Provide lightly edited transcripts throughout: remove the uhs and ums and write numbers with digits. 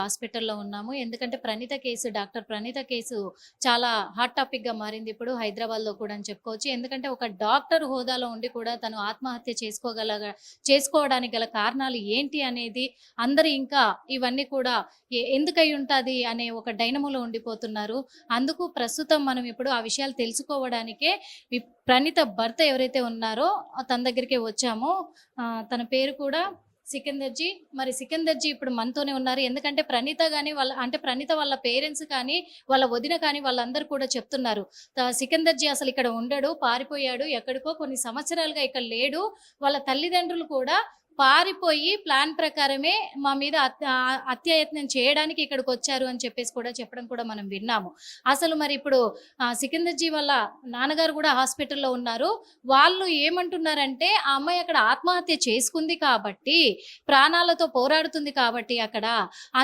హాస్పిటల్‌లో ఉన్నాము. ఎందుకంటే డాక్టర్ ప్రణీత కేసు చాలా హాట్ టాపిక్‌గా మారింది ఇప్పుడు హైదరాబాద్‌లో కూడా అని చెప్పుకోవచ్చు. ఎందుకంటే ఒక డాక్టర్ హోదాలో ఉండి కూడా తను ఆత్మహత్య చేసుకోవడానికి గల కారణాలు ఏంటి అనేది అందరూ ఇంకా ఇవన్నీ కూడా ఎందుకై ఉంటది అనే ఒక డైనమోలో ఉండిపోతున్నారు. అందుకు ప్రస్తుతం మనం ఇప్పుడు ఆ విషయాలు తెలుసుకోవడానికే ప్రణీత భర్త ఎవరైతే ఉన్నారో తన దగ్గరికే వచ్చాము. తన పేరు కూడా సికిందర్జీ. మరి సికిందర్జీ ఇప్పుడు మనతోనే ఉన్నారు. ఎందుకంటే ప్రణీత వాళ్ళ పేరెంట్స్ కానీ, వాళ్ళ వదిన కానీ వాళ్ళందరూ కూడా చెప్తున్నారు. సికిందర్జీ అసలు ఇక్కడ ఉండడు, పారిపోయాడు, ఎక్కడికో కొన్ని సంవత్సరాలుగా ఇక్కడ లేడు. వాళ్ళ తల్లిదండ్రులు కూడా పారిపోయి ప్లాన్ ప్రకారమే మా మీద హత్యాయత్నం చేయడానికి ఇక్కడికి వచ్చారు అని చెప్పేసి కూడా చెప్పడం కూడా మనం విన్నాము. అసలు మరి ఇప్పుడు సికిందర్జీ వాళ్ళ నాన్నగారు కూడా హాస్పిటల్లో ఉన్నారు. వాళ్ళు ఏమంటున్నారంటే ఆ అమ్మాయి అక్కడ ఆత్మహత్య చేసుకుంది కాబట్టి, ప్రాణాలతో పోరాడుతుంది కాబట్టి అక్కడ,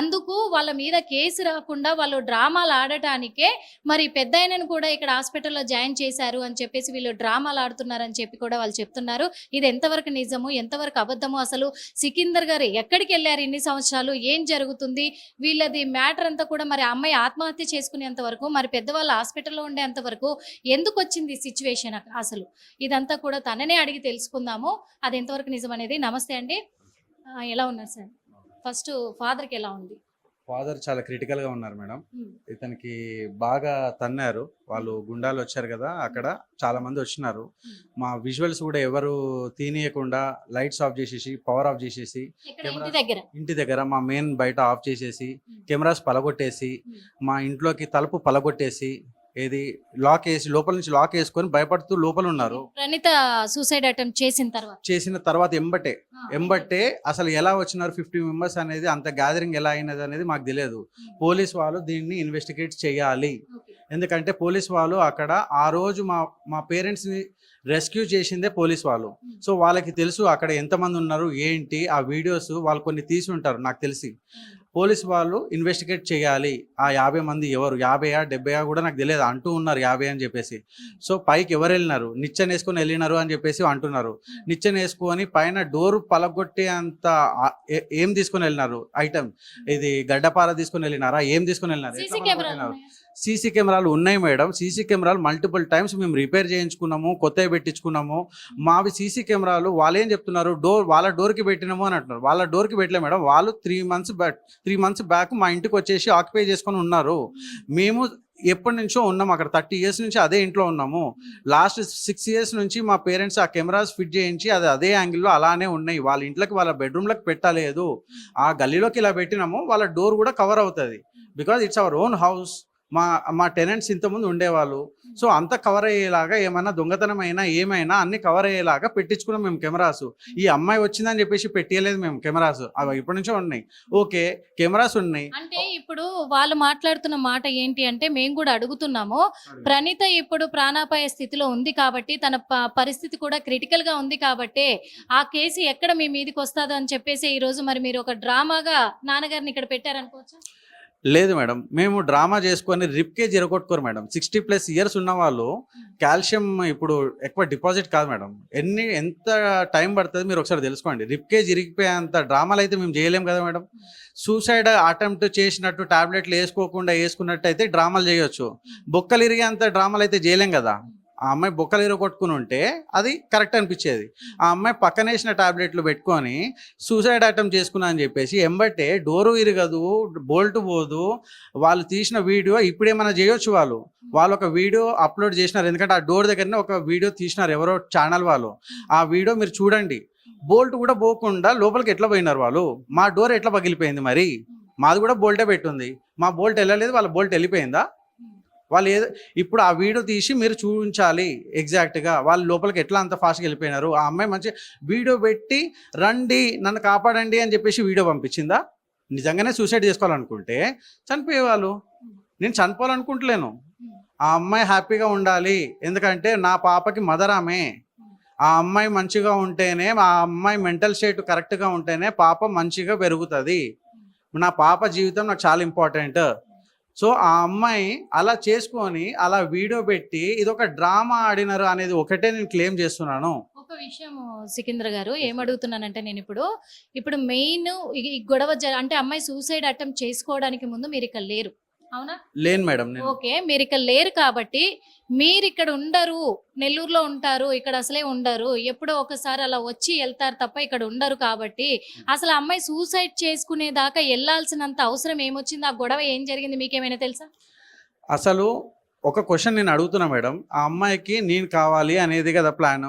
అందుకు వాళ్ళ మీద కేసు రాకుండా వాళ్ళు డ్రామాలు ఆడటానికే మరి పెద్దాయనను కూడా ఇక్కడ హాస్పిటల్లో జాయిన్ చేశారు అని చెప్పేసి వీళ్ళు డ్రామాలు ఆడుతున్నారని చెప్పి కూడా వాళ్ళు చెప్తున్నారు. ఇది ఎంతవరకు నిజము, ఎంతవరకు అబద్ధము, అసలు సికిందర్ గారు ఎక్కడికి వెళ్ళారు ఇన్ని సంవత్సరాలు, ఏం జరుగుతుంది, వీళ్ళది మ్యాటర్ అంతా కూడా మరి అమ్మాయి ఆత్మహత్య చేసుకునేంత వరకు, మరి పెద్దవాళ్ళు హాస్పిటల్లో ఉండేంత వరకు ఎందుకు వచ్చింది సిచ్యువేషన్ అసలు ఇదంతా కూడా తననే అడిగి తెలుసుకుందాము అది ఎంతవరకు నిజం అనేది. నమస్తే అండి, ఎలా ఉన్నారు సార్? ఫస్ట్ ఫాదర్కి ఎలా ఉంది? ఫాదర్ చాలా క్రిటికల్ గా ఉన్నారు మేడం. ఇతనికి బాగా తన్నారు, వాళ్ళు గుండాలు వచ్చారు కదా, అక్కడ చాలా మంది వచ్చినారు. మా విజువల్స్ కూడా ఎవరు తీనియకుండా లైట్స్ ఆఫ్ చేసేసి, పవర్ ఆఫ్ చేసేసి, ఇంటి దగ్గర మా మెయిన్ బయట ఆఫ్ చేసేసి, కెమెరాస్ పలగొట్టేసి, మా ఇంట్లోకి తలుపు పలగొట్టేసి, ఏది లాక్ వేసి లోపల నుంచి లాక్ వేసుకొని భయపడుతూ లోపల ఉన్నారు. ప్రణీత సూసైడ్ అటెంప్ట్ చేసిన తర్వాత ఎంబట్టే అసలు ఎలా వచ్చినారు 50 మెంబర్స్ అనేది, అంత గ్యాదరింగ్ ఎలా అయినది అనేది మాకు తెలియదు. పోలీస్ వాళ్ళు దీన్ని ఇన్వెస్టిగేట్ చేయాలి. ఎందుకంటే పోలీస్ వాళ్ళు అక్కడ ఆ రోజు మా పేరెంట్స్ని రెస్క్యూ చేసిందే పోలీస్ వాళ్ళు. సో వాళ్ళకి తెలుసు అక్కడ ఎంతమంది ఉన్నారు ఏంటి, ఆ వీడియోస్ వాళ్ళు కొన్ని తీసి ఉంటారు నాకు తెలిసి. పోలీస్ వాళ్ళు ఇన్వెస్టిగేట్ చేయాలి. ఆ 50 మంది ఎవరు, 50 70 కూడా నాకు తెలియదు, అంటూ ఉన్నారు 50 అని చెప్పేసి. సో పైకి ఎవరు వెళ్ళినారు, నిచ్చెన వేసుకొని వెళ్ళినారు అని చెప్పేసి అంటున్నారు. నిచ్చెన వేసుకొని పైన డోర్ పలగొట్టి అంత ఏం తీసుకొని వెళ్ళినారు, ఐటమ్ ఇది గడ్డపార తీసుకొని వెళ్ళినారా, ఏం తీసుకొని వెళ్ళినారు? సీసీ కెమెరాలు ఉన్నాయి మేడం. సీసీ కెమెరాలు మల్టిపుల్ టైమ్స్ మేము రిపేర్ చేయించుకున్నాము, కొత్తవి పెట్టించుకున్నాము. మావి సీసీ కెమెరాలు వాళ్ళు ఏం చెప్తున్నారు, వాళ్ళ డోర్కి పెట్టినాము అని అంటున్నారు. వాళ్ళ డోర్కి పెట్టలే మేడం. వాళ్ళు 3 months బ్యాక్ మా ఇంటికి వచ్చేసి ఆక్యుపై చేసుకొని ఉన్నారు. మేము ఎప్పటి నుంచో ఉన్నాము అక్కడ, 30 years నుంచి అదే ఇంట్లో ఉన్నాము. లాస్ట్ 6 years నుంచి మా పేరెంట్స్ ఆ కెమెరాస్ ఫిట్ చేయించి అదే యాంగిల్లో అలానే ఉన్నాయి. వాళ్ళ ఇంట్లోకి వాళ్ళ బెడ్రూమ్లోకి పెట్టలేదు, ఆ గల్లీలోకి ఇలా పెట్టినాము. వాళ్ళ డోర్ కూడా కవర్ అవుతుంది, because it's our own house. మా టెనెంట్స్ ఇంతకుముందు ఉండేవాళ్ళు. సో అంతా కవర్ అయ్యేలాగా, ఏమైనా దొంగతనం అయినా ఏమైనా అన్ని కవర్ అయ్యేలాగా పెట్టించుకున్నాం మేము కెమెరాస్. ఈ అమ్మాయి వచ్చిందని చెప్పేసి పెట్టలేదు మేము కెమెరాస్, అవి ఇప్పటి నుంచో ఉన్నాయి. ఓకే, కెమెరాస్ ఉన్నాయి. అంటే ఇప్పుడు వాళ్ళు మాట్లాడుతున్న మాట ఏంటి అంటే, మేము కూడా అడుగుతున్నాము, ప్రణీత ఇప్పుడు ప్రాణాపాయ స్థితిలో ఉంది కాబట్టి, తన పరిస్థితి కూడా క్రిటికల్ గా ఉంది కాబట్టి ఆ కేసు ఎక్కడ మీ మీదకి వస్తుందో అని చెప్పేసి ఈ రోజు మరి మీరు ఒక డ్రామాగా నాన్నగారిని ఇక్కడ పెట్టారనుకోవచ్చా? లేదు మేడం, మేము డ్రామా చేసుకొని రిప్కేజ్ ఎరగొట్టుకోరు మేడం. 60+ years ఉన్న వాళ్ళు కాల్షియం ఇప్పుడు ఎక్కువ డిపాజిట్ కాదు మేడం. ఎంత టైం పడుతుంది మీరు ఒకసారి తెలుసుకోండి. రిప్కేజ్ ఇరిగిపోయేంత డ్రామాలు అయితే మేము చేయలేం కదా మేడం. సూసైడ్ అటెంప్ట్ చేసినట్టు టాబ్లెట్లు వేసుకున్నట్టు అయితే డ్రామాలు చేయొచ్చు. బొక్కలు ఇరిగేంత డ్రామాలు అయితే చేయలేం కదా. ఆ అమ్మాయి బొక్కలు ఇరగొట్టుకుని ఉంటే అది కరెక్ట్ అనిపించేది. ఆ అమ్మాయి పక్కన వేసిన టాబ్లెట్లు పెట్టుకొని సూసైడ్ అటెంప్ట్ చేసుకున్నా అని చెప్పేసి ఎంబట్టే డోరు ఇరగదు, బోల్ట్ పోదు. వాళ్ళు తీసిన వీడియో ఇప్పుడేమైనా చేయొచ్చు. వాళ్ళు ఒక వీడియో అప్లోడ్ చేసినారు, ఎందుకంటే ఆ డోర్ దగ్గరనే ఒక వీడియో తీసినారు ఎవరో ఛానల్ వాళ్ళు. ఆ వీడియో మీరు చూడండి. బోల్ట్ కూడా పోకుండా లోపలికి ఎట్లా పోయినారు వాళ్ళు. మా డోర్ ఎట్లా పగిలిపోయింది మరి? మాది కూడా బోల్టే పెట్టుంది, మా బోల్ట్ వెళ్ళలేదు, వాళ్ళ బోల్ట్ వెళ్ళిపోయిందా? వాళ్ళు ఇప్పుడు ఆ వీడియో తీసి మీరు చూపించాలి ఎగ్జాక్ట్గా వాళ్ళు లోపలికి ఎట్లా అంత ఫాస్ట్గా వెళ్ళిపోయినారు. ఆ అమ్మాయి మంచి వీడియో పెట్టి రండి నన్ను కాపాడండి అని చెప్పేసి వీడియో పంపించిందా? నిజంగానే సూసైడ్ చేసుకోవాలనుకుంటే చనిపోయేవాళ్ళు. నేను చనిపోవాలనుకుంటలేను, ఆ అమ్మాయి హ్యాపీగా ఉండాలి. ఎందుకంటే నా పాపకి మదర్ ఆమె. ఆ అమ్మాయి మంచిగా ఉంటేనే, ఆ అమ్మాయి మెంటల్ స్టేట్ కరెక్ట్గా ఉంటేనే పాప మంచిగా పెరుగుతుంది. నా పాప జీవితం నాకు చాలా ఇంపార్టెంట్. సో ఆ అమ్మాయి అలా చేసుకొని అలా వీడియో పెట్టి ఇదొక డ్రామా ఆడినారు అనేది ఒకటే నేను క్లెయిమ్ చేస్తున్నాను. విషయం సికింద్ర గారు ఏమడుగుతున్నానంటే నేను ఇప్పుడు మెయిన్ ఈ గొడవ అంటే అమ్మాయి సూసైడ్ అటెంప్ట్ చేసుకోవడానికి ముందు మీరు ఇక్కడ లేరు, అవునా? లేను మేడం నేను. ఓకే, మీరు ఇక్కడ లేరు కాబట్టి మీరు ఇక్కడ ఉండరు, నెల్లూరులో ఉంటారు, ఇక్కడ అసలే ఉండరు, ఎప్పుడో ఒకసారి అలా వచ్చి వెళ్తారు తప్ప ఇక్కడ ఉండరు కాబట్టి అసలు ఆ అమ్మాయి సూసైడ్ చేసుకునే దాకా వెళ్ళాల్సినంత అవసరం ఏమొచ్చింది? ఆ గొడవ ఏం జరిగింది మీకేమైనా తెలుసా? అసలు ఒక క్వశ్చన్ నేను అడుగుతున్నా మేడం, ఆ అమ్మాయికి నేను కావాలి అనేది కదా ప్లాన్,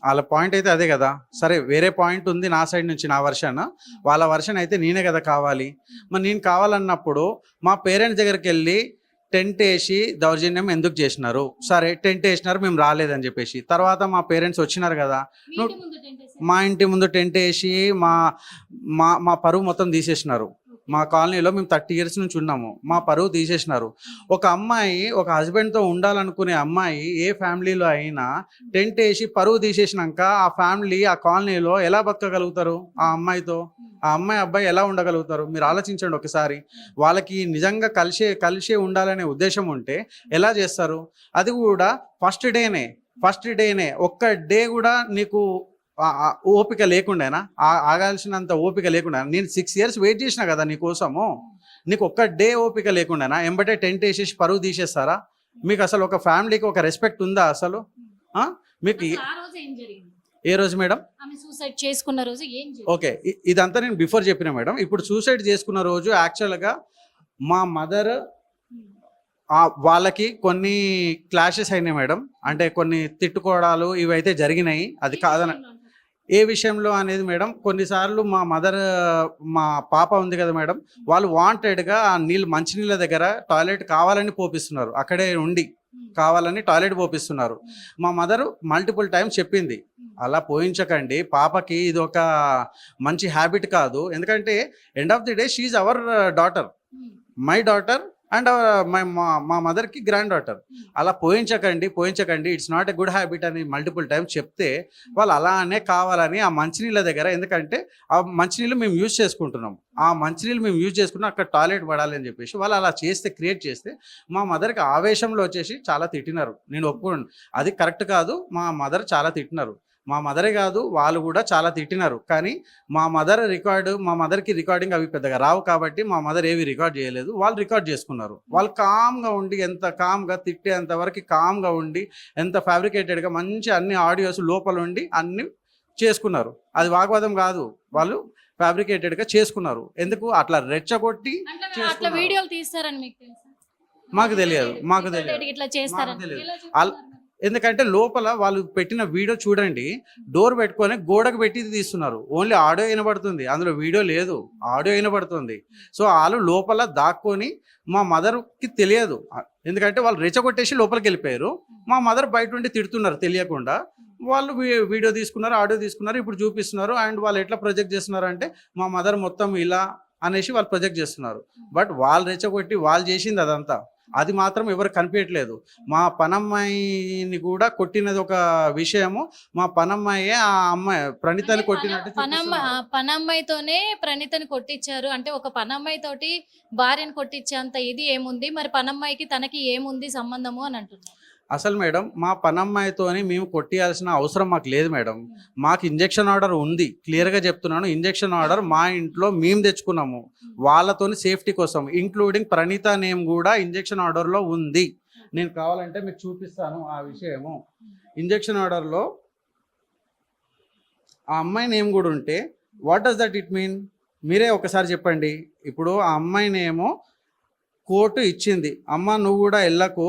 వాళ్ళ పాయింట్ అయితే అదే కదా. సరే వేరే పాయింట్ ఉంది నా సైడ్ నుంచి, నా వర్షన్, వాళ్ళ వర్షన్ అయితే నేనే కదా కావాలి. మరి నేను కావాలన్నప్పుడు మా పేరెంట్స్ దగ్గరికి వెళ్ళి టెంట్ వేసి దౌర్జన్యం ఎందుకు చేసినారు? సరే టెంట్ వేసినారు, మేము రాలేదని చెప్పేసి. తర్వాత మా పేరెంట్స్ వచ్చినారు కదా, మా ఇంటి ముందు టెంట్ వేసి మా మా మా పరువు మొత్తం తీసేసినారు. మా కాలనీలో మేము 30 years నుంచి ఉన్నాము, మా పరువు తీసేసినారు. ఒక అమ్మాయి ఒక హస్బెండ్తో ఉండాలనుకునే అమ్మాయి ఏ ఫ్యామిలీలో అయినా టెంట్ వేసి పరువు తీసేసినాక ఆ ఫ్యామిలీ ఆ కాలనీలో ఎలా బతకగలుగుతారు? ఆ అమ్మాయితో ఆ అమ్మాయి అబ్బాయి ఎలా ఉండగలుగుతారు? మీరు ఆలోచించండి ఒకసారి. వాళ్ళకి నిజంగా కలిసే ఉండాలనే ఉద్దేశం ఉంటే ఎలా చేస్తారు? అది కూడా ఫస్ట్ డేనే ఒక్క డే కూడా నీకు ఓపిక లేకుండానా, ఆగాల్సినంత ఓపిక లేకుండా. నేను 6 years వెయిట్ చేసినా కదా నీకోసము, నీకు ఒక్క డే ఓపిక లేకుండానా ఎంబటే టెంట్ వేసేసి పరువు తీసేస్తారా? మీకు అసలు ఒక ఫ్యామిలీకి ఒక రెస్పెక్ట్ ఉందా అసలు? మీకు ఏ రోజు మేడం సూసైడ్ చేసుకున్న రోజు ఏం? ఓకే, ఇదంతా నేను బిఫోర్ చెప్పిన మేడం. ఇప్పుడు సూసైడ్ చేసుకున్న రోజు యాక్చువల్గా మా మదర్ వాళ్ళకి కొన్ని క్లాషెస్ అయినాయి మేడం, అంటే కొన్ని తిట్టుకోవడాలు ఇవైతే జరిగినాయి. అది కాదని ఏ విషయంలో అనేది మేడం, కొన్నిసార్లు మా మదర్, మా పాప ఉంది కదా మేడం, వాళ్ళు వాంటెడ్గా ఆ మంచినీళ్ళ దగ్గర టాయిలెట్ కావాలని పోపిస్తున్నారు, అక్కడే ఉండి కావాలని టాయిలెట్ పోపిస్తున్నారు. మా మదర్ మల్టిపుల్ టైమ్స్ చెప్పింది, అలా పోయించకండి, పాపకి ఇది ఒక మంచి హ్యాబిట్ కాదు. ఎందుకంటే end of the day she our daughter, my daughter and మా మదర్కి గ్రాండ్ డాటర్. అలా పోయించకండి, it's not a good habit అని మల్టిపుల్ టైమ్స్ చెప్తే వాళ్ళు అలానే కావాలని ఆ మంచినీళ్ళ దగ్గర, ఎందుకంటే ఆ మంచినీళ్ళు మేము యూజ్ చేసుకుంటున్నాం, అక్కడ టాయిలెట్ పడాలి అని చెప్పేసి వాళ్ళు అలా క్రియేట్ చేస్తే మా మదర్కి ఆవేశంలో వచ్చేసి చాలా తిట్టినారు. నేను ఒప్పుకోండి, అది కరెక్ట్ కాదు, మా మదర్ చాలా తిట్టినారు. మా మదరే కాదు వాళ్ళు కూడా చాలా తిట్టినారు. కానీ మా మదర్కి రికార్డింగ్ అవి పెద్దగా రావు కాబట్టి మా మదర్ ఏవి రికార్డ్ చేయలేదు, వాళ్ళు రికార్డ్ చేసుకున్నారు. వాళ్ళు కామ్గా ఉండి, ఎంత కామ్గా తిట్టేంత వరకు కామ్గా ఉండి, ఎంత ఫ్యాబ్రికేటెడ్గా మంచి అన్ని ఆడియోస్ లోపల ఉండి అన్ని చేసుకున్నారు. అది వాగ్వాదం కాదు, వాళ్ళు ఫ్యాబ్రికేటెడ్గా చేసుకున్నారు. ఎందుకు అట్లా రెచ్చగొట్టి వీడియోలు తీస్తారని మాకు తెలియదు. ఎందుకంటే లోపల వాళ్ళు పెట్టిన వీడియో చూడండి, డోర్ పెట్టుకొని గోడకు పెట్టి తీస్తున్నారు. ఓన్లీ ఆడియో వినబడుతుంది, అందులో వీడియో లేదు, ఆడియో వినబడుతుంది. సో వాళ్ళు లోపల దాక్కొని మా మదర్కి తెలియదు, ఎందుకంటే వాళ్ళు రెచ్చగొట్టేసి లోపలికి వెళ్ళిపోయారు. మా మదర్ బయట నుండి తిడుతున్నారు తెలియకుండా. వాళ్ళు వీడియో తీసుకున్నారు, ఆడియో తీసుకున్నారు, ఇప్పుడు చూపిస్తున్నారు. అండ్ వాళ్ళు ఎట్లా ప్రొజెక్ట్ చేస్తున్నారు అంటే మా మదర్ మొత్తం ఇలా అనేసి వాళ్ళు ప్రొజెక్ట్ చేస్తున్నారు. బట్ వాళ్ళు రెచ్చగొట్టి వాళ్ళు చేసింది అదంతా, అది మాత్రం ఎవరు కనిపించట్లేదు. మా పనమ్మాయిని కూడా కొట్టినది ఒక విషయము, మా పనమ్మాయి ఆ అమ్మాయి ప్రణీతని కొట్టినట్టు పనమ్మాయితోనే ప్రణీతని కొట్టించారు. అంటే ఒక పనమ్మాయి తోటి భార్యను కొట్టించేంత ఇది ఏముంది, మరి పనమ్మాయికి తనకి ఏముంది సంబంధము అని అంటున్నారు. అసలు మేడం మా పనమ్మాయితోని మేము కొట్టియాల్సిన అవసరం మాకు లేదు మేడం. మాకు ఇంజెక్షన్ ఆర్డర్ ఉంది, క్లియర్గా చెప్తున్నాను. ఇంజెక్షన్ ఆర్డర్ మా ఇంట్లో మేము తెచ్చుకున్నాము వాళ్ళతోని సేఫ్టీ కోసం, ఇంక్లూడింగ్ ప్రణీత నేమ్ కూడా ఇంజెక్షన్ ఆర్డర్లో ఉంది. నేను కావాలంటే మీకు చూపిస్తాను ఆ విషయము. ఇంజెక్షన్ ఆర్డర్లో ఆ అమ్మాయి నేమ్ కూడా ఉంటే what does that it mean? మీరే ఒకసారి చెప్పండి. ఇప్పుడు ఆ అమ్మాయినేమో కోర్టు ఇచ్చింది, అమ్మ నువ్వు కూడా వెళ్ళకు,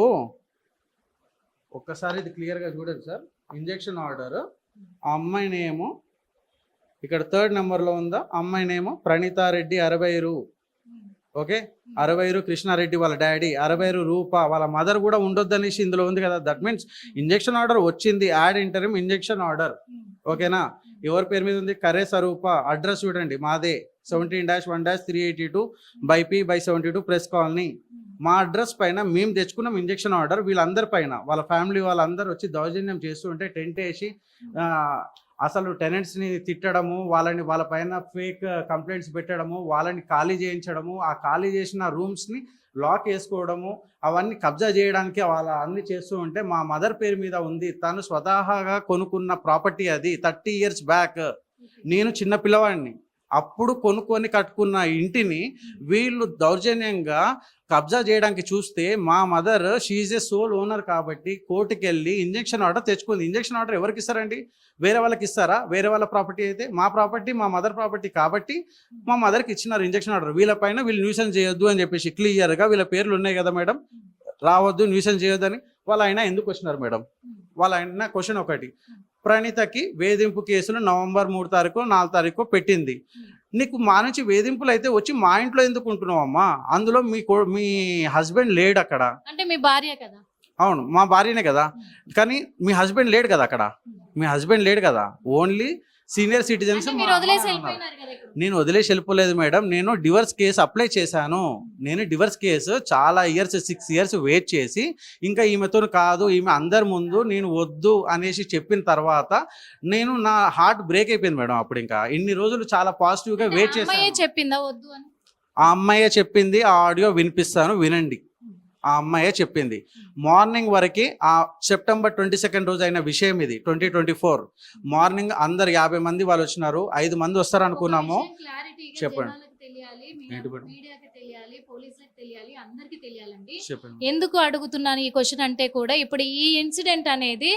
ఒక్కసారి ఇది క్లియర్గా చూడండి సార్. ఇంజెక్షన్ ఆర్డర్ ఆ అమ్మాయినేమో ఇక్కడ 3rd నెంబర్లో ఉందా, అమ్మాయినేమో ప్రణీతారెడ్డి 60 రూ. ఓకే, 60 రూ. కృష్ణారెడ్డి వాళ్ళ డాడీ 60 రూప, వాళ్ళ మదర్ కూడా ఉండొద్దనేసి ఇందులో ఉంది కదా. దట్ మీన్స్ ఇంజెక్షన్ ఆర్డర్ వచ్చింది, యాడ్ ఇంటరిమ్ ఇంజెక్షన్ ఆర్డర్. ఓకేనా, ఎవరి పేరు మీద ఉంది? కరే స్వరూప. అడ్రస్ చూడండి మాదే, 17-1-382 by P/72 ప్రెస్ కాలనీ. మా అడ్రస్ పైన మేము తెచ్చుకున్నాం ఇంజెక్షన్ ఆర్డర్. వీళ్ళందరి పైన వాళ్ళ ఫ్యామిలీ వాళ్ళందరూ వచ్చి దౌర్జన్యం చేస్తూ ఉంటే టెంట్ వేసి అసలు టెనెంట్స్ని తిట్టడము, వాళ్ళ పైన ఫేక్ కంప్లైంట్స్ పెట్టడము, వాళ్ళని ఖాళీ చేయించడము, ఆ ఖాళీ చేసిన రూమ్స్ని లాక్ వేసుకోవడము, అవన్నీ కబ్జా చేయడానికి వాళ్ళ అన్ని చేస్తూ ఉంటే మా మదర్ పేరు మీద ఉంది. తను స్వతహాగా కొనుక్కున్న ప్రాపర్టీ అది 30 years బ్యాక్. నేను చిన్న పిల్లవాడిని, అప్పుడు కొనుక్కొని కట్టుకున్న ఇంటిని వీళ్ళు దౌర్జన్యంగా కబ్జా చేయడానికి చూస్తే మా mother she's a sole owner కాబట్టి కోర్టుకి వెళ్ళి ఇంజెక్షన్ ఆర్డర్ తెచ్చుకుంది. ఇంజెక్షన్ ఆర్డర్ ఎవరికి ఇస్తారండి? వేరే వాళ్ళకి ఇస్తారా? వేరే వాళ్ళ ప్రాపర్టీ అయితే మా ప్రాపర్టీ, మా మదర్ ప్రాపర్టీ కాబట్టి మా మదర్కి ఇచ్చినారు ఇంజెక్షన్ ఆర్డర్. వీళ్ళపైన వీళ్ళు న్యూసెన్స్ చేయొద్దు అని చెప్పేసి క్లియర్గా వీళ్ళ పేర్లు ఉన్నాయి కదా మేడం, రావద్దు న్యూసెన్స్ చేయొద్దు అని. వాళ్ళ ఆయన ఎందుకు వచ్చినారు మేడం? వాళ్ళ ఆయన క్వశ్చన్ ఒకటి, ప్రణీతకి వేధింపు కేసులు November 3 తారీఖు 4 తారీఖు పెట్టింది. నీకు మా నుంచి వేధింపులు అయితే వచ్చి మా ఇంట్లో ఎందుకు ఉంటున్నావు అమ్మా? అందులో మీ హస్బెండ్ లేడు అక్కడ. అంటే మీ భార్య కదా? అవును, మా భార్యనే కదా, కానీ మీ హస్బెండ్ లేడు కదా అక్కడ. మీ హస్బెండ్ లేడు కదా, ఓన్లీ సీనియర్ సిటిజన్స్. అంటే మీరు వదిలేసి వెళ్ళిపోయినారు కదా ఇక్కడ. నేను వదిలేసి వెళ్ళిపోలేదు మేడం, నేను డివర్స్ కేసు అప్లై చేశాను. నేను డివర్స్ కేసు చాలా ఇయర్స్ 6 years వెయిట్ చేసి ఇంకా ఈమెతో కాదు, ఈమె అందరి ముందు నేను వద్దు అనేసి చెప్పిన తర్వాత నేను నా హార్ట్ బ్రేక్ అయిపోయింది మేడం. అప్పుడు ఇంకా ఇన్ని రోజులు చాలా పాజిటివ్గా వెయిట్ అంటే అమ్మాయే చేశాను. చెప్పిందా వద్దు అని? ఆ అమ్మాయే చెప్పింది, ఆ ఆడియో వినిపిస్తాను వినండి. ఆ అమ్మాయే చెప్పింది. మార్నింగ్ వరకు ఆ September 22 రోజు అయిన విషయం ఇది. 2024 మార్నింగ్ అందరు 50 మంది వాళ్ళు వచ్చినారు. 5 మంది వస్తారు అనుకున్నాము. చెప్పండి. ఏంటి మేడం? మీడియాకి తెలియాలి, పోలీసులకు తెలియాలి, అందరికి తెలియాలండి. చెప్పండి. ఎందుకు అడుగుతున్నాను ఈ క్వశ్చన్ అంటే కూడా ఇప్పుడు ఈ ఇన్సిడెంట్ అనేది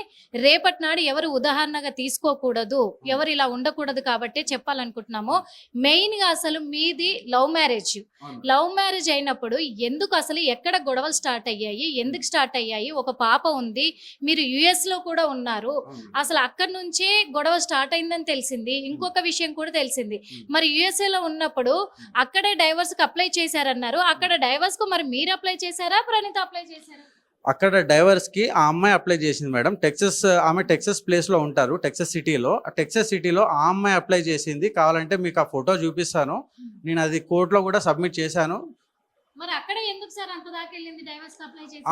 రేపటి నాడు ఎవరు ఉదాహరణగా తీసుకోకూడదు, ఎవరు ఇలా ఉండకూడదు కాబట్టి చెప్పాలనుకుంటున్నాము. మెయిన్ గా అసలు మీది లవ్ మ్యారేజ్. అవును. లవ్ మ్యారేజ్ అయినప్పుడు ఎందుకు అసలు ఎక్కడ గొడవలు స్టార్ట్ అయ్యాయి, ఎందుకు స్టార్ట్ అయ్యాయి? ఒక పాప ఉంది, మీరు యుఎస్ లో కూడా ఉన్నారు. అవును. అసలు అక్కడి నుంచే గొడవ స్టార్ట్ అయిందని తెలిసింది. ఇంకొక విషయం కూడా తెలిసింది, మరి యుఎస్ఏ లో ఉన్నప్పుడు అక్కడే డైవర్స్ కి అప్లై చేశారన్నారు. అక్కడ డైవర్స్ కు మరి మీరు అప్లై చేశారా, ప్రణీత అప్లై చేశారా? అక్కడ డైవర్స్ కి ఆ అమ్మాయి అప్లై చేసింది మేడం. ఆమె టెక్సస్ ప్లేస్ లో ఉంటారు, టెక్సస్ సిటీలో. ఆ టెక్సస్ సిటీలో ఆ అమ్మాయి అప్లై చేసింది. కావాలంటే మీకు ఆ ఫోటో చూపిస్తాను. నేను అది కోర్టులో కూడా సబ్మిట్ చేశాను. మరి అక్కడ ఎందుకు సార్ అంత దాకా వెళ్ళింది డైవర్స్ కి అప్లై చేసి?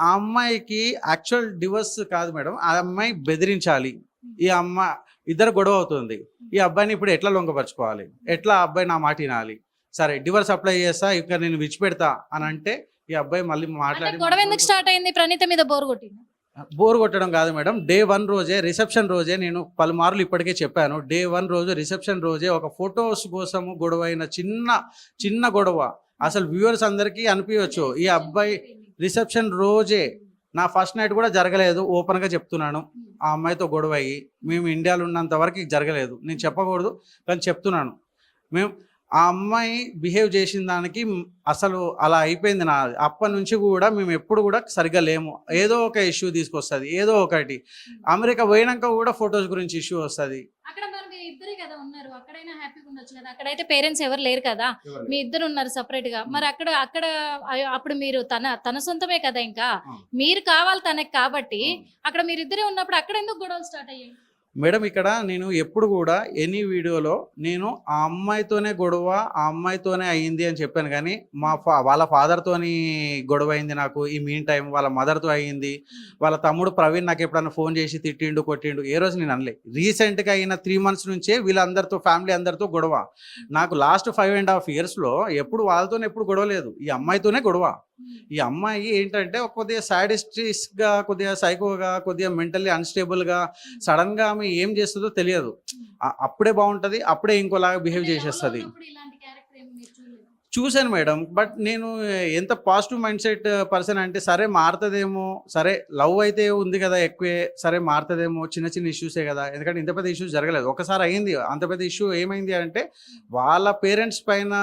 ఆ అమ్మాయికి యాక్చువల్ డివోర్స్ కాదు మేడం, ఆ అమ్మాయి బెదిరించాలి. ఈ అమ్మాయి ఇద్దరు గొడవ అవుతుంది. ఈ అబ్బాయిని ఇప్పుడు ఎట్లా లొంగపరుచుకోవాలి, ఎట్లా ఆ అబ్బాయి నా మాట వినాలి? సరే డివోర్స్ అప్లై చేస్తా, ఇక్కడ నేను విడిచిపెడతా అని అంటే ఈ అబ్బాయి మళ్ళీ అంటే మాట్లాడి గొడవ ఎందుకు స్టార్ట్ అయింది? ప్రణీత మీద బోర్ కొట్టింది. బోర్ కొట్టడం కాదు మేడం. Day 1 రోజే, రిసెప్షన్ రోజే, నేను పలుమార్లు ఇప్పటికే చెప్పాను. Day 1 రోజు రిసెప్షన్ రోజే ఒక ఫొటోస్ కోసము గొడవ అయిన చిన్న గొడవ. అసలు వ్యూవర్స్ అందరికీ అనిపించవచ్చు ఈ అబ్బాయి రిసెప్షన్ రోజే. నా ఫస్ట్ నైట్ కూడా జరగలేదు, ఓపెన్గా చెప్తున్నాను. ఆ అమ్మాయితో గొడవ అయ్యి మేము ఇండియాలో ఉన్నంత వరకు ఇది జరగలేదు. నేను చెప్పకూడదు కానీ చెప్తున్నాను. మేము ఆ అమ్మాయి బిహేవ్ చేసిన దానికి అసలు అలా అయిపోయింది నా. అప్పటి నుంచి కూడా మేము ఎప్పుడు కూడా సరిగ్గా లేము. ఏదో ఒక ఇష్యూ తీసుకొస్తుంది, ఏదో ఒకటి. అమెరికా పోయినాక కూడా ఫొటోస్ గురించి ఇష్యూ వస్తుంది. అక్కడ మరి మీ ఇద్దరే కదా ఉన్నారు, అక్కడైనా హ్యాపీగా ఉండొచ్చు కదా. అక్కడైతే పేరెంట్స్ ఎవరు లేరు కదా, మీ ఇద్దరు ఉన్నారు సపరేట్ గా. మరి అక్కడ అప్పుడు మీరు తన సొంతమే కదా, ఇంకా మీరు కావాలి తనకి కాబట్టి అక్కడ మీరిద్దరే ఉన్నప్పుడు అక్కడ ఎందుకు గొడవలు స్టార్ట్ అయ్యాయి? మేడం ఇక్కడ నేను ఎప్పుడు కూడా ఎనీ వీడియోలో నేను ఆ అమ్మాయితోనే గొడవ, ఆ అమ్మాయితోనే అయ్యింది అని చెప్పాను. కానీ వాళ్ళ ఫాదర్తోని గొడవ అయింది నాకు. ఈ మీన్ టైం వాళ్ళ మదర్తో అయ్యింది. వాళ్ళ తమ్ముడు ప్రవీణ్ నాకు ఎప్పుడన్నా ఫోన్ చేసి తిట్టిండు, కొట్టిండు, ఏ రోజు నేను అనలే. రీసెంట్గా అయిన 3 months నుంచే వీళ్ళందరితో, ఫ్యామిలీ అందరితో గొడవ. నాకు లాస్ట్ 5.5 yearsలో ఎప్పుడు వాళ్ళతోనే ఎప్పుడు గొడవ లేదు, ఈ అమ్మాయితోనే గొడవ. ఈ అమ్మాయి ఏంటంటే కొద్దిగా సాడిస్టిక్గా, కొద్దిగా సైకోగా, కొద్దిగా మెంటల్లీ అన్స్టేబుల్గా, సడన్గా ఆమె ఏం చేస్తుందో తెలియదు. అప్పుడే బాగుంటుంది, అప్పుడే ఇంకోలాగా బిహేవ్ చేసేస్తుంది. చూశాను మేడం. బట్ నేను ఎంత పాజిటివ్ మైండ్ సెట్ పర్సన్ అంటే సరే మారుతుందేమో, సరే లవ్ అయితే ఉంది కదా ఎక్కువే, సరే మారుతుందేమో, చిన్న ఇష్యూసే కదా. ఎందుకంటే ఇంత పెద్ద ఇష్యూస్ జరగలేదు, ఒకసారి అయింది. అంత పెద్ద ఇష్యూ ఏమైంది అంటే వాళ్ళ పేరెంట్స్ పైన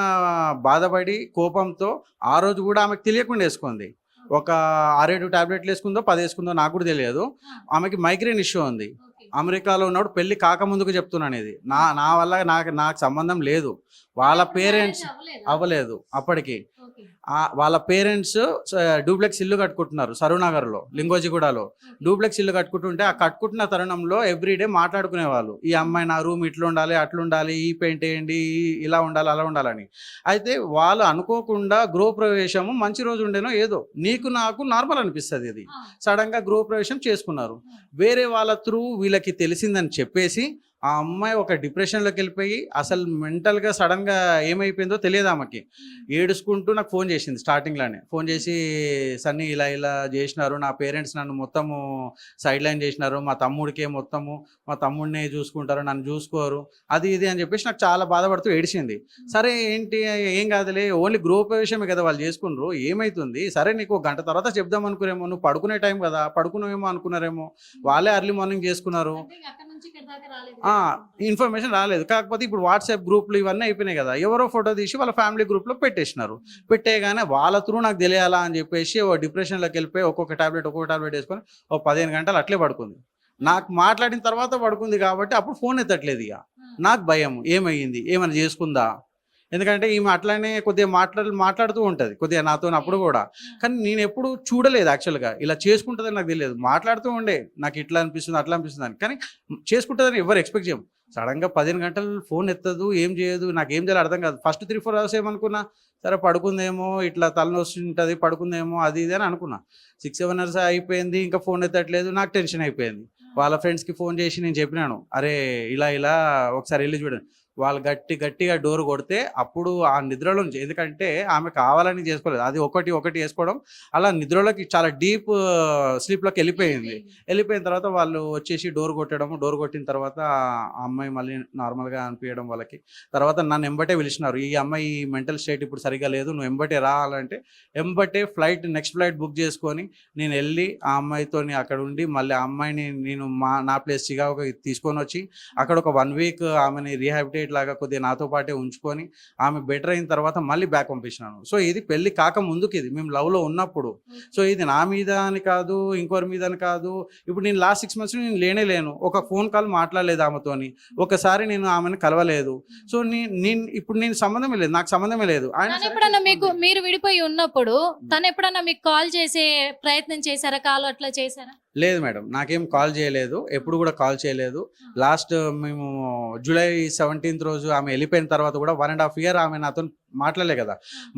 బాధపడి కోపంతో ఆ రోజు కూడా ఆమెకు తెలియకుండా వేసుకుంది. ఒక 6-7 టాబ్లెట్లు వేసుకుందో 10 వేసుకుందో నాకు కూడా తెలియదు. ఆమెకి మైగ్రేన్ ఇష్యూ ఉంది. అమెరికాలో ఉన్నప్పుడు పెళ్లి కాకముందుకు చెప్తున్నాను ఇది. నా వల్ల నాకు సంబంధం లేదు. వాళ్ళ ఇప్పుడు పేరెంట్స్ marriage అవ్వలేదా? అవ్వలేదు అప్పటికి. Okay. వాళ్ళ పేరెంట్స్ డూప్లెక్స్ ఇల్లు కట్టుకుంటున్నారు సరూనగర్లో, లింగోజిగూడలో డూప్లెక్స్ ఇల్లు కట్టుకుంటుంటే ఆ కట్టుకుంటున్న తరుణంలో ఎవ్రీడే మాట్లాడుకునేవాళ్ళు, ఈ అమ్మాయి నా రూమ్ ఇట్లా ఉండాలి అట్లా ఉండాలి, ఈ పెయింట్ వేయండి, ఇలా ఉండాలి అలా ఉండాలని. అయితే వాళ్ళు అనుకోకుండా గృహప్రవేశము మంచి రోజు ఉండేనో ఏదో నీకు నాకు నార్మల్ అనిపిస్తుంది, ఇది ఆ, సడన్గా గృహప్రవేశం చేసుకున్నారు. వేరే వాళ్ళ త్రూ వీళ్ళకి తెలిసిందని చెప్పేసి ఆ అమ్మాయి ఒక డిప్రెషన్లోకి వెళ్ళిపోయి అసలు మెంటల్గా సడన్గా ఏమైపోయిందో తెలియదు ఆమెకి. ఏడుచుకుంటూ నాకు ఫోన్ చేసింది స్టార్టింగ్లోనే, ఫోన్ చేసి సన్నీ ఇలా ఇలా చేసినారు, నా పేరెంట్స్ నన్ను మొత్తము సైడ్ లైన్ చేసినారు, మా తమ్ముడికే మొత్తము మా తమ్ముడినే చూసుకుంటారు, నన్ను చూసుకోరు, అది ఇది అని చెప్పేసి నాకు చాలా బాధపడుతూ ఏడిచింది. సరే ఏంటి ఏం కాదులే, ఓన్లీ గృహప్రవేశమే కదా వాళ్ళు చేసుకున్నారు, ఏమవుతుంది, సరే నీకు ఒక గంట తర్వాత చెప్దాం అనుకునేమో, నువ్వు పడుకునే టైం కదా పడుకునేమో అనుకున్నారేమో, వాళ్ళే అర్లీ మార్నింగ్ చేసుకున్నారు, అంటే అక్కడ నుంచి ఇక్కడ దాకా రాలేదు. ఇన్ఫర్మేషన్ రాలేదు. కాకపోతే ఇప్పుడు వాట్సాప్ గ్రూప్లు ఇవన్నీ అయిపోయినాయి కదా, ఎవరో ఫోటో తీసి వాళ్ళ ఫ్యామిలీ గ్రూప్లో పెట్టేసినారు. పెట్టేయగానే వాళ్ళ త్రూ నాకు తెలియాలా అని చెప్పేసి ఓ డిప్రెషన్లోకి వెళ్ళిపోయి ఒక్కొక్క టాబ్లెట్ వేసుకొని ఓ 15 గంటలు అట్లే పడుకుంది. నాకు మాట్లాడిన తర్వాత పడుకుంది కాబట్టి అప్పుడు ఫోన్ ఎత్తట్లేదు. ఇక నాకు భయం, ఏమయ్యింది, ఏమైనా చేసుకుందా, ఎందుకంటే ఈమె అట్లానే కొద్దిగా మాట్లాడుతూ ఉంటుంది కొద్దిగా నాతో అప్పుడు కూడా. కానీ నేను ఎప్పుడు చూడలేదు యాక్చువల్గా, ఇలా చేసుకుంటుందని నాకు తెలియదు. మాట్లాడుతూ ఉండే నాకు ఇట్లా అనిపిస్తుంది అట్లా అనిపిస్తుంది అని, కానీ చేసుకుంటుందని ఎవరు ఎక్స్పెక్ట్ చేయం. సడన్గా 15 గంటలు ఫోన్ ఎత్తదు, ఏం చేయదు, నాకు ఏం చేయాలి అర్థం కాదు. ఫస్ట్ 3-4 అవర్స్ ఏమనుకున్నా, సరే పడుకుందేమో, ఇట్లా తలనొస్తు ఉంటుంది పడుకుందేమో అది ఇది అని అనుకున్నా. 6-7 అవర్స్ అయిపోయింది, ఇంకా ఫోన్ ఎత్తట్లేదు, నాకు టెన్షన్ అయిపోయింది. వాళ్ళ ఫ్రెండ్స్కి ఫోన్ చేసి నేను చెప్పినాను, అరే ఇలా ఇలా ఒకసారి వెళ్ళి చూడండి. వాళ్ళు గట్టిగా డోర్ కొడితే అప్పుడు ఆ నిద్రలో నుంచి, ఎందుకంటే ఆమె కావాలని చేసుకోలేదు, అది ఒకటి వేసుకోవడం అలా నిద్రలోకి చాలా డీప్ స్లీప్లోకి వెళ్ళిపోయిన తర్వాత వాళ్ళు వచ్చేసి డోర్ కొట్టిన తర్వాత ఆ అమ్మాయి మళ్ళీ నార్మల్గా అనిపించడం వాళ్ళకి. తర్వాత నన్ను ఎంబటే పిలిచినారు, ఈ అమ్మాయి మెంటల్ స్టేట్ ఇప్పుడు సరిగా లేదు, నువ్వు ఎంబటే రావాలంటే ఎంబటే నెక్స్ట్ ఫ్లైట్ బుక్ చేసుకొని నేను వెళ్ళి ఆ అమ్మాయితో అక్కడ ఉండి మళ్ళీ ఆ అమ్మాయిని నేను నా ప్లేస్ చికాగోకి తీసుకొని వచ్చి అక్కడ ఒక 1 వీక్ ఆమెని రీహాబిటేట్ లాగా కొద్దిగా నాతో పాటే ఉంచుకొని ఆమె బెటర్ అయిన తర్వాత మళ్ళీ బ్యాక్ పంపించినాను. సో ఇది పెళ్లి కాక ముందుకి, ఇది మేము లవ్లో ఉన్నప్పుడు. సో ఇది నా మీద అని కాదు, ఇంకోరి మీద అని కాదు. ఇప్పుడు నేను లాస్ట్ 6 months నేను లేను, ఒక ఫోన్ కాల్ మాట్లాడలేదు ఆమెతోని, ఒకసారి నేను ఆమెను కలవలేదు. సో ఇప్పుడు నేను సంబంధమే లేదు, నాకు సంబంధమే లేదు. తను ఎప్పుడన్నా మీరు విడిపోయి ఉన్నప్పుడు తను ఎప్పుడన్నా మీకు కాల్ చేసే ప్రయత్నం చేశారా, కాల్ అట్లా చేశారా? లేదు మేడం, నాకేం కాల్ చేయలేదు, ఎప్పుడు కూడా కాల్ చేయలేదు. లాస్ట్ మేము జూలై 17th రోజు ఆమె వెళ్ళిపోయిన తర్వాత కూడా 1.5 year ఆమె నాతో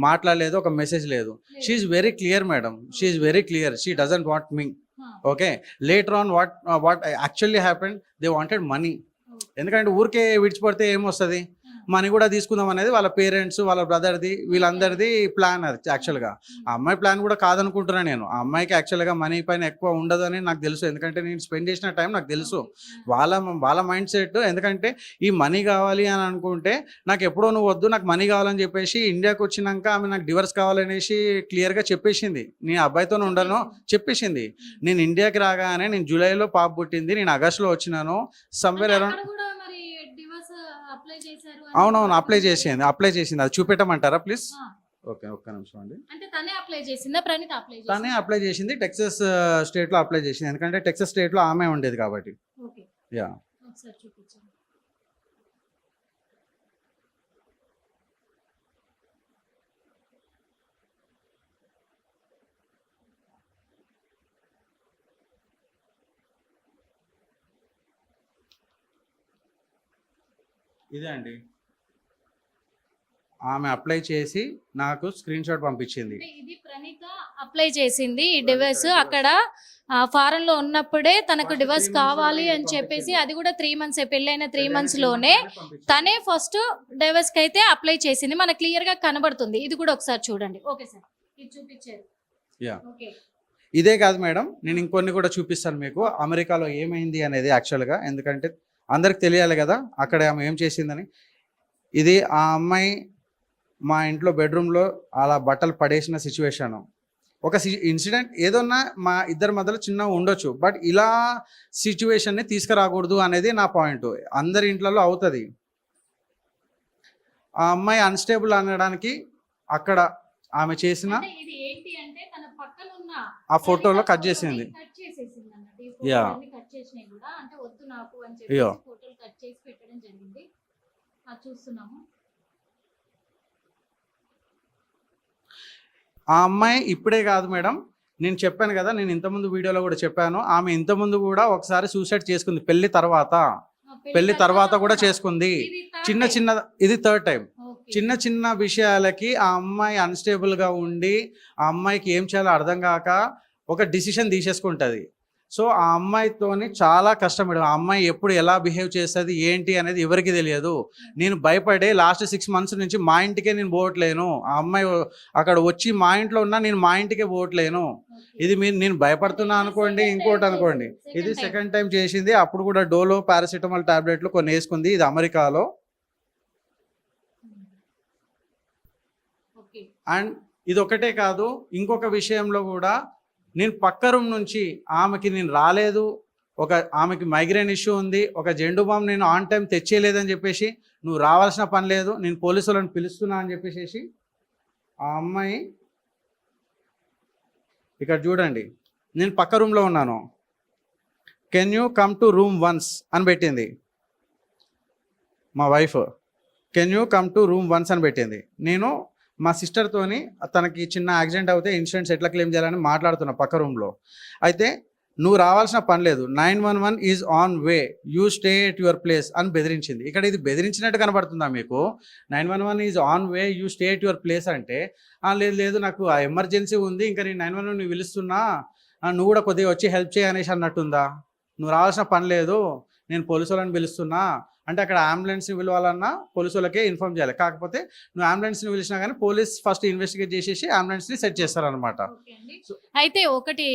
మాట్లాడలేదు, ఒక మెసేజ్ లేదు. She's very clear madam, she's very clear, she doesn't want me. Okay, later on what actually happened, they wanted money. ఎందుకంటే ఊరికే విడిచిపడితే ఏమొస్తుంది, మనీ కూడా తీసుకుందాం అనేది వాళ్ళ పేరెంట్స్, వాళ్ళ బ్రదర్ది, వీళ్ళందరిది ప్లాన్. అది యాక్చువల్గా ఆ అమ్మాయి ప్లాన్ కూడా కాదనుకుంటున్నాను నేను. ఆ అమ్మాయికి యాక్చువల్గా మనీ పైన ఎక్కువ ఉండదని నాకు తెలుసు, ఎందుకంటే నేను స్పెండ్ చేసిన టైం నాకు తెలుసు. వాళ్ళ మైండ్ సెట్, ఎందుకంటే ఈ మనీ కావాలి అని అనుకుంటే నాకు ఎప్పుడో నువ్వు వద్దు, నాకు మనీ కావాలని చెప్పేసి ఇండియాకి వచ్చినాక ఆమె నాకు డివర్స్ కావాలనేసి క్లియర్గా చెప్పేసింది. నేను అబ్బాయితో ఉండను చెప్పేసింది. నేను ఇండియాకి రాగానే, నేను జూలైలో పాప పుట్టింది, నేను ఆగస్టులో వచ్చినాను, సమ్వేర్ అరౌండ్. అవునవును, అప్లై చేసింది. అది చూపెట్టమంటారా ప్లీజ్? ఓకే, ఒక్క నిమిషం అండి. అంటే తనే అప్లై చేసిందా, ప్రణీత అప్లై చేసిందా? తనే అప్లై చేసింది, టెక్సస్ స్టేట్లో అప్లై చేసింది, ఎందుకంటే టెక్సస్ స్టేట్లో ఆమె ఉండేది కాబట్టి. ఓకే, యా, ఒకసారి చూపించండి. ఇదే అండి, ఆమె అప్లై చేసి నాకు స్క్రీన్ షాట్ పంపించింది. ఇది ప్రణీత అప్లై చేసింది ఈ డివోర్స్. అక్కడ ఫారెన్ లో ఉన్నప్పుడే తనకు డివోర్స్ కావాలి అని చెప్పేసి, అది కూడా 3 months, పెళ్ళైన 3 months లోనే తనే ఫస్ట్ డివోర్స్ కి అయితే అప్లై చేసింది. మనకు క్లియర్ గా కనబడుతుంది. ఇది కూడా ఒకసారి చూడండి. ఓకే సార్, ఇది చూపించారు. యా, ఓకే, ఇదే కాదు మేడం, నేను ఇంకొన్ని కూడా చూపిస్తాను మీకు, అమెరికాలో ఏమైంది అనేది యాక్చువల్గా, ఎందుకంటే అందరికి తెలియాలి కదా అక్కడ ఆమె ఏం చేసిందని. ఇది ఆ అమ్మాయి మా ఇంట్లో బెడ్రూమ్లో అలా బట్టలు పడేసిన సిచ్యువేషన్. ఒక ఇన్సిడెంట్ ఏదన్నా మా ఇద్దరి మధ్యలో చిన్న ఉండొచ్చు, బట్ ఇలా సిచ్యువేషన్ని తీసుకురాకూడదు అనేది నా పాయింట్. అందరి ఇంట్లలో అవుతుంది. ఆ అమ్మాయి అన్స్టేబుల్ అనడానికి అక్కడ ఆమె చేసిన ఆ ఫోటోలో కట్ చేసింది. యా, చూస్తున్నాము. ఆ అమ్మాయి ఇప్పుడే కాదు మేడం, నేను చెప్పాను కదా, నేను ఇంతకుముందు వీడియోలో కూడా చెప్పాను, ఆమె ఇంతకుముందు కూడా ఒకసారి సూసైడ్ చేసుకుంది పెళ్లి తర్వాత కూడా చేసుకుంది. ఇది థర్డ్ టైం. చిన్న చిన్న విషయాలకి ఆ అమ్మాయి అన్స్టేబుల్ గా ఉండి ఆ అమ్మాయికి ఏం చేయాలో అర్థం కాక ఒక డిసిషన్ తీసేసుకుంటది. సో ఆ అమ్మాయితోని చాలా కష్టం మేడం. ఆ అమ్మాయి ఎప్పుడు ఎలా బిహేవ్ చేస్తుంది ఏంటి అనేది ఎవరికి తెలియదు. నేను భయపడే లాస్ట్ 6 months నుంచి మా ఇంటికే నేను పోవట్లేను. ఆ అమ్మాయి అక్కడ వచ్చి మా ఇంట్లో ఉన్నా నేను మా ఇంటికే పోవట్లేను. ఇది నేను భయపడుతున్నా అనుకోండి, ఇంకోటి అనుకోండి. ఇది సెకండ్ టైం చేసింది. అప్పుడు కూడా డోలో పారాసిటమాల్ టాబ్లెట్లు కొన్ని వేసుకుంది. ఇది అమెరికాలో. అండ్ ఇది ఒకటే కాదు, ఇంకొక విషయంలో కూడా నేను పక్క రూమ్ నుంచి ఆమెకి నేను రాలేదు, ఆమెకి మైగ్రేన్ ఇష్యూ ఉంది, ఒక జెండు బామ్ నేను ఆన్ టైం తెచ్చేయలేదని చెప్పేసి, నువ్వు రావాల్సిన పని లేదు, నేను పోలీసు వాళ్ళని పిలుస్తున్నా అని చెప్పేసి ఆ అమ్మాయి ఇక్కడ చూడండి, నేను పక్క రూమ్లో ఉన్నాను, can you come to room once అని పెట్టింది. మా wife can you come to room once అని పెట్టింది. నేను మా సిస్టర్తోని తనకి చిన్న యాక్సిడెంట్ అవుతే ఇన్సూరెన్స్ ఎట్లా క్లెయిమ్ చేయాలని మాట్లాడుతున్నా పక్క రూమ్లో. అయితే నువ్వు రావాల్సిన పని లేదు, 911 is on way, you stay at your place అని బెదిరించింది. ఇక్కడ ఇది బెదిరించినట్టు కనబడుతుందా మీకు? 911 is on way, you stay at your place అంటే లేదు నాకు ఆ ఎమర్జెన్సీ ఉంది, ఇంకా నేను 911 పిలుస్తున్నా, నువ్వు కూడా కొద్దిగా వచ్చి హెల్ప్ చేయనేసి అన్నట్టుందా? నువ్వు రావాల్సిన పని లేదు, నేను పోలీసు వాళ్ళని పిలుస్తున్నా అంటే అక్కడ అంబులెన్స్ని పిలవాలన్నా పోలీసు వాళ్ళకే ఇన్ఫార్మ్ చేయాలి. కాకపోతే నువ్వు అంబులెన్స్ని పిలిచినా కానీ పోలీస్ ఫస్ట్ ఇన్వెస్టిగేట్ చేసేసి అంబులెన్స్ని సెట్ చేస్తారనమాట. అయితే ఒకటి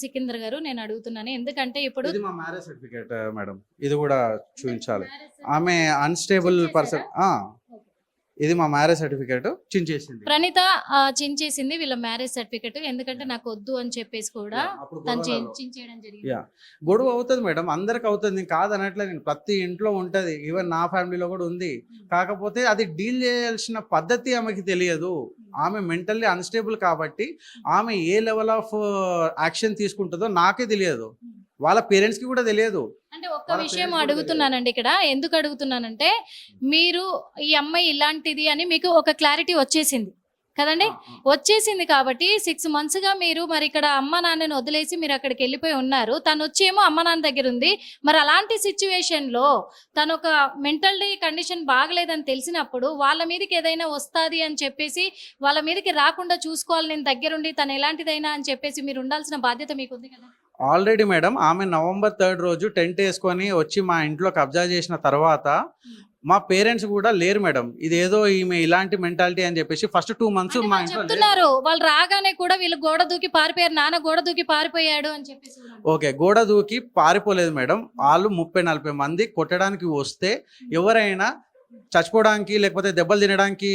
సికిందర్ గారు నేను అడుగుతున్నాను, ఎందుకంటే ఇప్పుడు ఇది మా మ్యారేజ్ సర్టిఫికేట్ మేడం, ఇది కూడా చూపించాలి. ఆమె అన్స్టేబుల్ పర్సన్. ఇది మా మ్యారేజ్ సర్టిఫికేట్ చించేసింది, ప్రణీత చించేసింది వీళ్ళ మ్యారేజ్ సర్టిఫికేట్, ఎందుకంటే నాకు వద్దు అని చెప్పేసి కూడా తను చించేయడం జరిగింది. గొడవ అవుతుంది మేడం, అందరికి అవుతుంది, కాదనట్లే, నేను ప్రతి ఇంట్లో ఉంటది, ఈవెన్ నా ఫ్యామిలీలో కూడా ఉంది. కాకపోతే అది డీల్ చేయాల్సిన పద్ధతి ఆమెకి తెలియదు. ఆమె మెంటల్లీ అన్స్టేబుల్ కాబట్టి ఆమె ఏ లెవెల్ ఆఫ్ యాక్షన్ తీసుకుంటుందో నాకే తెలియదు, వాళ్ళ పేరెంట్స్ కి కూడా తెలియదు. అంటే ఒక్క విషయం అడుగుతున్నానండి ఇక్కడ, ఎందుకు అడుగుతున్నానంటే మీరు ఈ అమ్మాయి ఇలాంటిది అని మీకు ఒక క్లారిటీ వచ్చేసింది కదండి, వచ్చేసింది కాబట్టి 6 months గా మీరు మరి ఇక్కడ అమ్మ నాన్నని వదిలేసి మీరు అక్కడికి వెళ్ళిపోయి ఉన్నారు. తను వచ్చేమో అమ్మ నాన్న దగ్గర ఉంది. మరి అలాంటి సిచ్యువేషన్ లో తను ఒక మెంటల్లీ కండిషన్ బాగలేదని తెలిసినప్పుడు వాళ్ళ మీదకి ఏదైనా వస్తుంది అని చెప్పేసి వాళ్ళ మీదకి రాకుండా చూసుకోవాలి, నేను దగ్గరుండి తను ఎలాంటిదైనా అని చెప్పేసి మీరు ఉండాల్సిన బాధ్యత మీకు ఉంది కదా. ఆల్రెడీ మేడం ఆమె November 3rd రోజు టెంట్ వేసుకొని వచ్చి మా ఇంట్లో కబ్జా చేసిన తర్వాత మా పేరెంట్స్ కూడా లేరు మేడం. ఇదేదో ఈమె ఇలాంటి మెంటాలిటీ అని చెప్పేసి ఫస్ట్ 2 months మా ఇంట్లో చెప్తున్నారు. వాళ్ళు రాగానే కూడా వీళ్ళు గోడ దూకి పారిపోయారు, నాన్న గోడ దూకి పారిపోయాడు అని చెప్పేసి. ఓకే, గోడ దూకి పారిపోలేదు మేడం. వాళ్ళు 30-40 మంది కొట్టడానికి వస్తే ఎవరైనా చచ్చిపోవడానికి లేకపోతే దెబ్బలు తినడానికి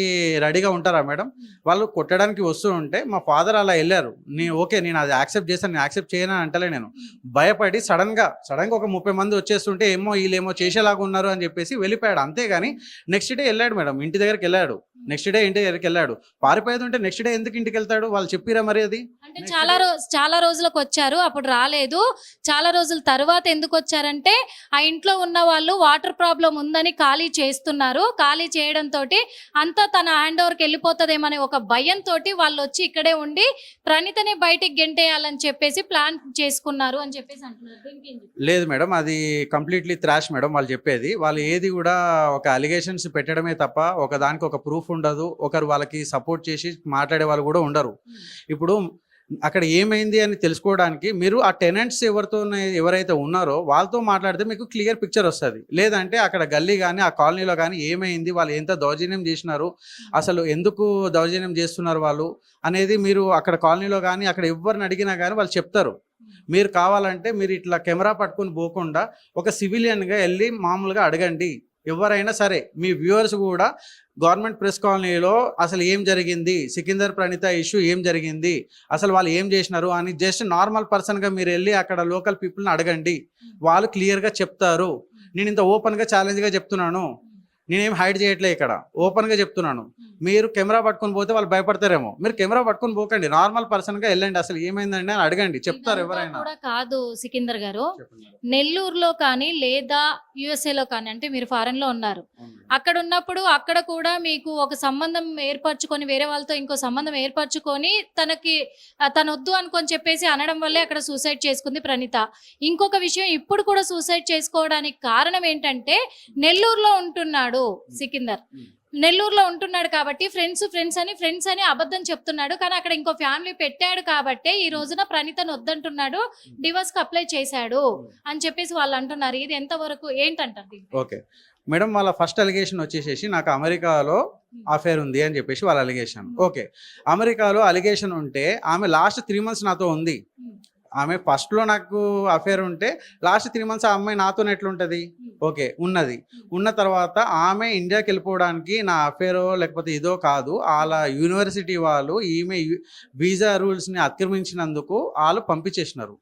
రెడీగా ఉంటారా మేడం? వాళ్ళు కొట్టడానికి వస్తూ ఉంటే మా ఫాదర్ అలా వెళ్ళారు. నేను అది యాక్సెప్ట్ చేస్తాను, నేను యాక్సెప్ట్ చేయను అంటలే. నేను భయపడి సడన్ గా ఒక 30 మంది వచ్చేస్తుంటే వీళ్ళేమో చేసేలాగా ఉన్నారు అని చెప్పేసి వెళ్ళిపోయాడు. అంతేగాని నెక్స్ట్ డే వెళ్ళాడు మేడం, ఇంటి దగ్గరికి వెళ్ళాడు. నెక్స్ట్ డే ఇంటి దగ్గరికి వెళ్ళాడు. పారిపోయేది ఉంటే నెక్స్ట్ డే ఎందుకు ఇంటికి వెళ్తాడు? వాళ్ళు చెప్పిరా మరి? అది అంటే చాలా రోజులకు వచ్చారు, అప్పుడు రాలేదు. చాలా రోజుల తర్వాత ఎందుకు వచ్చారంటే ఆ ఇంట్లో ఉన్న వాళ్ళు వాటర్ ప్రాబ్లం ఉందని ఖాళీ చేస్తున్నారు. ఖాళీ చేయడంతో అంతా తన హ్యాండ్ ఓవర్కి వెళ్ళిపోతుందేమనే ఒక భయంతో వాళ్ళు వచ్చి ఇక్కడే ఉండి ప్రణీతని బయటికి గెంటేయాలని చెప్పేసి ప్లాన్ చేసుకున్నారు అని చెప్పేసి అంటున్నారు. లేదు మేడం, అది కంప్లీట్లీ థ్రాష్ మేడం వాళ్ళు చెప్పేది. వాళ్ళు ఏది కూడా ఒక అలిగేషన్స్ పెట్టడమే తప్ప ఒక దానికి ఒక ప్రూఫ్ ఉండదు. ఒకరు వాళ్ళకి సపోర్ట్ చేసి మాట్లాడే వాళ్ళు కూడా ఉండరు. ఇప్పుడు అక్కడ ఏమైంది అని తెలుసుకోవడానికి మీరు ఆ టెనెంట్స్ ఎవరైతే ఉన్నారో వాళ్ళతో మాట్లాడితే మీకు క్లియర్ పిక్చర్ వస్తుంది. లేదంటే అక్కడ గల్లీ కానీ ఆ కాలనీలో కానీ ఏమైంది, వాళ్ళు ఎంత దౌర్జన్యం చేసినారు, అసలు ఎందుకు దౌర్జన్యం చేస్తున్నారు వాళ్ళు అనేది మీరు అక్కడ కాలనీలో కానీ అక్కడ ఎవరిని అడిగినా కానీ వాళ్ళు చెప్తారు. మీరు కావాలంటే మీరు ఇట్లా కెమెరా పట్టుకుని పోకుండా ఒక సివిలియన్గా వెళ్ళి మామూలుగా అడగండి. ఎవరైనా సరే మీ వ్యూవర్స్ కూడా గవర్నమెంట్ ప్రెస్ కాలనీలో అసలు ఏం జరిగింది, సికిందర్ ప్రణీత ఇష్యూ ఏం జరిగింది, అసలు వాళ్ళు ఏం చేసినారు అని జస్ట్ నార్మల్ పర్సన్గా మీరు వెళ్ళి అక్కడ లోకల్ పీపుల్ని అడగండి, వాళ్ళు క్లియర్గా చెప్తారు. నేను ఇంత ఓపెన్గా ఛాలెంజ్గా చెప్తున్నాను. నేనేం హైడ్ చేయట్లే, ఇక్కడ ఓపెన్ గా చెప్తున్నాను. మీరు కెమెరా పట్టుకొని పోతే వాళ్ళు భయపడతారేమో, మీరు కెమెరా పట్టుకొని పోకండి, నార్మల్ పర్సన్ గా వెళ్ళండి, అసలు ఏమైందండి అని అడగండి, చెప్తారు ఇదంతా ఎవరైనా. కూడా కాదు సికిందర్ గారు, చెప్పండి. నెల్లూరులో కానీ లేదా USA లో కానీ, అంటే మీరు ఫారెన్ లో ఉన్నారు, అక్కడ ఉన్నప్పుడు అక్కడ కూడా మీకు ఒక సంబంధం ఏర్పరచుకొని వేరే వాళ్ళతో ఇంకో సంబంధం ఏర్పరచుకొని తన వద్దు అనుకొని చెప్పేసి అనడం వల్లే అక్కడ సూసైడ్ చేసుకుంది ప్రణీత. ఇంకొక విషయం, ఇప్పుడు కూడా సూసైడ్ చేసుకోవడానికి కారణం ఏంటంటే నెల్లూరులో ఉంటున్నాడు సికిందర్. నెల్లూరులో ఉంటున్నాడు కాబట్టి ఫ్రెండ్స్ అని అబద్ధం చెప్తున్నాడు. కానీ అక్కడ ఇంకో ఫ్యామిలీ పెట్టాడు కాబట్టి ఈ రోజున ప్రణీతను వద్దంటున్నాడు, డివోర్స్ కి అప్లై చేశాడు అని చెప్పేసి వాళ్ళు అంటున్నారు. ఇది ఎంతవరకు ఏంటంటారు? ఓకే మేడం, వాళ్ళ ఫస్ట్ అలిగేషన్ వచ్చేసేసి నాకు అమెరికాలో అఫేర్ ఉంది అని చెప్పేసి వాళ్ళ అలిగేషన్. ఓకే, అమెరికాలో అలిగేషన్ ఉంటే ఆమె లాస్ట్ 3 months నాతో ఉంది. ఆమె ఫస్ట్లో నాకు అఫేర్ ఉంటే లాస్ట్ 3 months ఆ అమ్మాయి నాతో ఎట్లుంటుంది? ఓకే, ఉన్నది. ఉన్న తర్వాత ఆమె ఇండియాకి వెళ్ళిపోవడానికి నా అఫేరో లేకపోతే ఇదో కాదు, వాళ్ళ యూనివర్సిటీ వాళ్ళు ఈమె వీసా రూల్స్ని అతిక్రమించినందుకు వాళ్ళు పంపించేసినారు.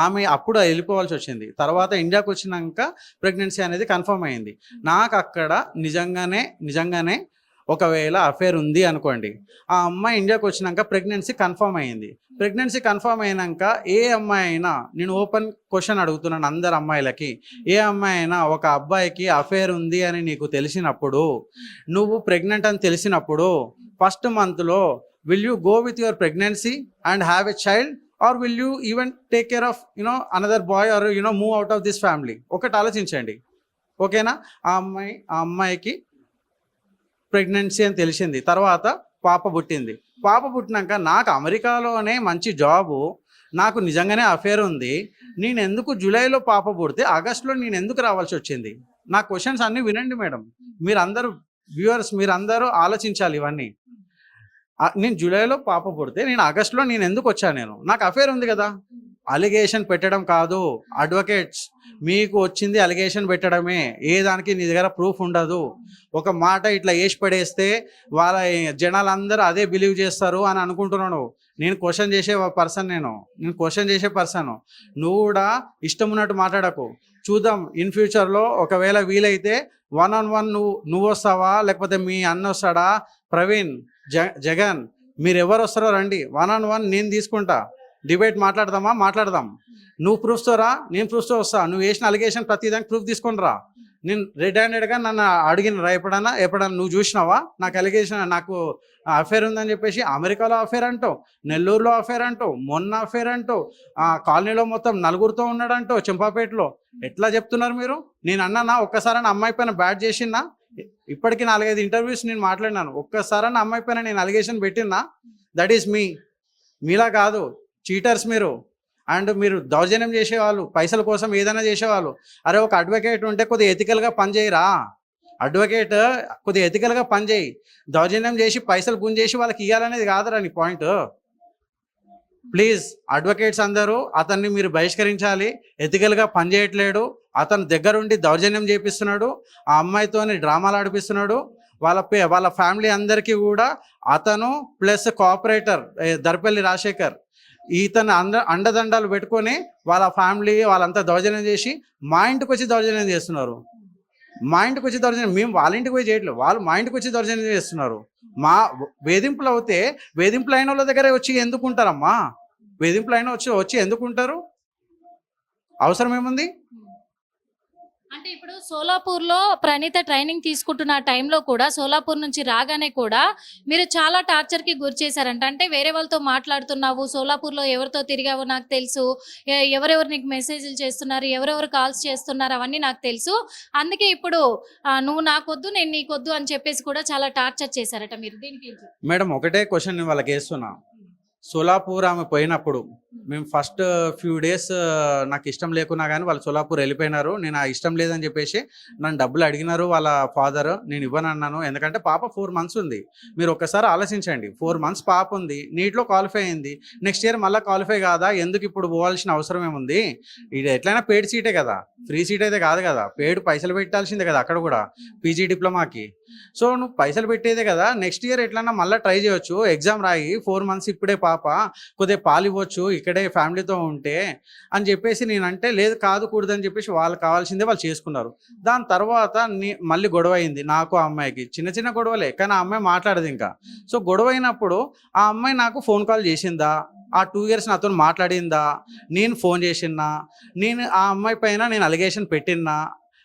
ఆమె అప్పుడు వెళ్ళిపోవాల్సి వచ్చింది. తర్వాత ఇండియాకి వచ్చినాక ప్రెగ్నెన్సీ అనేది కన్ఫర్మ్ అయింది. నాకు అక్కడ నిజంగానే ఒకవేళ అఫేర్ ఉంది అనుకోండి, ఆ అమ్మాయి ఇండియాకి వచ్చినాక ప్రెగ్నెన్సీ కన్ఫర్మ్ అయింది. ప్రెగ్నెన్సీ కన్ఫర్మ్ అయినాక ఏ అమ్మాయి అయినా, నేను ఓపెన్ క్వశ్చన్ అడుగుతున్నాను అందరు అమ్మాయిలకి, ఏ అమ్మాయి అయినా ఒక అబ్బాయికి అఫేర్ ఉంది అని నీకు తెలిసినప్పుడు, నువ్వు ప్రెగ్నెంట్ అని తెలిసినప్పుడు ఫస్ట్ మంత్లో will you go with your pregnancy and have a child, or will you even take care of another boy, or move out of this family? ఒకటి ఆలోచించండి, ఓకేనా? ఆ అమ్మాయికి ప్రెగ్నెన్సీ అని తెలిసింది, తర్వాత పాప పుట్టింది. పాప పుట్టినాక నాకు అమెరికాలోనే మంచి జాబు, నాకు నిజంగానే అఫేర్ ఉంది, నేను ఎందుకు జూలైలో పాప పుడితే ఆగస్టులో నేను ఎందుకు రావాల్సి వచ్చింది? నా క్వశ్చన్స్ అన్నీ వినండి మేడం, మీరందరూ వ్యూవర్స్ మీరందరూ ఆలోచించాలి ఇవన్నీ. నేను జూలైలో పాప పుడితే నేను ఆగస్టులో నేను ఎందుకు వచ్చాను? నాకు అఫేర్ ఉంది కదా. అలిగేషన్ పెట్టడం కాదు అడ్వకేట్స్, మీకు వచ్చింది అలిగేషన్ పెట్టడమే, ఏ దానికి నీ దగ్గర ప్రూఫ్ ఉండదు. ఒక మాట ఇట్లా వేసి పడేస్తే వాళ్ళ జనాలందరూ అదే బిలీవ్ చేస్తారు అని అనుకుంటున్నాను. నేను క్వశ్చన్ చేసే పర్సన్, నేను క్వశ్చన్ చేసే పర్సన్. నువ్వు కూడా ఇష్టం ఉన్నట్టు మాట్లాడకు. చూద్దాం ఇన్ ఫ్యూచర్లో ఒకవేళ వీలైతే 1-on-1 నువ్వు వస్తావా లేకపోతే మీ అన్న వస్తాడా, ప్రవీణ్, జగన్, మీరు ఎవరు వస్తారో రండి, 1-on-1 నేను తీసుకుంటా, డిబేట్ మాట్లాడదాం. నువ్వు ప్రూఫ్తో రా, నేను ప్రూఫ్తో వస్తా. నువ్వు వేసిన అలిగేషన్ ప్రతిదానికి ప్రూఫ్ తీసుకొని రా. నేను రెడ్ హ్యాండెడ్గా నన్ను అడిగినరా ఎప్పుడన్నా నువ్వు చూసినావా నాకు అలిగేషన్, నాకు అఫేర్ ఉందని చెప్పేసి? అమెరికాలో అఫేర్ అంటావు, నెల్లూరులో అఫేర్ అంటావు, మొన్న అఫేర్ అంటావు, కాలనీలో మొత్తం 4గురితో ఉన్నాడంటావు, చెంపాపేటలో. ఎట్లా చెప్తున్నారు మీరు? నేను అన్నానా ఒక్కసారైనా అమ్మాయి పైన బ్యాట్ చేసినా? ఇప్పటికీ 4-5 ఇంటర్వ్యూస్ నేను మాట్లాడినాను. ఒక్కసారైనా అమ్మాయి పైన నేను అలిగేషన్ పెట్టినా? దట్ ఈస్ మీలా కాదు, చీటర్స్ మీరు. అండ్ మీరు దౌర్జన్యం చేసేవాళ్ళు, పైసల కోసం ఏదైనా చేసేవాళ్ళు. అరే ఒక అడ్వకేట్ ఉంటే కొద్దిగా ఎథికల్గా పనిచేయరా? అడ్వకేట్ కొద్దిగా ఎథికల్గా పనిచేయి. దౌర్జన్యం చేసి పైసలు గుంజేసి వాళ్ళకి ఇవ్వాలనేది కాదురా నీ పాయింట్. ప్లీజ్ అడ్వకేట్స్ అందరూ అతన్ని మీరు బహిష్కరించాలి. ఎథికల్గా పనిచేయట్లేడు, అతను దగ్గరుండి దౌర్జన్యం చేపిస్తున్నాడు, ఆ అమ్మాయితోని డ్రామాలు ఆడిపిస్తున్నాడు. వాళ్ళ ఫ్యామిలీ అందరికీ కూడా అతను ప్లస్ కోఆపరేటర్ దర్పల్లి రాజశేఖర్, ఈతను అండదండాలు పెట్టుకొని వాళ్ళ ఫ్యామిలీ వాళ్ళంతా దౌర్జన్యం చేసి మా ఇంటికి వచ్చి దౌర్జన్యం చేస్తున్నారు. మేము వాళ్ళ ఇంటికి పోయి చేయట్లేదు, వాళ్ళు మా ఇంటికి వచ్చి దౌర్జన్యం చేస్తున్నారు. మా వేధింపులు అవుతే వేధింపులు అయిన వాళ్ళ దగ్గర వచ్చి ఎందుకుంటారమ్మా? వేధింపులు అయిన వచ్చి ఎందుకుంటారు? అవసరం ఏముంది? అంటే ఇప్పుడు సోలాపూర్లో ప్రణీత ట్రైనింగ్ తీసుకుంటున్న టైంలో కూడా, సోలాపూర్ నుంచి రాగానే కూడా మీరు చాలా టార్చర్కి గురి చేశారంట. అంటే వేరే వాళ్ళతో మాట్లాడుతున్నావు, సోలాపూర్లో ఎవరితో తిరిగావో నాకు తెలుసు, ఎవరెవరు నీకు మెసేజ్లు చేస్తున్నారు, ఎవరెవరు కాల్స్ చేస్తున్నారు అవన్నీ నాకు తెలుసు, అందుకే ఇప్పుడు నువ్వు నాకొద్దు నేను నీకొద్దు అని చెప్పేసి కూడా చాలా టార్చర్ చేశారట. మీరు దీనికి మేడం ఒకటే క్వశ్చన్ నేను వాళ్ళకి వేస్తున్నా. సోలాపూర్ ఆమె పోయినప్పుడు మేము ఫస్ట్ ఫ్యూ డేస్ నాకు ఇష్టం లేకున్నా కానీ వాళ్ళు సోలాపూర్ వెళ్ళిపోయినారు. నేను ఆ ఇష్టం లేదని చెప్పేసి నన్ను డబ్బులు అడిగినారు వాళ్ళ ఫాదర్. నేను ఇవ్వనన్నాను, ఎందుకంటే పాప 4 months ఉంది. మీరు ఒక్కసారి ఆలోచించండి, 4 months పాప ఉంది, నీట్లో క్వాలిఫై అయింది, నెక్స్ట్ ఇయర్ మళ్ళీ క్వాలిఫై కాదా? ఎందుకు ఇప్పుడు పోవాల్సిన అవసరం ఏముంది? ఇది ఎట్లయినా పెయిడ్ సీటే కదా, ఫ్రీ సీట్ అయితే కాదు కదా, పెయిడ్ పైసలు పెట్టాల్సిందే కదా అక్కడ కూడా పీజీ డిప్లొమాకి. సో నువ్వు పైసలు పెట్టేదే కదా, నెక్స్ట్ ఇయర్ ఎట్లన్నా మళ్ళీ ట్రై చేయొచ్చు, ఎగ్జామ్ రాయి, 4 months ఇప్పుడే పాప పాప, కొద్దిగా పాలు ఇవ్వచ్చు ఇక్కడే ఫ్యామిలీతో ఉంటే అని చెప్పేసి నేనంటే, లేదు కాదు కూడదని చెప్పేసి వాళ్ళు కావాల్సిందే వాళ్ళు చేసుకున్నారు. దాని తర్వాత మళ్ళీ గొడవ అయింది నాకు ఆ అమ్మాయికి. చిన్న చిన్న గొడవలే, కానీ ఆ అమ్మాయి మాట్లాడదు ఇంకా. సో గొడవ అయినప్పుడు ఆ అమ్మాయి నాకు ఫోన్ కాల్ చేసిందా, ఆ 2 years నాతో మాట్లాడిందా, నేను ఫోన్ చేసినా, నేను ఆ అమ్మాయి పైన నేను అలిగేషన్ పెట్టినా,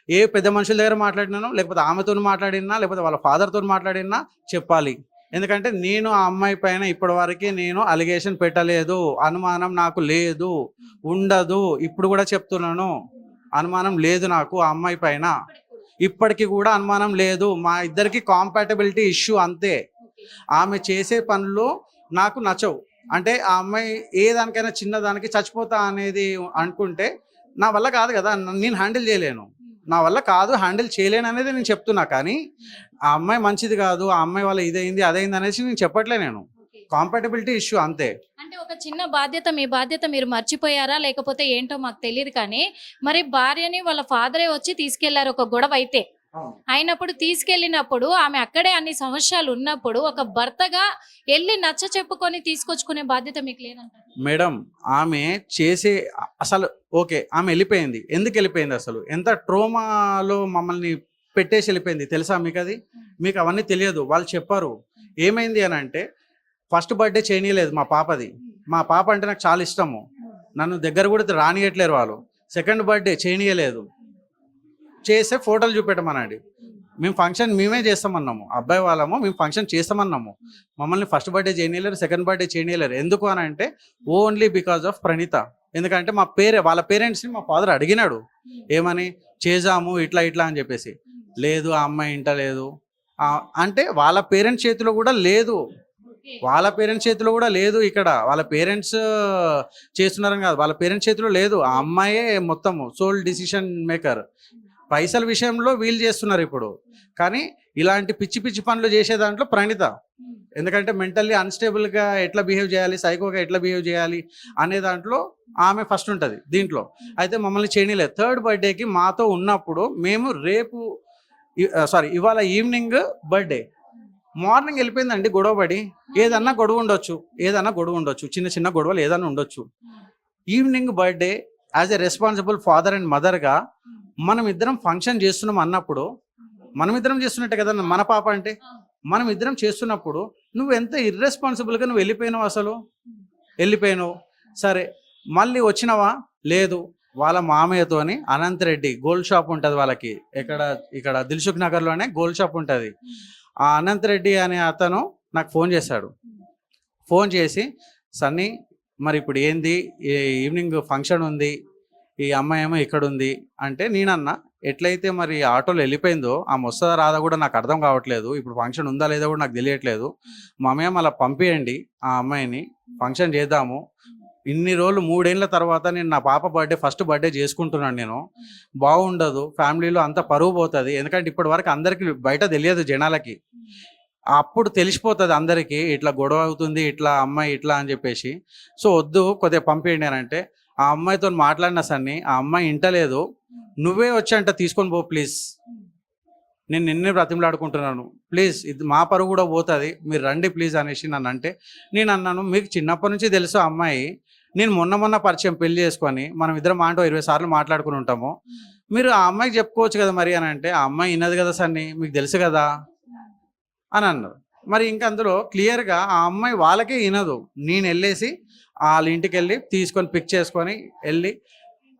ఏ పెద్ద మనుషుల దగ్గర మాట్లాడినానో, లేకపోతే ఆమెతో మాట్లాడినా, లేకపోతే వాళ్ళ ఫాదర్తో మాట్లాడినా చెప్పాలి. ఎందుకంటే నేను ఆ అమ్మాయి పైన ఇప్పటివరకు నేను అలిగేషన్ పెట్టలేదు, అనుమానం నాకు లేదు, ఉండదు. ఇప్పుడు కూడా చెప్తున్నాను, అనుమానం లేదు నాకు ఆ అమ్మాయి పైన, ఇప్పటికీ కూడా అనుమానం లేదు. మా ఇద్దరికి కాంపాటబిలిటీ ఇష్యూ అంతే. ఆమె చేసే పనులు నాకు నచ్చవు. అంటే ఆ అమ్మాయి ఏ దానికైనా చిన్నదానికి చచ్చిపోతా అనేది అనుకుంటే నా వల్ల కాదు కదా, నేను హ్యాండిల్ చేయలేను, నా వల్ల కాదు, హ్యాండిల్ చేయలేను అనేది నేను చెప్తున్నా. కానీ ఆ అమ్మాయి మంచిది కాదు, ఆ అమ్మాయి వల్ల ఇదైంది అదైంది అనేసి నేను చెప్పట్లే, నేను కాంపాటబిలిటీ ఇష్యూ అంతే. అంటే ఒక చిన్న బాధ్యత, మీ బాధ్యత మీరు మర్చిపోయారా లేకపోతే ఏంటో మాకు తెలియదు, కానీ మరి భార్యని వాళ్ళ ఫాదరే వచ్చి తీసుకెళ్లారు ఒక గొడవ అయితే. అయినప్పుడు తీసుకెళ్ళినప్పుడు ఆమె అక్కడే అన్ని సంవత్సరాలు ఉన్నప్పుడు ఒక భర్తగా వెళ్ళి నచ్చ చెప్పుకొని తీసుకొచ్చుకునే బాధ్యత మీకు లేదంటారు మేడం? ఆమె చేసే అసలు ఓకే, ఆమె వెళ్ళిపోయింది. ఎందుకు వెళ్ళిపోయింది? అసలు ఎంత ట్రోమాలో మమ్మల్ని పెట్టేసి వెళ్ళిపోయింది తెలుసా మీకు? అది మీకు అవన్నీ తెలియదు. వాళ్ళు చెప్పారు ఏమైంది అని అంటే, ఫస్ట్ బర్త్డే చేయనీయలేదు మా పాపది. మా పాప అంటే నాకు చాలా ఇష్టము, నన్ను దగ్గర కూడా రానియట్లేరు వాళ్ళు. సెకండ్ బర్త్డే చేయనీయలేదు, చేస్తే ఫోటోలు చూపెట్టమనండి. మేము ఫంక్షన్ మేమే చేస్తామన్నాము, అబ్బాయి వాళ్ళము, మేము ఫంక్షన్ చేస్తామన్నాము. మమ్మల్ని ఫస్ట్ బర్త్డే చేయనీయలేరు, సెకండ్ బర్త్డే చేయనీయలేరు. ఎందుకు అని అంటే ఓన్లీ బికాజ్ ఆఫ్ ప్రణీత. ఎందుకంటే వాళ్ళ పేరెంట్స్ని మా ఫాదర్ అడిగినాడు, ఏమని చేద్దాము ఇట్లా ఇట్లా అని చెప్పేసి. లేదు ఆ అమ్మాయి ఇంటలేదు అంటే వాళ్ళ పేరెంట్స్ చేతిలో కూడా లేదు, వాళ్ళ పేరెంట్స్ చేతిలో కూడా లేదు. ఇక్కడ వాళ్ళ పేరెంట్స్ చేస్తున్నారని కాదు, వాళ్ళ పేరెంట్స్ చేతిలో లేదు. ఆ అమ్మాయే మొత్తము సోల్ డిసిషన్ మేకర్. పైసల విషయంలో వీళ్ళు చేస్తున్నారు ఇప్పుడు, కానీ ఇలాంటి పిచ్చి పిచ్చి పనులు చేసే దాంట్లో ప్రణీత. ఎందుకంటే మెంటల్లీ అన్స్టేబుల్గా ఎట్లా బిహేవ్ చేయాలి, సైకోగా ఎట్లా బిహేవ్ చేయాలి అనే దాంట్లో ఆమె ఫస్ట్ ఉంటుంది దీంట్లో. అయితే మమ్మల్ని చేయనీలేదు. థర్డ్ బర్త్డేకి మాతో ఉన్నప్పుడు మేము ఇవాళ ఈవినింగ్ బర్త్డే, మార్నింగ్ వెళ్ళిపోయిందండి గొడవ పడి. ఏదన్నా గొడవ ఉండొచ్చు, చిన్న చిన్న గొడవలు ఏదన్నా ఉండొచ్చు. Evening birthday as a responsible father and మదర్గా మనం ఇద్దరం ఫంక్షన్ చేస్తున్నాం అన్నప్పుడు, మనం ఇద్దరం చేస్తున్నట్టే కదా మన పాప అంటే, మనం ఇద్దరం చేస్తున్నప్పుడు నువ్వు ఎంత ఇర్రెస్పాన్సిబుల్గా నువ్వు వెళ్ళిపోయినావు. సరే మళ్ళీ వచ్చినావా? లేదు, వాళ్ళ మామయ్యతోని అనంత్ రెడ్డి గోల్డ్ షాప్ ఉంటుంది వాళ్ళకి, ఇక్కడ దిల్సుఖ్ నగర్లోనే గోల్డ్ షాప్ ఉంటుంది. ఆ అనంత్ రెడ్డి అనే అతను నాకు ఫోన్ చేశాడు. ఫోన్ చేసి, సన్నీ మరి ఇప్పుడు ఏంది, ఈవినింగ్ ఫంక్షన్ ఉంది, ఈ అమ్మాయి ఏమో ఇక్కడ ఉంది అంటే, నేనన్నా ఎట్లయితే మరి ఆటోలో వెళ్ళిపోయిందో ఆమె వస్తుందా రాదా కూడా నాకు అర్థం కావట్లేదు, ఇప్పుడు ఫంక్షన్ ఉందా లేదా కూడా నాకు తెలియట్లేదు, మామయ్య అలా పంపించండి ఆ అమ్మాయిని, ఫంక్షన్ చేద్దాము. ఇన్ని రోజులు 3 ఏళ్ళ తర్వాత నేను నా పాప ఫస్ట్ బర్త్డే చేసుకుంటున్నాను, నేను బాగుండదు, ఫ్యామిలీలో అంత పరువు పోతుంది. ఎందుకంటే ఇప్పటి వరకు అందరికీ బయట తెలియదు జనాలకి, అప్పుడు తెలిసిపోతుంది అందరికీ ఇట్లా గొడవ అవుతుంది, ఇట్లా అమ్మాయి ఇట్లా అని చెప్పేసి. సో వద్దు కొద్దిగా పంపించండి అని అంటే, ఆ అమ్మాయితో మాట్లాడినా సన్ని ఆ అమ్మాయి ఇంటలేదు. నువ్వే వచ్చి తీసుకొని పో ప్లీజ్, నేను నిన్నే బ్రతిమలాడుకుంటున్నాను, ప్లీజ్ ఇది మా పరువు కూడా పోతుంది, మీరు రండి ప్లీజ్ అనేసి నన్ను అంటే, నేను అన్నాను మీకు చిన్నప్పటి నుంచి తెలుసు అమ్మాయి, నేను మొన్న పరిచయం పెళ్లి చేసుకొని మనం ఇద్దరం 20 సార్లు మాట్లాడుకుని ఉంటాము, మీరు ఆ అమ్మాయికి చెప్పుకోవచ్చు కదా మరి అని అంటే, ఆ అమ్మాయి విన్నది కదా సన్ని, మీకు తెలుసు కదా అని అన్నారు. మరి ఇంకా అందులో క్లియర్గా ఆ అమ్మాయి వాళ్ళకే వినదు. నేను వెళ్ళేసి వాళ్ళ ఇంటికి వెళ్ళి తీసుకొని పిక్ చేసుకొని వెళ్ళి,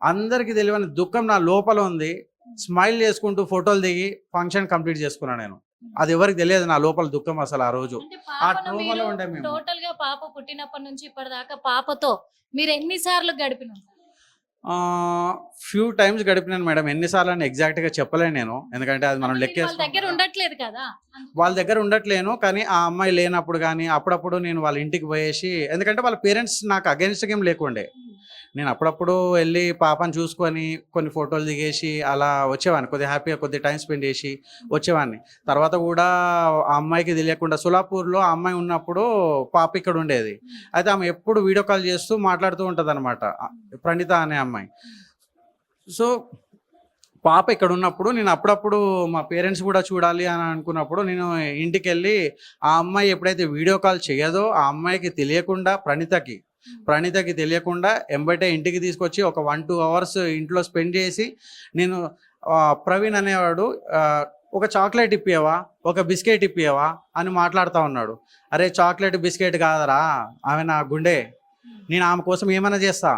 అందరికీ తెలియని దుఃఖం నా లోపల ఉంది, స్మైల్ చేసుకుంటూ ఫోటోలు దిగి ఫంక్షన్ కంప్లీట్ చేసుకున్నాను నేను. అది ఎవరికి తెలియదు నా లోపల దుఃఖం అసలు. ఆ రోజు ఆ ట్రోమాలో ఉండే మేము. టోటల్ గా పాప పుట్టినప్పటి నుంచి ఇప్పటిదాకా పాపతో మీరు ఎన్నిసార్లు గడిపిన? ఫ్యూ టైమ్స్ గడిపినాను మేడం. ఎన్నిసార్లు అని ఎగ్జాక్ట్గా చెప్పలేను నేను, ఎందుకంటే అది మనం లెక్కేస్తాం. దగ్గర ఉండట్లేదు కదా, వాళ్ళ దగ్గర ఉండట్లేను. కానీ ఆ అమ్మాయి లేనప్పుడు కానీ అప్పుడప్పుడు నేను వాళ్ళ ఇంటికి పోయేసి, ఎందుకంటే వాళ్ళ పేరెంట్స్ నాకు అగెన్స్ట్ ఏం లేకుండే, నేను అప్పుడప్పుడు వెళ్ళి పాపను చూసుకొని కొన్ని ఫోటోలు దిగేసి అలా వచ్చేవాడిని, కొద్దిగా హ్యాపీగా కొద్దిగా టైం స్పెండ్ చేసి వచ్చేవాడిని. తర్వాత కూడా ఆ అమ్మాయికి తెలియకుండా సోలాపూర్లో ఆ అమ్మాయి ఉన్నప్పుడు పాప ఇక్కడ ఉండేది. అయితే ఆమె ఎప్పుడు వీడియో కాల్ చేస్తూ మాట్లాడుతూ ఉంటుంది అనమాట, ప్రణీత అనే అమ్మాయి. సో పాప ఇక్కడ ఉన్నప్పుడు నేను అప్పుడప్పుడు మా పేరెంట్స్ కూడా చూడాలి అని అనుకున్నప్పుడు నేను ఇంటికి వెళ్ళి ఆ అమ్మాయి ఎప్పుడైతే వీడియో కాల్ చేయదో ఆ అమ్మాయికి తెలియకుండా ప్రణీతకి తెలియకుండా ఎంబటే ఇంటికి తీసుకొచ్చి ఒక 1-2 అవర్స్ ఇంట్లో స్పెండ్ చేసి నేను ప్రవీణ్ అనేవాడు ఒక చాక్లెట్ ఇప్పియవా, ఒక బిస్కెట్ ఇప్పియవా అని మాట్లాడుతూ ఉన్నాడు. అరే చాక్లెట్ బిస్కెట్ కాదరా, ఆమె నా గుండె, నేను ఆమె కోసం ఏమైనా చేస్తా.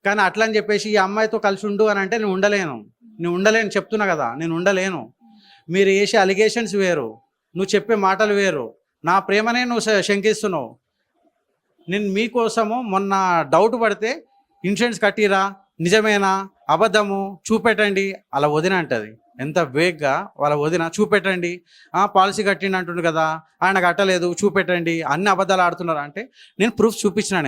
కానీ అట్లా అని చెప్పేసి ఈ అమ్మాయితో కలిసి ఉండు అని అంటే నేను ఉండలేను చెప్తున్నా కదా, నేను ఉండలేను. మీరు వేసే అలిగేషన్స్ వేరు, నువ్వు చెప్పే మాటలు వేరు, నా ప్రేమనే నువ్వు శంకిస్తున్నావు. నేను మీకోసము మొన్న డౌట్ పడితే ఇన్సూరెన్స్ కట్టిరా, నిజమేనా, అబద్ధము, చూపెట్టండి అలా వదిన అంటది. ఎంత వేగ్గా వాళ్ళ వదిన చూపెట్టండి, పాలసీ కట్టిండి అంటుండు కదా, ఆయన కట్టలేదు చూపెట్టండి, అన్ని అబద్ధాలు ఆడుతున్నారు అంటే నేను ప్రూఫ్ చూపించిన.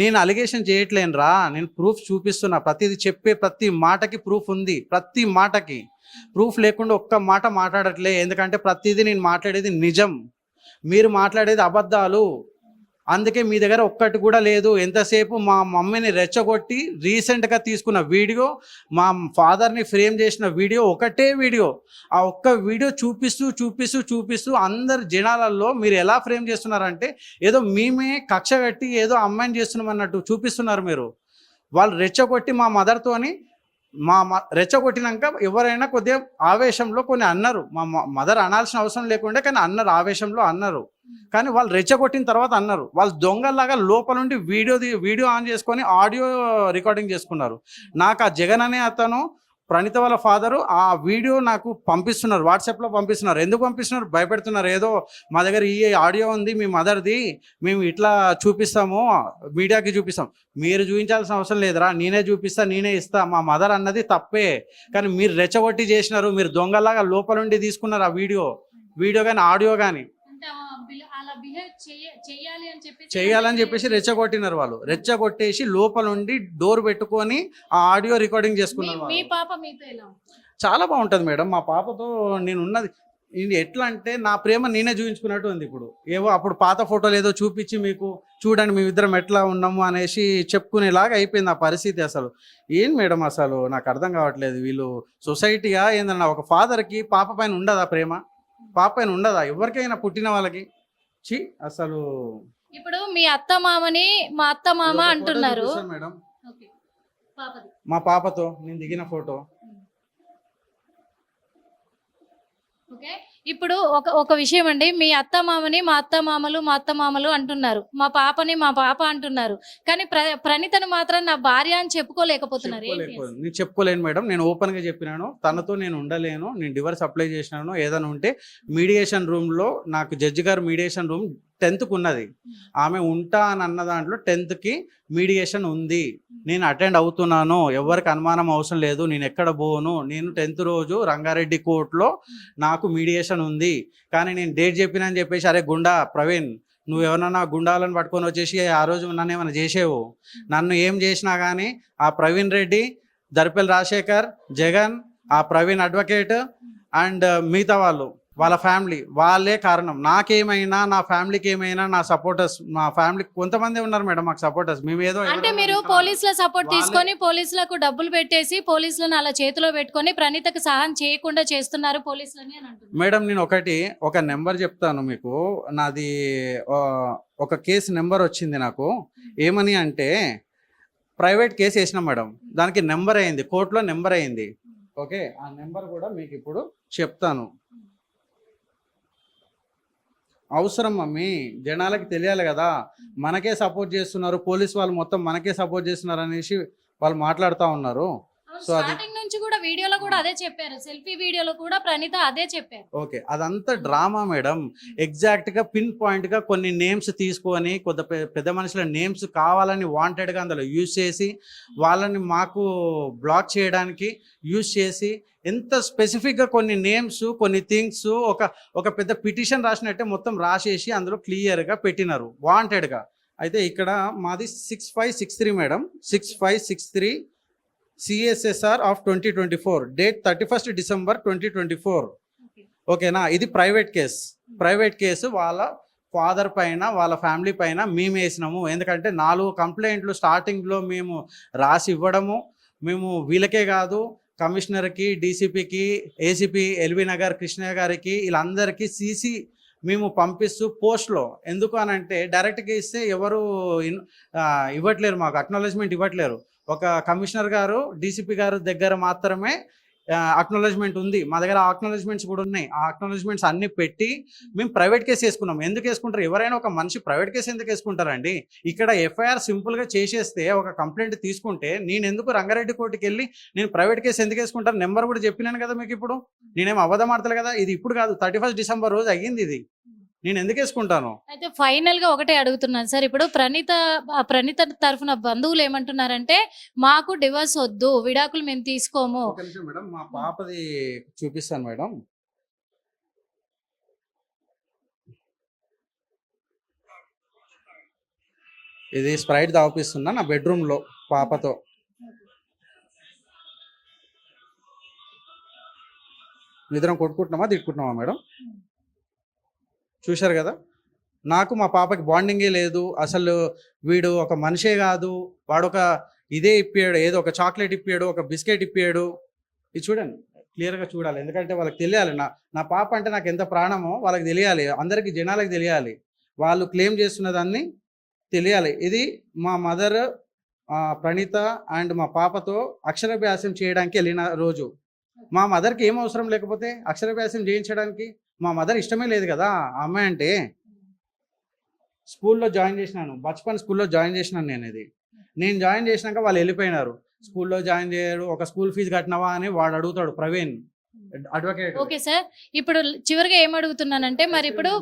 నేను అలిగేషన్ చేయట్లేనురా, నేను ప్రూఫ్ చూపిస్తున్నా. ప్రతిదీ చెప్పే ప్రతి మాటకి ప్రూఫ్ ఉంది, ప్రతి మాటకి ప్రూఫ్ లేకుండా ఒక్క మాట మాట్లాడట్లే. ఎందుకంటే ప్రతిదీ నేను మాట్లాడేది నిజం, మీరు మాట్లాడేది అబద్ధాలు. అందుకే మీ దగ్గర ఒక్కటి కూడా లేదు. ఎంతసేపు మా మమ్మీని రెచ్చగొట్టి రీసెంట్గా తీసుకున్న వీడియో, మా ఫాదర్ని ఫ్రేమ్ చేసిన వీడియో, ఒకటే వీడియో, ఆ ఒక్క వీడియో చూపిస్తూ అందరు జనాలలో మీరు ఎలా ఫ్రేమ్ చేస్తున్నారంటే ఏదో మేమే కక్ష కట్టి ఏదో అమ్మాయిని చేస్తున్నాం అన్నట్టు చూపిస్తున్నారు మీరు. వాళ్ళు రెచ్చగొట్టి మా మదర్తోని రెచ్చగొట్టినాక ఎవరైనా కొద్దిగా ఆవేశంలో కొన్ని అన్నారు. మా మదర్ అనాల్సిన అవసరం లేకుండా కానీ అన్నారు, ఆవేశంలో అన్నారు. కానీ వాళ్ళు రెచ్చగొట్టిన తర్వాత అన్నారు. వాళ్ళు దొంగల్లాగా లోపల నుండి వీడియో ఆన్ చేసుకొని ఆడియో రికార్డింగ్ చేసుకున్నారు. నాకు ఆ జగన్ అనే అతను ప్రణీత వాళ్ళ ఫాదరు ఆ వీడియో నాకు పంపిస్తున్నారు, వాట్సాప్లో పంపిస్తున్నారు. ఎందుకు పంపిస్తున్నారు? భయపెడుతున్నారు. ఏదో మా దగ్గర ఈ ఆడియో ఉంది మీ మదర్ది, మేము ఇట్లా చూపిస్తాము, మీడియాకి చూపిస్తాం. మీరు చూపించాల్సిన అవసరం లేదురా, నేనే చూపిస్తా, నేనే ఇస్తా. మా మదర్ అన్నది తప్పే, కానీ మీరు రెచ్చగొట్టి చేసినారు. మీరు దొంగలాగా లోపల నుండి తీసుకున్నారు ఆ వీడియో కానీ ఆడియో కానీ. చేయాలని చెప్పేసి రెచ్చగొట్టినారు. వాళ్ళు రెచ్చగొట్టేసి లోపల నుండి డోర్ పెట్టుకొని ఆ ఆడియో రికార్డింగ్ చేసుకున్నారు. చాలా బాగుంటుంది మేడం. మా పాపతో నేను ఉన్నది ఎట్లా అంటే నా ప్రేమ నేనే చూపించుకున్నట్టు ఉంది. ఇప్పుడు ఏవో అప్పుడు పాత ఫోటోలు ఏదో చూపించి మీకు చూడండి మేమిద్దరం ఎట్లా ఉన్నాము అనేసి చెప్పుకునేలాగా అయిపోయింది ఆ పరిస్థితి. అసలు ఏం మేడం, అసలు నాకు అర్థం కావట్లేదు. వీళ్ళు సొసైటీగా ఏందన్నా, ఒక ఫాదర్కి పాప పైన ఉండదా ప్రేమ? పాప పైన ఉండదా ఎవరికైనా, పుట్టిన వాళ్ళకి? అసలు ఇప్పుడు మీ అత్త మామని మా అత్త మామ అంటున్నారు మేడం. మా పాపతో నేను దిగిన ఫోటో. ఓకే, ఇప్పుడు ఒక విషయం అండి, మీ అత్త మామని మా అత్త మామలు అంటున్నారు, మా పాపని మా పాప అంటున్నారు, కానీ ప్రణీతను మాత్రం నా భార్య అని చెప్పుకోలేకపోతున్నారు. నేను చెప్పుకోలేను మేడం, నేను ఓపెన్ గా చెప్పినాను. తనతో నేను ఉండలేను, నేను డివర్స్ అప్లై చేసినాను. ఏదైనా ఉంటే మీడియేషన్ రూమ్ లో, నాకు జడ్జి గారు మీడియేషన్ రూమ్ 10th ఉన్నది, ఆమె ఉంటా అని అన్న దాంట్లో 10th కి మీడియేషన్ ఉంది. నేను అటెండ్ అవుతున్నాను, ఎవరికి అనుమానం అవసరం లేదు, నేను ఎక్కడ పోను. నేను 10th రోజు రంగారెడ్డి కోర్టులో నాకు మీడియేషన్ ఉంది. కానీ నేను డేట్ చెప్పినా అని చెప్పేసి, అరే గుండా ప్రవీణ్, నువ్వు ఎవరన్నా గుండాలను పట్టుకొని వచ్చేసి ఆ రోజు నన్ను ఏమైనా చేసేవు, నన్ను ఏం చేసినా కానీ ఆ ప్రవీణ్ రెడ్డి, దర్పెల్ రాజశేఖర్, జగన్, ఆ ప్రవీణ్ అడ్వకేట్ అండ్ మిగతా వాళ్ళ ఫ్యామిలీ వాళ్ళే కారణం. నాకేమైనా, నా ఫ్యామిలీకి ఏమైనా, నా సపోర్టర్స్, మా ఫ్యామిలీ కొంతమంది ఉన్నారు మేడం మాకు సపోర్టర్స్. మేము ఏదో అంటే మీరు పోలీసుల సపోర్ట్ తీసుకొని పోలీసులకు డబ్బులు పెట్టేసి పోలీసులను అలా చేతిలో పెట్టుకొని ప్రణీతకు సహాయం చేయకుండా చేస్తున్నారు పోలీసులని అని అంటున్నారు మేడం. నేను ఒక నెంబర్ చెప్తాను మీకు. నాది ఒక కేసు నెంబర్ వచ్చింది నాకు. ఏమని అంటే ప్రైవేట్ కేసు వేసినాం మేడం, దానికి నెంబర్ అయింది, కోర్టులో నెంబర్ అయింది. ఓకే, ఆ నెంబర్ కూడా మీకు ఇప్పుడు చెప్తాను. అవసరం మమ్మీ, జనాలకి తెలియాలి కదా, మనకే సపోర్ట్ చేస్తున్నారు పోలీస్ వాళ్ళు, మొత్తం మనకే సపోర్ట్ చేస్తున్నారు అనేసి వాళ్ళు మాట్లాడుతూ ఉన్నారు. సో అది నుంచి కూడా వీడియోలో కూడా అదే చెప్పారు, సెల్ఫీ వీడియోలో కూడా ప్రణీత అదే చెప్పారు. ఓకే, అదంతా డ్రామా మేడం. ఎగ్జాక్ట్ గా పిన్ పాయింట్ గా కొన్ని నేమ్స్ తీసుకొని, కొద్ది పెద్ద మనుషుల నేమ్స్ కావాలని వాంటెడ్ గా అందులో యూజ్ చేసి, వాళ్ళని మాకు బ్లాక్ చేయడానికి యూజ్ చేసి, ఎంత స్పెసిఫిక్ గా కొన్ని నేమ్స్, కొన్ని థింగ్స్, ఒక పెద్ద పిటిషన్ రాసినట్టే మొత్తం రాసేసి అందులో క్లియర్ గా పెట్టినారు వాంటెడ్ గా. అయితే ఇక్కడ మాది 6563 madam, 6563 CSSR of 2024, date 31st December 2024. ఓకేనా, ఇది ప్రైవేట్ కేసు. వాళ్ళ ఫాదర్ పైన, వాళ్ళ ఫ్యామిలీ పైన మేము వేసినాము. ఎందుకంటే 4 కంప్లైంట్లు స్టార్టింగ్లో మేము రాసి ఇవ్వడము, మేము వీళ్ళకే కాదు కమిషనర్కి, డీసీపీకి, ఏసీపీ ఎల్బీ నగర్ కృష్ణ గారికి వీళ్ళందరికీ సీసీ మేము పంపిస్తూ పోస్ట్లో, ఎందుకు అని అంటే డైరెక్ట్గా ఇస్తే ఎవరు ఇవ్వట్లేరు, మాకు అక్నాలెడ్జ్మెంట్ ఇవ్వట్లేరు. ఒక కమిషనర్ గారు, డీసీపీ గారు దగ్గర మాత్రమే అక్నాలెడ్జ్మెంట్ ఉంది. మా దగ్గర అక్నాలెడ్జ్మెంట్స్ కూడా ఉన్నాయి. ఆ అక్నాలెడ్జ్మెంట్స్ అన్ని పెట్టి మేము ప్రైవేట్ కేసు వేసుకున్నాం. ఎందుకు వేసుకుంటారు? ఎవరైనా ఒక మనిషి ప్రైవేట్ కేసు ఎందుకు వేసుకుంటారండి? ఇక్కడ ఎఫ్ఐఆర్ సింపుల్గా చేసేస్తే, ఒక కంప్లైంట్ తీసుకుంటే, నేను ఎందుకు రంగారెడ్డి కోర్టుకి వెళ్ళి నేను ప్రైవేట్ కేసు ఎందుకు వేసుకుంటాను? నెంబర్ కూడా చెప్పినాను కదా మీకు. ఇప్పుడు నేనేం అబద్ధం ఆడతలే కదా. ఇది ఇప్పుడు కాదు, 31 డిసెంబర్ రోజు అయ్యింది ఇది. నేను ఎందుకు వేసుకుంటాను? అయితే ఫైనల్ గా ఒకటే అడుగుతున్నాను సార్. ఇప్పుడు ప్రణీత తరఫున బంధువులు ఏమంటున్నారంటే, మాకు డివోర్స్ వద్దు, విడాకులు మేము తీసుకోము. ఒక నిమిషం మేడం, మా పాపది చూపిస్తాను మేడం. ఇది స్ప్రైట్ తాపిస్తున్నా నా బెడ్రూమ్ లో పాపతో. ఇద్దరం కొట్టుకుంటున్నామా తిట్టుకుంటున్నామా మేడం? చూశారు కదా, నాకు మా పాపకి బాండింగే లేదు అసలు. వీడు ఒక మనిషే కాదు, వాడు ఒక ఇదే ఇప్పాడు, ఏదో ఒక చాక్లెట్ ఇప్పాడు, ఒక బిస్కెట్ ఇప్పాడు. ఇది చూడండి, క్లియర్గా చూడాలి. ఎందుకంటే వాళ్ళకి తెలియాలి, నా పాప అంటే నాకు ఎంత ప్రాణమో వాళ్ళకి తెలియాలి, అందరికీ జనాలకు తెలియాలి, వాళ్ళు క్లెయిమ్ చేస్తున్న దాన్ని తెలియాలి. ఇది మా మదర్ ప్రణీత అండ్ మా పాపతో అక్షరాభ్యాసం చేయడానికి వెళ్ళిన రోజు. మా మదర్కి ఏం అవసరం లేకపోతే అక్షరాభ్యాసం చేయించడానికి మా మదర్ ఇష్టమే లేదు కదా ఆ అమ్మాయి అంటే. స్కూల్లో జాయిన్ చేసినాను, బచ్పన్ స్కూల్లో జాయిన్ చేసినాను నేను జాయిన్ చేసినాక వాళ్ళు వెళ్ళిపోయినారు. స్కూల్లో జాయిన్ చేయడు, ఒక స్కూల్ ఫీజు కట్టినవా అని వాడు అడుగుతాడు, ప్రవీణ్ అడ్వకేట్. ఓకే సార్, ఇప్పుడు చివరిగా ఏం అడుగుతున్నానంటే, మరి ఇప్పుడు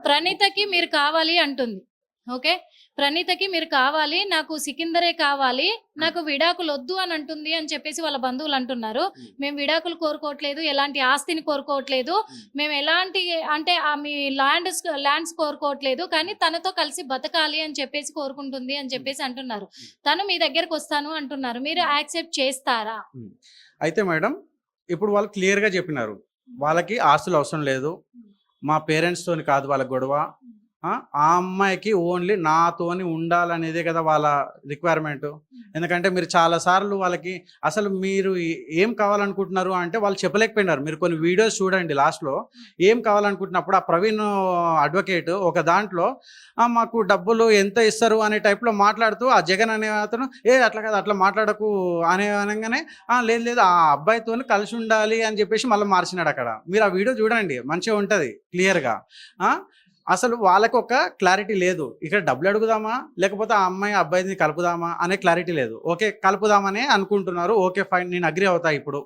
ప్రణీతకి మీరు కావాలి అంటుంది. ఓకే, ప్రణీతకి మీరు కావాలి, నాకు సికిందరే కావాలి, నాకు విడాకులు వద్దు అని అంటుంది అని చెప్పేసి వాళ్ళ బంధువులు అంటున్నారు. మేము విడాకులు కోరుకోవట్లేదు, ఎలాంటి ఆస్తిని కోరుకోవట్లేదు, మేము ఎలాంటి అంటే మీ ల్యాండ్స్ కోరుకోవట్లేదు, కానీ తనతో కలిసి బతకాలి అని చెప్పేసి కోరుకుంటుంది అని చెప్పేసి అంటున్నారు. తను మీ దగ్గరకు వస్తాను అంటున్నారు, మీరు యాక్సెప్ట్ చేస్తారా? అయితే మేడం, ఇప్పుడు వాళ్ళు క్లియర్గా చెప్పినారు, వాళ్ళకి ఆస్తులు అవసరం లేదు, మా పేరెంట్స్తోని కాదు వాళ్ళ గొడవ, ఆ అమ్మాయికి ఓన్లీ నాతోని ఉండాలనేదే కదా వాళ్ళ రిక్వైర్మెంట్. ఎందుకంటే మీరు చాలాసార్లు వాళ్ళకి అసలు మీరు ఏం కావాలనుకుంటున్నారు అంటే వాళ్ళు చెప్పలేకపోయినారు. మీరు కొన్ని వీడియోస్ చూడండి, లాస్ట్లో ఏం కావాలనుకుంటున్నప్పుడు ఆ ప్రవీణ్ అడ్వకేట్ ఒక దాంట్లో మాకు డబ్బులు ఎంత ఇస్తారు అనే టైప్లో మాట్లాడుతూ, ఆ జగన్ అనే అతను అట్లా కదా అట్లా మాట్లాడకు అనగానే లేదు ఆ అబ్బాయితో కలిసి ఉండాలి అని చెప్పేసి మళ్ళీ మార్చినాడు అక్కడ. మీరు ఆ వీడియో చూడండి, మంచిగా ఉంటుంది క్లియర్గా. అసలు వాళ్ళకి ఒక క్లారిటీ లేదు, ఇక్కడ డబ్బులు అడుగుదామా లేకపోతే ఆ అమ్మాయి అబ్బాయిని కలుపుదామా అనే క్లారిటీ లేదు. ఓకే, కలుపుదామనే అనుకుంటున్నారు, ఓకే ఫైన్, నేను అగ్రి అవుతా. ఇప్పుడు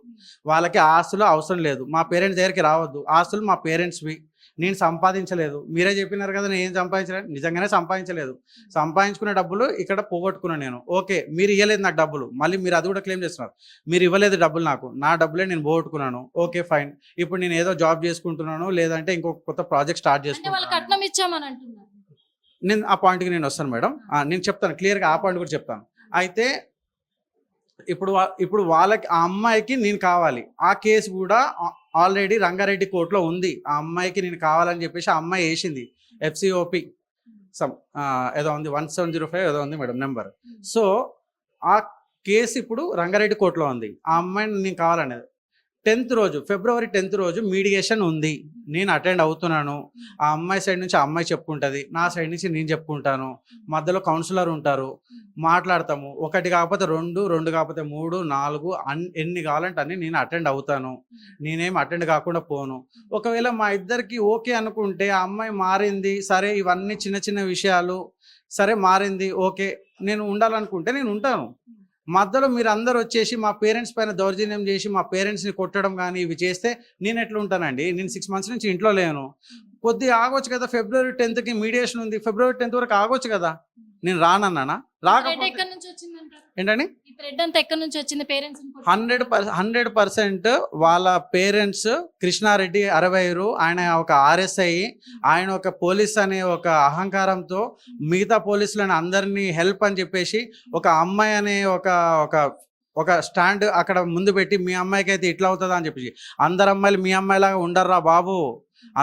వాళ్ళకి ఆస్తులు అవసరం లేదు, మా పేరెంట్స్ దగ్గరికి రావద్దు, ఆస్తులు మా పేరెంట్స్వి, నేను సంపాదించలేదు. మీరే చెప్పినారు కదా నేను ఏం సంపాదించలేదు, నిజంగానే సంపాదించలేదు. సంపాదించుకునే డబ్బులు ఇక్కడ పోగొట్టుకున్నాను నేను. ఓకే, మీరు ఇవ్వలేదు నాకు డబ్బులు, మళ్ళీ మీరు అది కూడా క్లెయిమ్ చేస్తున్నారు, మీరు ఇవ్వలేదు డబ్బులు నాకు, నా డబ్బులే నేను పోగొట్టుకున్నాను. ఓకే ఫైన్, ఇప్పుడు నేను ఏదో జాబ్ చేసుకుంటున్నాను, లేదంటే ఇంకొక కొత్త ప్రాజెక్ట్ స్టార్ట్ చేసుకుంటాను. నేను ఆ పాయింట్కి నేను వస్తాను మేడం, నేను చెప్తాను క్లియర్గా, ఆ పాయింట్ కూడా చెప్తాను. అయితే ఇప్పుడు వాళ్ళకి ఆ అమ్మాయికి నేను కావాలి, ఆ కేసు కూడా ఆల్రెడీ రంగారెడ్డి కోర్టులో ఉంది. ఆ అమ్మాయికి నేను కావాలని చెప్పేసి ఆ అమ్మాయి వేసింది, FCOP ఏదో ఉంది, 1705 ఏదో ఉంది మేడం నెంబర్. సో ఆ కేసు ఇప్పుడు రంగారెడ్డి కోర్టులో ఉంది, ఆ అమ్మాయిని నేను కావాలనేది. ఫిబ్రవరి 10th రోజు మీడియేషన్ ఉంది, నేను అటెండ్ అవుతున్నాను. ఆ అమ్మాయి సైడ్ నుంచి ఆ అమ్మాయి చెప్పుకుంటుంది, నా సైడ్ నుంచి నేను చెప్పుకుంటాను, మధ్యలో కౌన్సిలర్ ఉంటారు, మాట్లాడతాము. 1 కాకపోతే 2, 2 కాకపోతే 3, 4 ఎన్ని కావాలంటే అన్ని నేను అటెండ్ అవుతాను, నేనేం అటెండ్ కాకుండా పోను. ఒకవేళ మా ఇద్దరికి ఓకే అనుకుంటే, ఆ అమ్మాయి మారింది సరే, ఇవన్నీ చిన్న చిన్న విషయాలు సరే మారింది, ఓకే నేను ఉండాలనుకుంటే నేను ఉంటాను. మధ్యలో మీరు అందరు వచ్చేసి మా పేరెంట్స్ పైన దౌర్జన్యం చేసి మా పేరెంట్స్ని కొట్టడం కానీ ఇవి చేస్తే నేను ఎట్లా ఉంటానండి? నేను 6 months నుంచి ఇంట్లో లేను, కొద్దిగా ఆగొచ్చు కదా. ఫిబ్రవరి 10th మీడియేషన్ ఉంది, ఫిబ్రవరి 10th వరకు ఆగొచ్చు కదా. నేను రానన్నానా? రాకపోతే ఏంటండి 100% వాళ్ళ పేరెంట్స్ కృష్ణారెడ్డి 65, ఆయన ఒక RSI, ఆయన ఒక పోలీస్ అనే ఒక అహంకారంతో మిగతా పోలీసులను అందరినీ హెల్ప్ అని చెప్పేసి ఒక అమ్మాయి అనే ఒక స్టాండ్ అక్కడ ముందు పెట్టి, మీ అమ్మాయికి అయితే ఇట్లా అవుతుందా అని చెప్పేసి. అందరు అమ్మాయిలు మీ అమ్మాయిలాగా ఉండర్రా బాబు,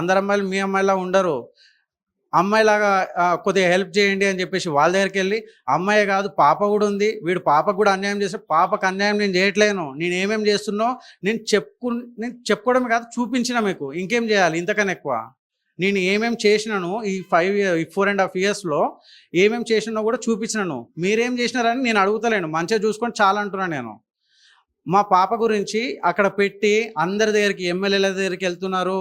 అందరు అమ్మాయిలు మీ అమ్మాయిలా ఉండరు. అమ్మాయిలాగా కొద్దిగా హెల్ప్ చేయండి అని చెప్పేసి వాళ్ళ దగ్గరికి వెళ్ళి, అమ్మాయి కాదు పాప కూడా ఉంది, వీడు పాపకు కూడా అన్యాయం చేస్తే, పాపకు అన్యాయం నేను చేయట్లేను, నేను ఏమేమి చేస్తున్నో నేను చెప్పుకోవడమే కాదు చూపించిన మీకు, ఇంకేం చేయాలి ఇంతకన్నా ఎక్కువ. నేను ఏమేమి చేసినాను ఈ 4.5 yearsలో ఏమేమి చేసినానో కూడా చూపించినాను. మీరేం చేసినారని నేను అడుగుతలేను, మంచిగా చూసుకొని చాలా అంటున్నాను నేను. మా పాప గురించి అక్కడ పెట్టి అందరి దగ్గరికి, ఎమ్మెల్యేల దగ్గరికి వెళ్తున్నారు,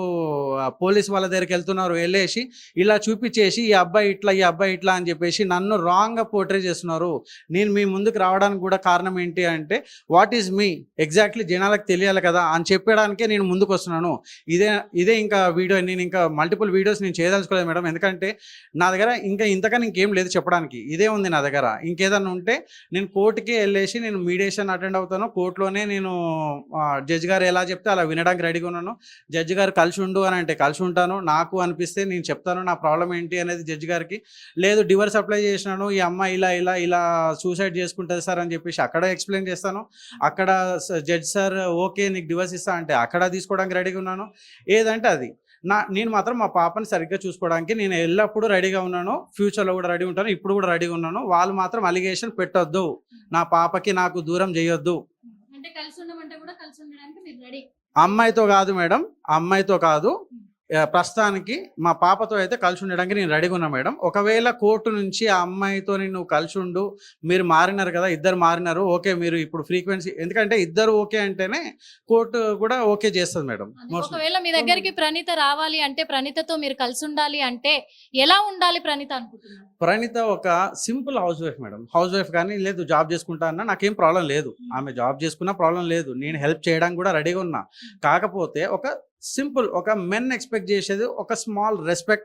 పోలీస్ వాళ్ళ దగ్గరికి వెళ్తున్నారు, వెళ్ళేసి ఇలా చూపించేసి ఈ అబ్బాయి ఇట్లా ఈ అబ్బాయి ఇట్లా అని చెప్పేసి నన్ను రాంగ్గా పోర్ట్రే చేస్తున్నారు. నేను మీ ముందుకు రావడానికి కూడా కారణం ఏంటి అంటే, వాట్ ఈజ్ మీ ఎగ్జాక్ట్లీ జనాలకు తెలియాలి కదా అని చెప్పడానికే నేను ముందుకు వస్తున్నాను. ఇదే ఇంకా వీడియో, నేను ఇంకా మల్టిపుల్ వీడియోస్ నేను చేయదలుచుకోలేదు మేడం, ఎందుకంటే నా దగ్గర ఇంకా ఇంతకన్నా ఇంకేం లేదు చెప్పడానికి, ఇదే ఉంది నా దగ్గర. ఇంకేదన్నా ఉంటే నేను కోర్టుకి వెళ్ళేసి నేను మీడియేషన్ అటెండ్ అవుతాను, కోర్టులో నేను జడ్జి గారు ఎలా చెప్తే అలా వినడానికి రెడీగా ఉన్నాను. జడ్జి గారు కలిసి ఉండు అని అంటే కలిసి ఉంటాను, నాకు అనిపిస్తే నేను చెప్తాను నా ప్రాబ్లం ఏంటి అనేది జడ్జి గారికి. లేదు డివోర్స్ అప్లై చేసినాను, ఈ అమ్మాయి ఇలా ఇలా ఇలా సూసైడ్ చేసుకుంటుంది సార్ అని చెప్పేసి అక్కడ ఎక్స్ప్లెయిన్ చేస్తాను. అక్కడ జడ్జి సార్ ఓకే నీకు డివోర్స్ ఇస్తా అంటే అక్కడ తీసుకోవడానికి రెడీగా ఉన్నాను. ఏదంటే అది నేను మాత్రం మా పాపని సరిగ్గా చూసుకోవడానికి నేను ఎల్లప్పుడూ రెడీగా ఉన్నాను, ఫ్యూచర్లో కూడా రెడీ ఉంటాను, ఇప్పుడు కూడా రెడీగా ఉన్నాను. వాళ్ళు మాత్రం అలిగేషన్ పెట్టొద్దు, నా పాపకి నాకు దూరం చేయొద్దు. అంటే కలిసి ఉండమంటే కూడా కలిసి ఉండడానికి మీరు రెడీ? అమ్మాయితో కాదు మేడం, అమ్మాయితో కాదు, ప్రస్తుతానికి మా పాపతో అయితే కలిసి ఉండడానికి నేను రెడీగా ఉన్నా మేడం. ఒకవేళ కోర్టు నుంచి ఆ అమ్మాయితో నువ్వు కలిసి ఉండు, మీరు మారినారు కదా, ఇద్దరు మారినారు, ఓకే మీరు ఇప్పుడు ఫ్రీక్వెన్సీ, ఎందుకంటే ఇద్దరు ఓకే అంటేనే కోర్టు కూడా ఓకే చేస్తుంది మేడం. ఒకవేళ మీ దగ్గరికి ప్రణీత రావాలి అంటే, ప్రణీతతో మీరు కలిసి ఉండాలి అంటే ఎలా ఉండాలి ప్రణీత అనుకుంటున్నారు? ప్రణీత ఒక simple house wife madam, house wife కానీ లేదు జాబ్ చేసుకుంటా అన్నా నాకేం ప్రాబ్లం లేదు, ఆమె జాబ్ చేసుకున్నా ప్రాబ్లం లేదు, నేను హెల్ప్ చేయడానికి కూడా రెడీగా ఉన్నా. కాకపోతే ఒక సింపుల్, ఒక మెన్ ఎక్స్పెక్ట్ చేసేది ఒక స్మాల్ రెస్పెక్ట్,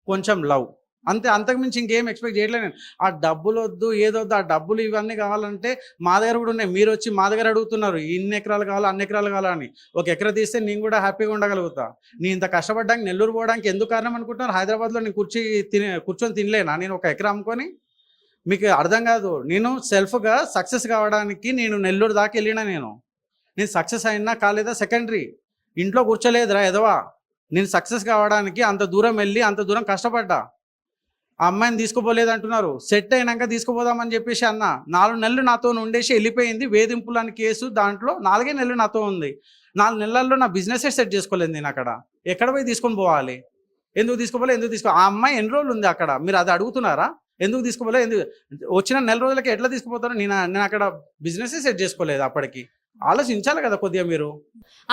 కొంచెం లవ్, అంతే, అంతకుమించి ఇంకేం ఎక్స్పెక్ట్ చేయట్లేదు నేను. ఆ డబ్బులు వద్దు ఏదొద్దు, ఆ డబ్బులు ఇవన్నీ కావాలంటే మా దగ్గర కూడా ఉన్నాయి. మీరు వచ్చి మా దగ్గర అడుగుతున్నారు ఇన్ని ఎకరాలు కావాలా అన్ని ఎకరాలు కావాలని. ఒక ఎకరా తీస్తే నేను కూడా హ్యాపీగా ఉండగలుగుతా. నేను ఇంత కష్టపడ్డానికి నెల్లూరు పోవడానికి ఎందుకు కారణం అనుకుంటున్నారు? హైదరాబాద్లో నేను కూర్చొని తినలేనా నేను ఒక ఎకరా అమ్ముకొని? మీకు అర్థం కాదు. నేను సెల్ఫ్గా సక్సెస్ కావడానికి నేను నెల్లూరు దాకా వెళ్ళినా, నేను సక్సెస్ అయినా కాలేదా సెకండరీ, ఇంట్లో కూర్చోలేదురా ఎదవా. నేను సక్సెస్ కావడానికి అంత దూరం వెళ్ళి అంత దూరం కష్టపడ్డా. ఆ అమ్మాయిని తీసుకుపోలేదు అంటున్నారు, సెట్ అయినాక తీసుకుపోదామని చెప్పేసి అన్న. 4 నెలలు నాతో ఉండేసి వెళ్ళిపోయింది. వేధింపులు అని కేసు, దాంట్లో 4 నెలలు నాతో ఉంది. 4 నెలల్లో నా బిజినెస్ సెట్ చేసుకోలేదు నేను. అక్కడ ఎక్కడ పోయి తీసుకొని పోవాలి? ఎందుకు తీసుకో ఆ అమ్మాయి ఎన్ని రోజులు ఉంది అక్కడ, మీరు అది అడుగుతున్నారా? ఎందుకు తీసుకోపోలేదు? ఎందుకు వచ్చిన 4 రోజులకి ఎట్లా తీసుకుపోతారో? నేను అక్కడ బిజినెస్ సెట్ చేసుకోలేదు. అప్పటికి ఆలోచించాలి కదా కొద్దిగా మీరు.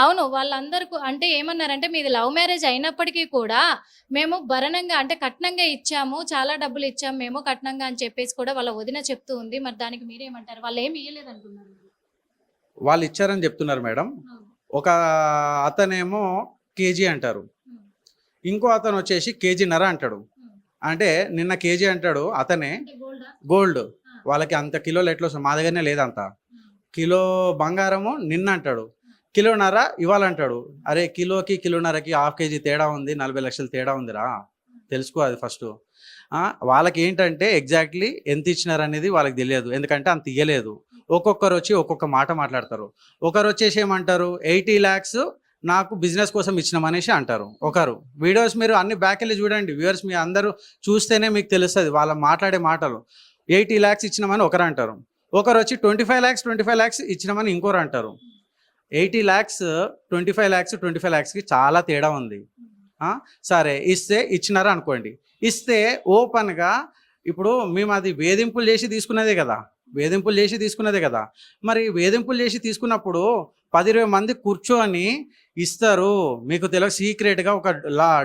అవును, వాళ్ళందరూ అంటే ఏమన్నారంటే, మీది లవ్ మ్యారేజ్ అయినప్పటికీ కూడా మేము భరణంగా అంటే కట్నంగా ఇచ్చాము, చాలా డబ్బులు ఇచ్చాము మేము కట్నంగా అని చెప్పేసి కూడా వాళ్ళ వదిన చెప్తూ ఉంది. మరి దానికి మీరేమంటారు? వాళ్ళు ఏమి ఇయ్యలేదు అంటున్నారు. వాళ్ళు ఇచ్చారని చెప్తున్నారు మేడం. ఒక అతనేమో కేజీ అంటారు, ఇంకో అతను వచ్చేసి కేజీన్నర అంటాడు. అంటే నిన్న కేజీ అంటాడు అతనే, గోల్డ్ వాళ్ళకి అంత కిలోలు ఎట్లా వస్తుంది, మా దగ్గరనే లేదంత. కిలో బంగారము నిన్న అంటాడు, కిలోన్నర ఇవ్వాలంటాడు. అరే కిలోకి కిలోన్నరకి 1/2 kg తేడా ఉంది, 40 లక్షలు తేడా ఉందిరా, తెలుసుకో అది ఫస్ట్. వాళ్ళకి ఏంటంటే ఎగ్జాక్ట్లీ ఎంత ఇచ్చినారు అనేది వాళ్ళకి తెలియదు, ఎందుకంటే అంత ఇయ్యలేదు. ఒక్కొక్కరు వచ్చి ఒక్కొక్క మాట మాట్లాడతారు. ఒకరు వచ్చేసి ఏమంటారు, 80 lakhs నాకు బిజినెస్ కోసం ఇచ్చినామనేసి అంటారు. ఒకరు వీడియోస్ మీరు అన్ని బ్యాక్ వెళ్ళి చూడండి వ్యూవర్స్, మీ అందరూ చూస్తేనే మీకు తెలుస్తుంది వాళ్ళ మాట్లాడే మాటలు. 80 lakhs ఇచ్చినామని ఒకరు అంటారు. ఒకరు వచ్చి 25 lakhs ఇచ్చినామని ఇంకోరు అంటారు. 80 lakhs 25 lakhsకి చాలా తేడా ఉంది. సరే ఇచ్చినారా అనుకోండి, ఇస్తే ఓపెన్గా ఇప్పుడు మేము అది వేధింపులు చేసి తీసుకున్నదే కదా, మరి వేధింపులు చేసి తీసుకున్నప్పుడు 10-20 మంది కూర్చొని ఇస్తారు. మీకు తెలియదు, సీక్రెట్గా ఒక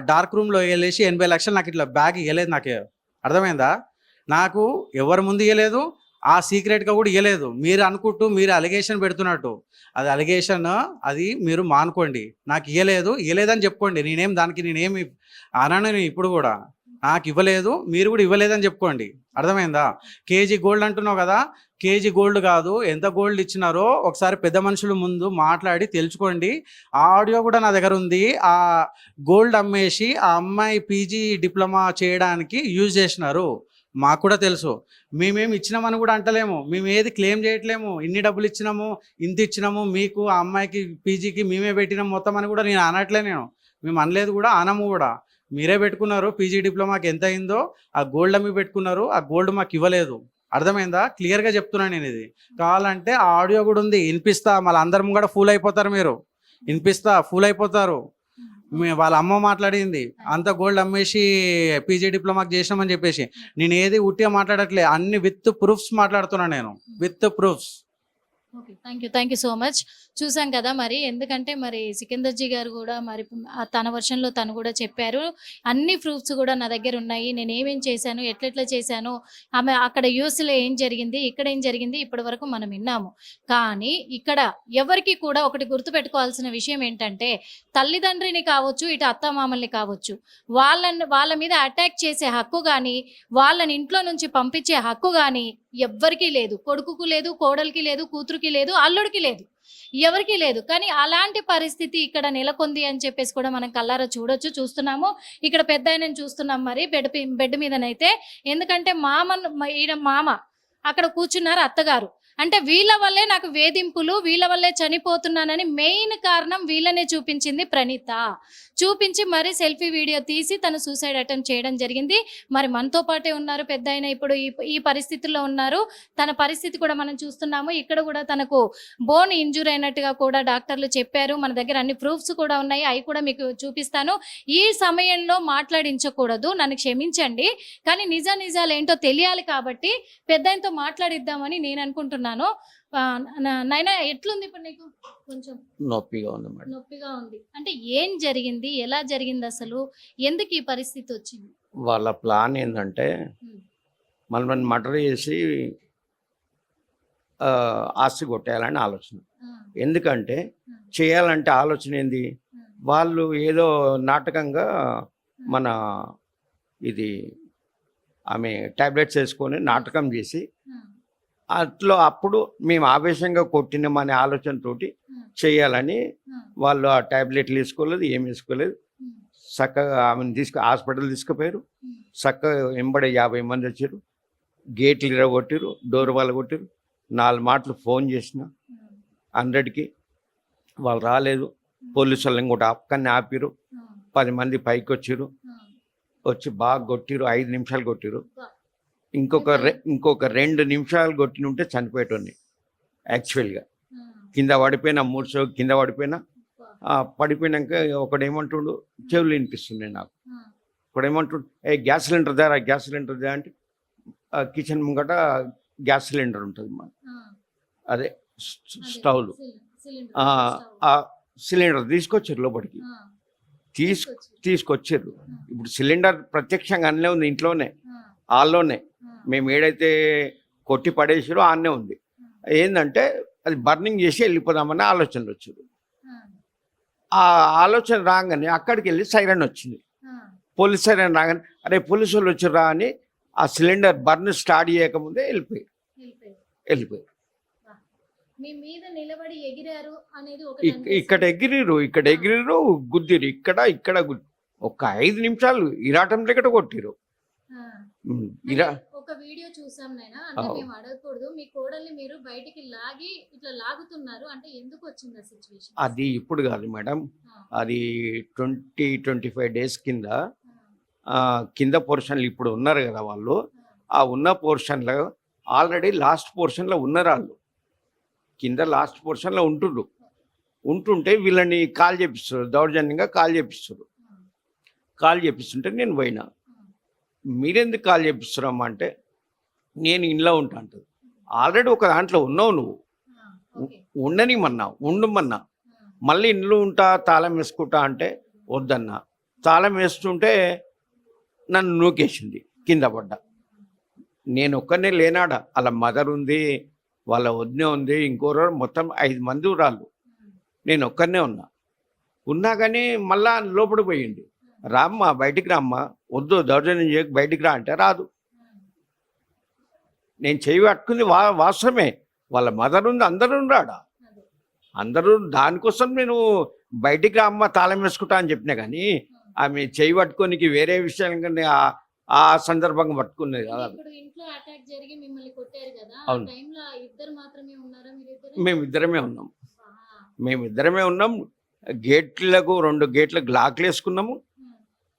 డార్క్ రూమ్లో వెళ్ళేసి 80 లక్షలు నాకు ఇట్లా బ్యాగ్ ఇవ్వలేదు. నాకు అర్థమైందా? నాకు ఎవరి ముందు ఇవ్వలేదు, ఆ సీక్రెట్గా కూడా ఇవ్వలేదు. మీరు అనుకుంటూ మీరు అలిగేషన్ పెడుతున్నట్టు, అది అలిగేషన్, అది మీరు మానుకోండి. నాకు ఇవ్వలేదని చెప్పుకోండి. నేనేమి అనను. ఇప్పుడు కూడా నాకు ఇవ్వలేదు, మీరు కూడా ఇవ్వలేదని చెప్పుకోండి. అర్థమైందా? కేజీ గోల్డ్ అంటున్నావు కదా, కేజీ గోల్డ్ కాదు, ఎంత గోల్డ్ ఇచ్చినారో ఒకసారి పెద్ద మనుషుల ముందు మాట్లాడి తెలుసుకోండి. ఆ ఆడియో కూడా నా దగ్గర ఉంది. ఆ గోల్డ్ అమ్మేసి ఆ అమ్మాయి పీజీ డిప్లొమా చేయడానికి యూజ్ చేసినారు. మాకు కూడా తెలుసు. మేమేమి ఇచ్చినామని కూడా అంటలేము, మేము ఏది క్లెయిమ్ చేయట్లేము. ఇన్ని డబ్బులు ఇచ్చినాము, ఇంత ఇచ్చినాము, మీకు ఆ అమ్మాయికి పీజీకి మేమే పెట్టినాము మొత్తం అని కూడా నేను అనట్లే. మేము అనలేదు కూడా, అనము కూడా. మీరే పెట్టుకున్నారు, పీజీ డిప్లొమాకి ఎంత అయిందో ఆ గోల్డ్ అమ్మి పెట్టుకున్నారు, ఆ గోల్డ్ మాకు ఇవ్వలేదు. అర్థమైందా? క్లియర్గా చెప్తున్నాను నేను. ఇది కావాలంటే ఆ ఆడియో కూడా ఉంది, వినిపిస్తా. మళ్ళీ అందరం కూడా ఫూల్ అయిపోతారు, మీరు వినిపిస్తా, ఫూల్ అయిపోతారు. వాళ్ళ అమ్మ మాట్లాడింది, అంత గోల్డ్ అమ్మేసి పీజీ డిప్లొమాకి చేసినామని చెప్పేసి. నేను ఏది ఉట్టిగా మాట్లాడట్లే, అన్ని విత్ ప్రూఫ్స్ మాట్లాడుతున్నా నేను, with proofs. Okay, thank you so much. చూసాం కదా మరి, ఎందుకంటే మరి సికిందర్జీ గారు కూడా మరి తన వర్షన్లో తను కూడా చెప్పారు. అన్ని ప్రూఫ్స్ కూడా నా దగ్గర ఉన్నాయి, నేను ఏమేం చేశాను, ఎట్లెట్లా చేశాను, ఆమె అక్కడ యూఎస్లో ఏం జరిగింది, ఇక్కడ ఏం జరిగింది, ఇప్పటి వరకు మనం విన్నాము. కానీ ఇక్కడ ఎవరికి కూడా ఒకటి గుర్తుపెట్టుకోవాల్సిన విషయం ఏంటంటే, తల్లిదండ్రిని కావచ్చు, ఇటు అత్తమామల్ని కావచ్చు, వాళ్ళ మీద అటాక్ చేసే హక్కు కానీ, వాళ్ళని ఇంట్లో నుంచి పంపించే హక్కు కానీ ఎవ్వరికీ లేదు. కొడుకుకు లేదు, కోడలికి లేదు, కూతురుకి లేదు, అల్లుడికి లేదు, ఎవరికి లేదు. కానీ అలాంటి పరిస్థితి ఇక్కడ నెలకొంది అని చెప్పేసి కూడా మనం కల్లారా చూస్తున్నాము. ఇక్కడ పెద్ద ఆయనని చూస్తున్నాం మరి బెడ్ మీదనైతే. ఎందుకంటే మామ అక్కడ కూర్చున్నారు, అత్తగారు. అంటే వీళ్ళ వల్లే నాకు వేధింపులు, వీళ్ళ వల్లే చనిపోతున్నానని మెయిన్ కారణం వీళ్ళనే చూపించింది ప్రణీత. చూపించి మరి సెల్ఫీ వీడియో తీసి తను సూసైడ్ అటెంప్ట్ చేయడం జరిగింది. మరి మనతో పాటే ఉన్నారు పెద్ద ఆయన, ఇప్పుడు ఈ పరిస్థితుల్లో ఉన్నారు. తన పరిస్థితి కూడా మనం చూస్తున్నాము. ఇక్కడ కూడా తనకు బోన్ ఇంజూర్ అయినట్టుగా కూడా డాక్టర్లు చెప్పారు. మన దగ్గర అన్ని ప్రూఫ్స్ కూడా ఉన్నాయి, అవి కూడా మీకు చూపిస్తాను. ఈ సమయంలో మాట్లాడించకూడదు, నన్ను క్షమించండి. కానీ నిజాలు ఏంటో తెలియాలి కాబట్టి పెద్ద ఆయనతో మాట్లాడిద్దామని నేను అనుకుంటున్నాను. నాయనా, ఎట్లుంది ఇప్పుడు నీకు? కొంచెం నొప్పిగా ఉంది మేడం. నొప్పిగా ఉంది అంటే ఏం జరిగింది, ఎలా జరిగింది, అసలు ఎందుకు ఈ పరిస్థితి వచ్చింది? వాళ్ళ ప్లాన్ ఏంటంటే మనల్ని మర్డర్ చేసి ఆస్తి కొట్టేయాలని ఆలోచన. ఎందుకంటే చేయాలంటే ఆలోచన ఏంది, వాళ్ళు ఏదో నాటకంగా మన ఇది ఆమె టాబ్లెట్స్ వేసుకొని నాటకం చేసి అప్పుడు మేము ఆవేశంగా కొట్టినామనే ఆలోచనతోటి చేయాలని వాళ్ళు ఆ టాబ్లెట్లు వేసుకోలేదు, ఏం వేసుకోలేదు. చక్కగా ఆమెను హాస్పిటల్ తీసుకుపోయారు. చక్కగా వెంబడే 50 మంది వచ్చారు, గేట్లు ఇరగొట్టారు, డోర్ వాళ్ళు కొట్టారు. 4 మాటలు ఫోన్ చేసిన 100కి, వాళ్ళు రాలేదు. పోలీసు వాళ్ళని కూడా అక్కడనే ఆపిరు. 10 మంది పైకి వచ్చారు, వచ్చి బాగా కొట్టిరు. 5 నిమిషాలు కొట్టిరు. ఇంకొక 2 నిమిషాలు కొట్టిన ఉంటే చనిపోయేటోని. యాక్చువల్గా కింద పడిపోయినా, 3 షో కింద పడిపోయినాక ఒకడేమంటుండు, చెవులు వినిపిస్తుంది నాకు. ఒకడేమంటుండు, గ్యాస్ సిలిండర్ దా, గ్యాస్ సిలిండర్ దా అంటే కిచెన్ ముంగట గ్యాస్ సిలిండర్ ఉంటుంది మన, అదే స్టవ్లు. ఆ సిలిండర్ తీసుకొచ్చారు లోపలికి, తీసుకొచ్చారు. ఇప్పుడు సిలిండర్ ప్రత్యక్షంగా అన్నీ ఉంది, ఇంట్లోనే, హాల్లోనే. మేము ఏడైతే కొట్టి పడేసారో ఆన్నే ఉంది. ఏంటంటే అది బర్నింగ్ చేసి వెళ్ళిపోదామని ఆలోచనలు వచ్చారు. ఆ ఆలోచన రాగానే అక్కడికి వెళ్ళి సైరన్ వచ్చింది, పోలీస్ సైరన్ రాగానే అరే పోలీసు వాళ్ళు వచ్చారా అని ఆ సిలిండర్ బర్న్ స్టార్ట్ చేయకముందే వెళ్ళిపోయారు. ఇక్కడ ఎగిరిరు, గుద్దిరు, ఇక్కడ ఒక 5 నిమిషాలు ఇరాటం దగ్గర కొట్టిరు. ఒక వీడియో చూసాం నైనా, అంటే మేము అడగకూడదు, మీ కోడల్ని మీరు బయటికి లాగి ఇట్లా లాగుతున్నారు అంటే ఎందుకు వచ్చింది ఆ సిచ్యువేషన్? అది ఇప్పుడు కాదు మేడం, అది 20-25 డేస్ కింద పోర్షన్లు ఇప్పుడు ఉన్నారు కదా వాళ్ళు. ఆ ఉన్న పోర్షన్లో ఆల్రెడీ లాస్ట్ పోర్షన్లో ఉన్నారు వాళ్ళు. కింద లాస్ట్ పోర్షన్లో ఉంటుంటే వీళ్ళని కాల్ చేపిస్తారు, దౌర్జన్యంగా కాల్ చేపిస్తుంటే నేను పోయినా. మీరెందుకు కాల్ చేపిస్తున్నాం అంటే నేను ఇంట్లో ఉంటా అంటది. ఆల్రెడీ ఒక దాంట్లో ఉన్నావు నువ్వు, ఉండమన్నా. మళ్ళీ ఇంట్లో ఉంటా తాళం వేసుకుంటా అంటే వద్దన్నా. తాళం వేస్తుంటే నన్ను నూకేసింది, కింద పడ్డా. నేను ఒక్కనే లేనాడ, వాళ్ళ మదర్ ఉంది, వాళ్ళ వదిన ఉంది, ఇంకోరు మొత్తం 5 మంది రాళ్ళు. నేను ఒక్కనే ఉన్నా కానీ మళ్ళా లోపల పోయింది. రామ్మా బయటికి రామ్మా, వద్దు దౌర్జన్యం చేయకు, బయటికి రా అంటే రాదు. నేను చేయి పట్టుకుంది వాస్తవమే, వాళ్ళ మదర్ ఉంది, అందరూ దానికోసం నేను బయటికి రామ్మ తాళం వేసుకుంటా అని చెప్పినా. కానీ ఆమె చేయి పట్టుకోనికి వేరే విషయాలు ఆ సందర్భంగా పట్టుకున్నది కదా. అవును, మేమిద్దరమే ఉన్నాం. గేట్లకు 2 గేట్లకు లాక్లు వేసుకున్నాము.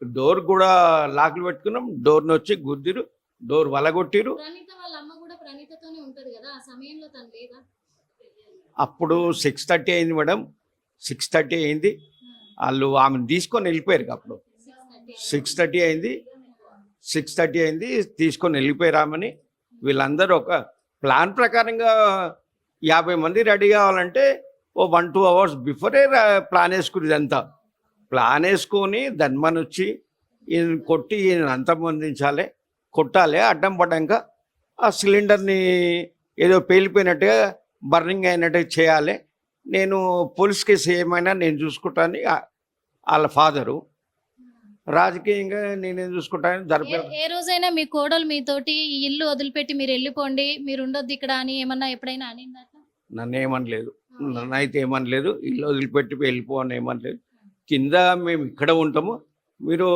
డోర్ కూడా లాక్లు పెట్టుకున్నాం, డోర్ని వచ్చి గుద్దిరు, డోర్ వలగొట్టిరు. ప్రణీత వాళ్ళ అమ్మ కూడా ప్రణీతతోనే ఉంటది కదా, ఆ సమయంలో తను లేదా? అప్పుడు 6:30 అయింది మేడం, 6:30 అయింది. వాళ్ళు ఆమెను తీసుకొని వెళ్ళిపోయారు. అప్పుడు 6:30 అయింది, 6:30 అయింది, తీసుకొని వెళ్ళిపోయారు ఆమెని. వీళ్ళందరూ ఒక ప్లాన్ ప్రకారంగా 50 మంది రెడీ కావాలంటే ఓ 1-2 అవర్స్ బిఫోరే ప్లాన్ వేసుకుని, ఇదంతా ప్లాన్ వేసుకొని ధన్మని వచ్చి ఈయన కొట్టి ఈయన అంతమొందించాలి, కొట్టాలి. అడ్డం పడ్డాక ఆ సిలిండర్ని ఏదో పేలిపోయినట్టుగా బర్నింగ్ అయినట్టుగా చేయాలి. నేను పోలీస్ కేసు ఏమైనా నేను చూసుకుంటాను. వాళ్ళ ఫాదరు రాజకీయంగా నేనేం చూసుకుంటాను జరిపే. ఏ రోజైనా మీ కోడలు మీతోటి ఈ ఇల్లు వదిలిపెట్టి మీరు వెళ్ళిపోండి, మీరు ఉండొద్దు ఇక్కడ అని ఏమన్నా ఎప్పుడైనా అనిందా? నన్ను ఏమనలేదు, నన్ను అయితే ఏమనలేదు. ఇల్లు వదిలిపెట్టి వెళ్ళిపో అని ఏమనలేదు. కింద మేము ఇక్కడ ఉంటాము, మీరు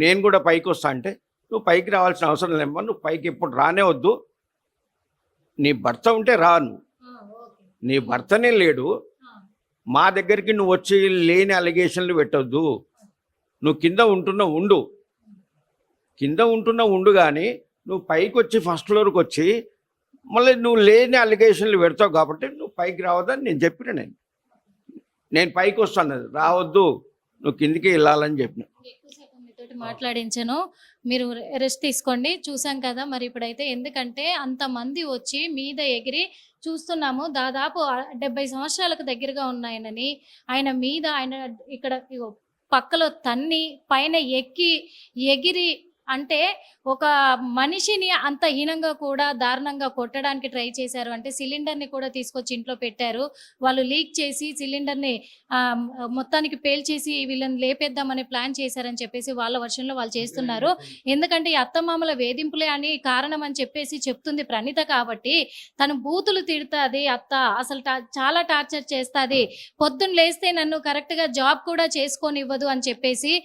నేను కూడా పైకి వస్తా అంటే, నువ్వు పైకి రావాల్సిన అవసరం లేమ్మా, నువ్వు పైకి ఎప్పుడు రానే వద్దు, నీ భర్త ఉంటే రాను, నీ భర్తనే లేడు, మా దగ్గరికి నువ్వు వచ్చి లేని అలిగేషన్లు పెట్టొద్దు, నువ్వు కింద ఉండు కానీ నువ్వు పైకి వచ్చి ఫస్ట్ ఫ్లోర్కి వచ్చి మళ్ళీ నువ్వు లేని అలిగేషన్లు పెడతావు కాబట్టి నువ్వు పైకి రావద్దని నేను చెప్పిన. నేను పైకి వస్తాను, రావద్దు, నువ్వు కిందికి వెళ్ళాలని చెప్పిన. ఎక్కువసేపు మీతోటి మాట్లాడించాను, మీరు రెస్ట్ తీసుకోండి. చూసాం కదా మరి ఇప్పుడైతే, ఎందుకంటే అంతమంది వచ్చి మీద ఎగిరి చూస్తున్నాము. దాదాపు 70 సంవత్సరాలకు దగ్గరగా ఉన్నాయనని ఆయన మీద ఆయన ఇక్కడ ఇగో పక్కలో తన్ని పైన ఎగిరి అంటే ఒక మనిషిని అంత హీనంగా కూడా దారుణంగా కొట్టడానికి ట్రై చేశారు. అంటే సిలిండర్ని కూడా తీసుకొచ్చి ఇంట్లో పెట్టారు. వాళ్ళు లీక్ చేసి సిలిండర్ని మొత్తానికి పేల్చేసి వీళ్ళని లేపేద్దామని ప్లాన్ చేశారని చెప్పేసి వాళ్ళ వర్షంలో వాళ్ళు చేస్తున్నారు. ఎందుకంటే ఈ అత్తమామల వేధింపులే అని కారణం అని చెప్పేసి చెప్తుంది ప్రణీత. కాబట్టి తను బూతులు తిడుతుంది అత్త, అసలు చాలా టార్చర్ చేస్తుంది, పొద్దున్న లేస్తే నన్ను కరెక్ట్గా జాబ్ కూడా చేసుకోనివ్వదు అని చెప్పేసి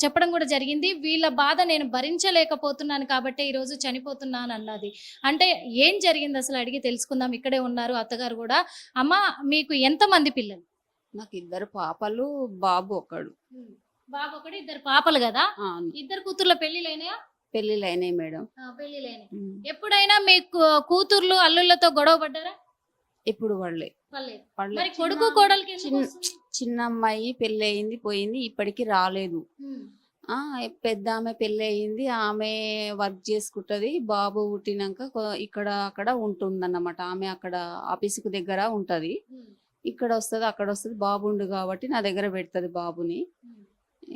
చెప్పడం కూడా జరిగింది. వీళ్ళ బాధ నేను భరించలేకపోతున్నాను కాబట్టి ఈరోజు చనిపోతున్నాను అన్నది. అంటే ఏం జరిగింది అసలు అడిగి తెలుసుకుందాం. ఇక్కడే ఉన్నారు అత్తగారు కూడా. అమ్మ, మీకు ఎంతమంది పిల్లలు? నాకు 2 పాపలు, బాబు ఒకడు. బాబు ఒకటి, 2 పాపలు కదా? 2 కూతుర్ల పెళ్లిలైనాయా? పెళ్లిలైనాయి మేడం. పెళ్లిలైనాయి. ఎప్పుడైనా మీకు కూతుర్లు అల్లుళ్ళతో గొడవ పడ్డారా? ఇప్పుడు వాళ్ళే మరి కొడుకు కోడలికి చిన్న అమ్మాయి పెళ్లి అయింది, పోయింది, ఇప్పటికి రాలేదు. పెద్ద ఆమె పెళ్ళి అయింది, ఆమె వర్క్ చేసుకుంటది. బాబు పుట్టినాక ఇక్కడ అక్కడ ఉంటుందన్నమాట. ఆమె అక్కడ ఆఫీసుకు దగ్గర ఉంటది, ఇక్కడ వస్తుంది అక్కడ వస్తుంది. బాబు ఉండు కాబట్టి నా దగ్గర పెడుతుంది బాబుని.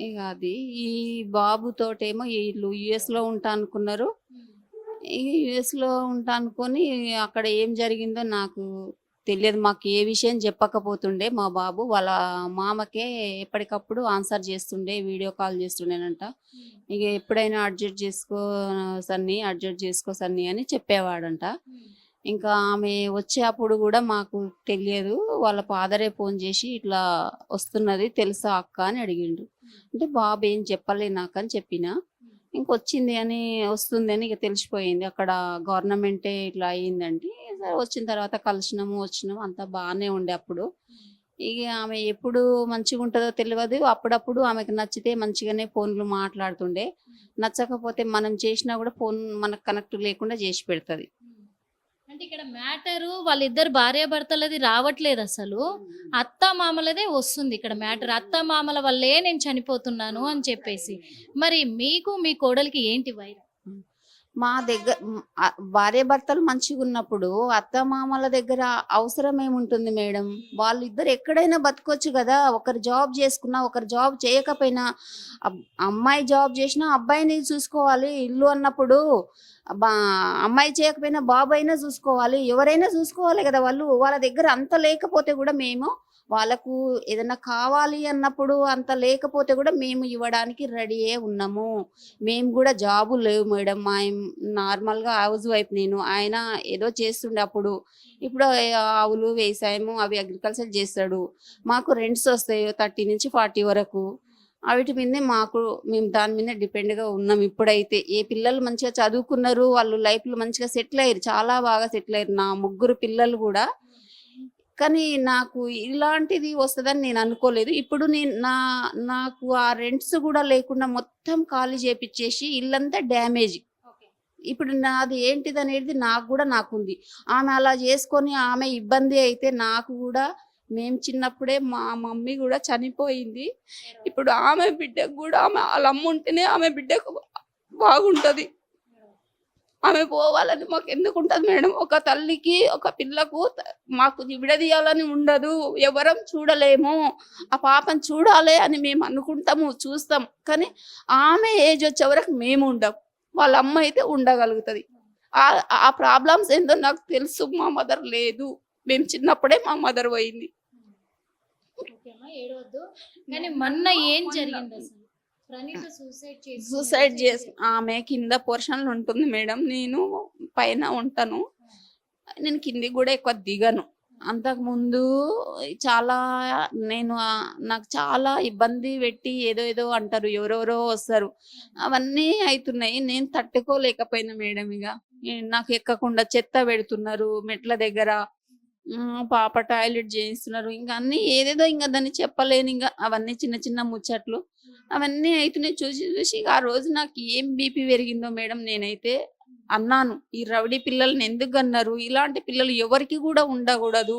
ఇక అది ఈ బాబుతోటేమో వీళ్ళు యుఎస్లో ఉంటా అనుకున్నారు. ఈ యుఎస్లో ఉంటా అనుకొని అక్కడ ఏం జరిగిందో నాకు తెలియదు. మాకు ఏ విషయం చెప్పకపోతుండే. మా బాబు వాళ్ళ మామకే ఎప్పటికప్పుడు ఆన్సర్ చేస్తుండే, వీడియో కాల్ చేస్తుండేనంట. ఇక ఎప్పుడైనా అడ్జస్ట్ చేసుకో సన్ని అని చెప్పేవాడంట. ఇంకా ఆమె వచ్చే అప్పుడు కూడా మాకు తెలియదు. వాళ్ళ ఫాదరే ఫోన్ చేసి ఇట్లా వస్తున్నది తెలుసా అక్క అని అడిగిండు. అంటే బాబు ఏం చెప్పలే నాకు అని చెప్పిన. ఇంకొచ్చింది అని వస్తుంది అని ఇక తెలిసిపోయింది. అక్కడ గవర్నమెంటే ఇట్లా అయ్యిందంటే వచ్చిన తర్వాత వచ్చినాము అంతా బాగానే ఉండే. అప్పుడు ఇక ఆమె ఎప్పుడు మంచిగా ఉంటుందో తెలియదు. అప్పుడప్పుడు ఆమెకు నచ్చితే మంచిగానే ఫోన్లు మాట్లాడుతుండే, నచ్చకపోతే మనం చేసినా కూడా ఫోన్ మనకు కనెక్ట్ లేకుండా చేసి పెడుతుంది. అంటే ఇక్కడ మ్యాటరు వాళ్ళిద్దరు భార్యాభర్తలది రావట్లేదు, అసలు అత్త మామలదే వస్తుంది ఇక్కడ మ్యాటర్. అత్త మామల వల్లే నేను చనిపోతున్నాను అని చెప్పేసి. మరి మీకు మీ కోడలికి ఏంటి వైరం? మా దగ్గర భార్యాభర్తలు మంచిగా ఉన్నప్పుడు అత్త మామల దగ్గర అవసరం ఏముంటుంది మేడం? వాళ్ళిద్దరు ఎక్కడైనా బతకొచ్చు కదా. ఒకరు జాబ్ చేసుకున్నా ఒకరు జాబ్ చేయకపోయినా, అమ్మాయి జాబ్ చేసినా అబ్బాయిని చూసుకోవాలి. ఇల్లు అన్నప్పుడు అమ్మాయి చేయకపోయినా బాబు అయినా చూసుకోవాలి, ఎవరైనా చూసుకోవాలి కదా. వాళ్ళ దగ్గర అంత లేకపోతే కూడా మేము వాళ్ళకు ఏదైనా కావాలి అన్నప్పుడు అంత లేకపోతే కూడా మేము ఇవ్వడానికి రెడీయే ఉన్నాము. మేము కూడా జాబు లేవు మేడం, మా నార్మల్గా హౌస్ వైఫ్ నేను. ఆయన ఏదో చేస్తుండే అప్పుడు. ఇప్పుడు ఆవులు వ్యవసాయము అవి అగ్రికల్చర్ చేస్తాడు. మాకు రెంట్స్ వస్తాయి 30 నుంచి 40 వరకు. వాటి మీదే మేము దాని మీద డిపెండ్గా ఉన్నాం. ఇప్పుడైతే ఏ పిల్లలు మంచిగా చదువుకున్నారు, వాళ్ళు లైఫ్లో మంచిగా సెటిల్ అయ్యారు, చాలా బాగా సెటిల్ అయ్యారు. నా 3 పిల్లలు కూడా కానీ నాకు ఇలాంటిది వస్తుందని నేను అనుకోలేదు. ఇప్పుడు నాకు ఆ రెంట్స్ కూడా లేకుండా మొత్తం ఖాళీ చేపిచ్చేసి ఇల్లంతా డ్యామేజ్. ఇప్పుడు నాది ఏంటిదనేది నాకుంది. ఆమె అలా చేసుకొని ఆమె ఇబ్బంది అయితే నాకు కూడా, మేము చిన్నప్పుడే మా మమ్మీ కూడా చనిపోయింది. ఇప్పుడు ఆమె బిడ్డకు కూడా ఆమె వాళ్ళ అమ్మ ఉంటేనే ఆమె బిడ్డకు బాగుంటది. ఆమె పోవాలని మాకు ఎందుకు ఉంటది మేడం? ఒక తల్లికి ఒక పిల్లకు మాకు విడదీయాలని ఉండదు. ఎవరం చూడలేము. ఆ పాపను చూడాలి అని మేము అనుకుంటాము, చూస్తాం. కానీ ఆమె ఏజ్ వచ్చే వరకు మేము ఉండం. వాళ్ళ అమ్మ అయితే ఉండగలుగుతుంది. ఆ ప్రాబ్లమ్స్ ఏందో నాకు తెలుసు. మా మదర్ లేదు. మేము చిన్నప్పుడే మా మదర్ పోయింది. ఏడవద్దు. కానీ మొన్న ఏం జరిగింది అసలు? ప్రణీత సూసైడ్ చేసి ఆమె కింద పోర్షన్లు ఉంటుంది మేడం. నేను పైన ఉంటాను. నేను కిందికి కూడా ఎక్కువ దిగను. అంతకుముందు చాలా నాకు చాలా ఇబ్బంది పెట్టి ఏదో అంటారు, ఎవరెవరో వస్తారు, అవన్నీ అవుతున్నాయి. నేను తట్టుకోలేకపోయినా మేడం. ఇక నాకు ఎక్కకుండా చెత్త పెడుతున్నారు మెట్ల దగ్గర, పాప టాయిలెట్ చేయిస్తున్నారు, ఇంకా అన్ని ఏదేదో, ఇంకా దాన్ని చెప్పలేను. ఇంకా అవన్నీ చిన్న చిన్న ముచ్చట్లు అవన్నీ అవుతున్నాయి. చూసి ఆ రోజు నాకు ఏం బీపీ పెరిగిందో మేడం. నేనైతే అన్నాను, ఈ రౌడీ పిల్లల్ని ఎందుకు అన్నారు? ఇలాంటి పిల్లలు ఎవరికి కూడా ఉండకూడదు.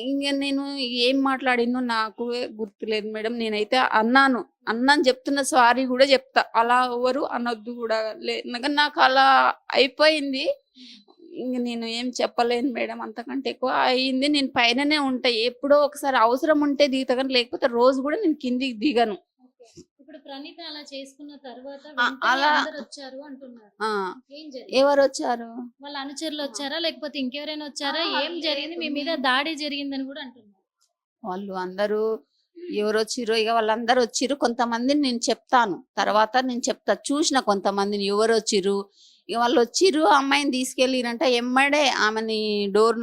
ఇంకా నేను ఏం మాట్లాడినో నాకు గుర్తులేదు మేడం. నేనైతే అన్నాను చెప్తున్న, సారీ కూడా చెప్తా. అలా ఎవరు అనొద్దు కూడా నాకు అలా అయిపోయింది. ఇంక నేను ఏం చెప్పలేను మేడం. అంతకంటే ఎక్కువ అయింది. నేను పైననే ఉంటా. ఎప్పుడో ఒకసారి అవసరం ఉంటే దిగుతా, కానీ లేకపోతే రోజు కూడా నేను కిందికి దిగను. ఇప్పుడు ప్రణీత అలా చేసుకున్న తర్వాత అలా వచ్చారు అంటున్నారు. ఎవరు వచ్చారు? వాళ్ళ అనుచరులు వచ్చారా లేకపోతే ఇంకెవరైనా వచ్చారా? ఏం జరిగింది? మీ మీద దాడి జరిగిందని కూడా అంటున్నారు. వాళ్ళు అందరూ ఎవరు వచ్చిర్రు? ఇక వాళ్ళందరూ వచ్చిర్రు. కొంతమందిని నేను చెప్తాను, తర్వాత నేను చెప్తా. చూసిన కొంతమందిని ఎవరు వచ్చిర్రు. ఇక వాళ్ళు వచ్చిర్రు, అమ్మాయిని తీసుకెళ్ళిరంట. ఎమ్మడే ఆమెని డోర్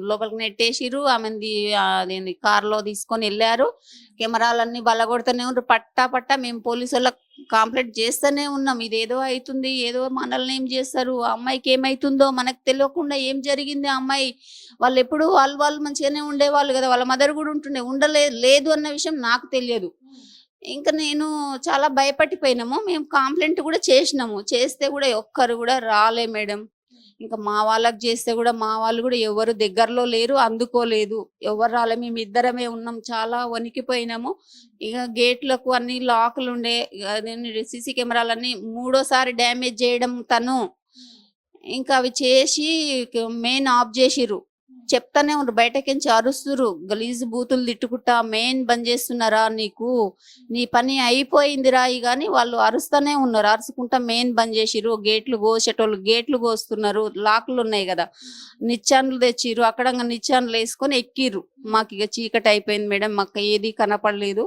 లోపలికి నెట్టేసిర్రు. ఆమెది కార్లో తీసుకొని వెళ్ళారు. కెమెరాలన్నీ బలగొడుతూనే ఉన్నారు. పట్టా మేము పోలీసు వాళ్ళకి కంప్లైంట్ చేస్తూనే ఉన్నాం. ఇదేదో అవుతుంది, ఏదో మనల్ని ఏం చేస్తారు, ఆ అమ్మాయికి ఏమైతుందో మనకు తెలియకుండా ఏం జరిగింది. ఆ అమ్మాయి వాళ్ళు ఎప్పుడు వాళ్ళు మంచిగానే ఉండేవాళ్ళు కదా. వాళ్ళ మదర్ కూడా లేదు అన్న విషయం నాకు తెలియదు. ఇంకా నేను చాలా భయపడిపోయినాము. మేము కంప్లైంట్ కూడా చేసినాము. చేస్తే కూడా ఒక్కరు కూడా రాలే మేడం. ఇంకా మా వాళ్ళకి చేస్తే కూడా మా వాళ్ళు కూడా ఎవరు దగ్గరలో లేరు, అందుకోలేదు. ఎవరు రాలే. మేము ఇద్దరమే ఉన్నాం. చాలా వణికిపోయినాము. ఇక గేట్లకు అన్ని లాకులు ఉండే. నేను సీసీ కెమెరాలన్నీ 3వ సారి డ్యామేజ్ చేయడం తను. ఇంకా అవి చేసి మెయిన్ ఆఫ్ చేసిర్రు. చెప్తానే ఉన్నారు, బయటకించి అరుస్తురు, గలీజు బూతులు తిట్టుకుంటా. మెయిన్ బంద్ చేస్తున్నారా, నీ పని అయిపోయిందిరా కానీ వాళ్ళు అరుస్తూనే ఉన్నారు. అరుచుకుంటా మెయిన్ బంద్ చేసిర్రు. గేట్లు కోసేటోళ్ళు గేట్లు కోస్తున్నారు. లాక్లు ఉన్నాయి కదా, నిచ్చాన్లు తెచ్చిర్రు. అక్కడ నిచ్చాన్లు వేసుకొని ఎక్కిర్రు. మాకు ఇక చీకటి అయిపోయింది మేడం. మాకు ఏది కనపడలేదు.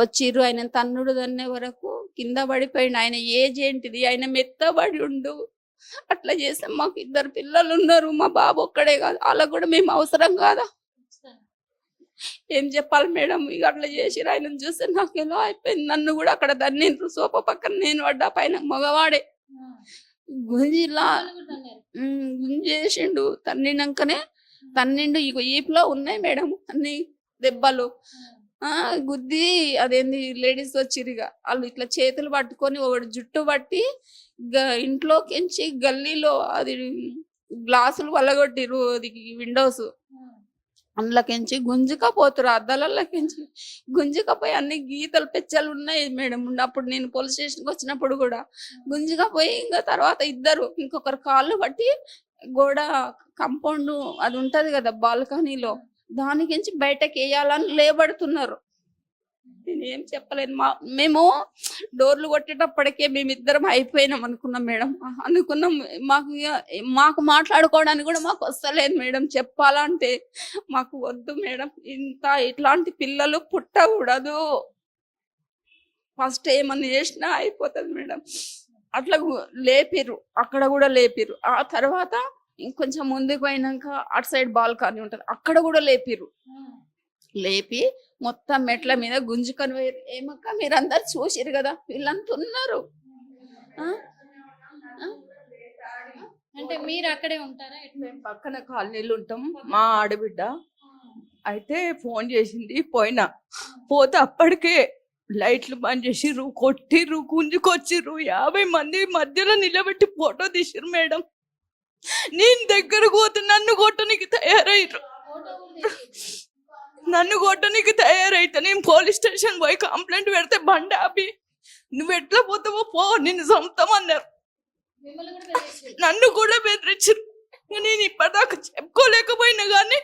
వచ్చిర్రు. ఆయన తన్నుడు తన్నే వరకు కింద పడిపోయిండు. ఆయన ఏజ్ ఏంటిది, ఆయన మెత్తబడి ఉండు. అట్లా చేసాం. మాకు 2 పిల్లలు ఉన్నారు. మా బాబు ఒక్కడే కాదు, వాళ్ళకు కూడా మేము అవసరం కాదా? ఏం చెప్పాలి మేడం? ఇక అట్లా చేసిరు. ఆయన చూస్తే నాకు ఎలా అయిపోయింది. నన్ను కూడా అక్కడ దన్నిండ్రు. సోఫా పక్కన నేను పడ్డా, పైన మగవాడే గుంజిలా గుంజేసిండు. తన్నిండు. ఇక ఈపులో ఉన్నాయి మేడం అన్ని దెబ్బలు. గుద్ది అదేంది లేడీస్ వచ్చిరిగా, వాళ్ళు ఇట్లా చేతులు పట్టుకొని ఒకటి జుట్టు పట్టి ఇంట్లోకించి గల్లీలో అది గ్లాసులు వల్లగొట్టిరు. అది విండోస్ అందులోకించి గుంజుకపోతురు. అద్దాలలోకించి గుంజుకపోయి అన్ని గీతలు పెచ్చలు ఉన్నాయి మేడం. అప్పుడు నేను పోలీస్ స్టేషన్కి వచ్చినప్పుడు కూడా గుంజుకపోయి, ఇంకా తర్వాత ఇద్దరు ఇంకొకరు కాళ్ళు పట్టి గోడ కంపౌండ్ అది ఉంటది కదా బాల్కనీలో, దానికించి బయటకి వేయాలని లేబడుతున్నారు. నేనేం చెప్పలేను. మేము డోర్లు కొట్టేటప్పటికే మేమిద్దరం అయిపోయినాం అనుకున్నాం మేడం. మాకు మాట్లాడుకోవడానికి కూడా మాకు వస్తలేదు మేడం. చెప్పాలంటే మాకు వద్దు మేడం. ఇట్లాంటి పిల్లలు పుట్టకూడదు. ఫస్ట్ ఏమన్నా చేసినా అయిపోతుంది మేడం. అట్లా లేపిర్రు. అక్కడ కూడా లేపిర్రు. ఆ తర్వాత ఇంకొంచెం ముందుకు పోయినాక అటు సైడ్ బాల్కనీ ఉంటది, అక్కడ కూడా లేపిర్రు. లేపి మొత్తం మెట్ల మీద గుంజుకొని పోయారు. ఏమక్క మీరందరు చూసిరు కదా, వీళ్ళంతా ఉన్నారు. అంటే మీరు అక్కడే ఉంటారా మేము పక్కన కాలనీలు ఉంటాం. మా ఆడబిడ్డ అయితే ఫోన్ చేసింది, పోయినా. పోతే అప్పటికే లైట్లు బంద్ చేసిర్రు, కొట్టిర్రు, గుంజుకొచ్చిర్రు. 50 మంది మధ్యలో నిలబెట్టి ఫోటో తీసిర్రు మేడం. నేను దగ్గరకు పోతే నన్ను కొట్టనికి తయారయ్యారు. నన్ను కొట్టనికి తయారైతే నేను పోలీస్ స్టేషన్ పోయి కంప్లైంట్ పెడితే బండి ఆపి నువ్వు ఎట్లా పోతావో పో, నిన్ను చంపుతామన్నారు. నన్ను కూడా బెదిరించారు. నేను ఇప్పటిదాకా చెప్పుకోలేకపోయినా కానీ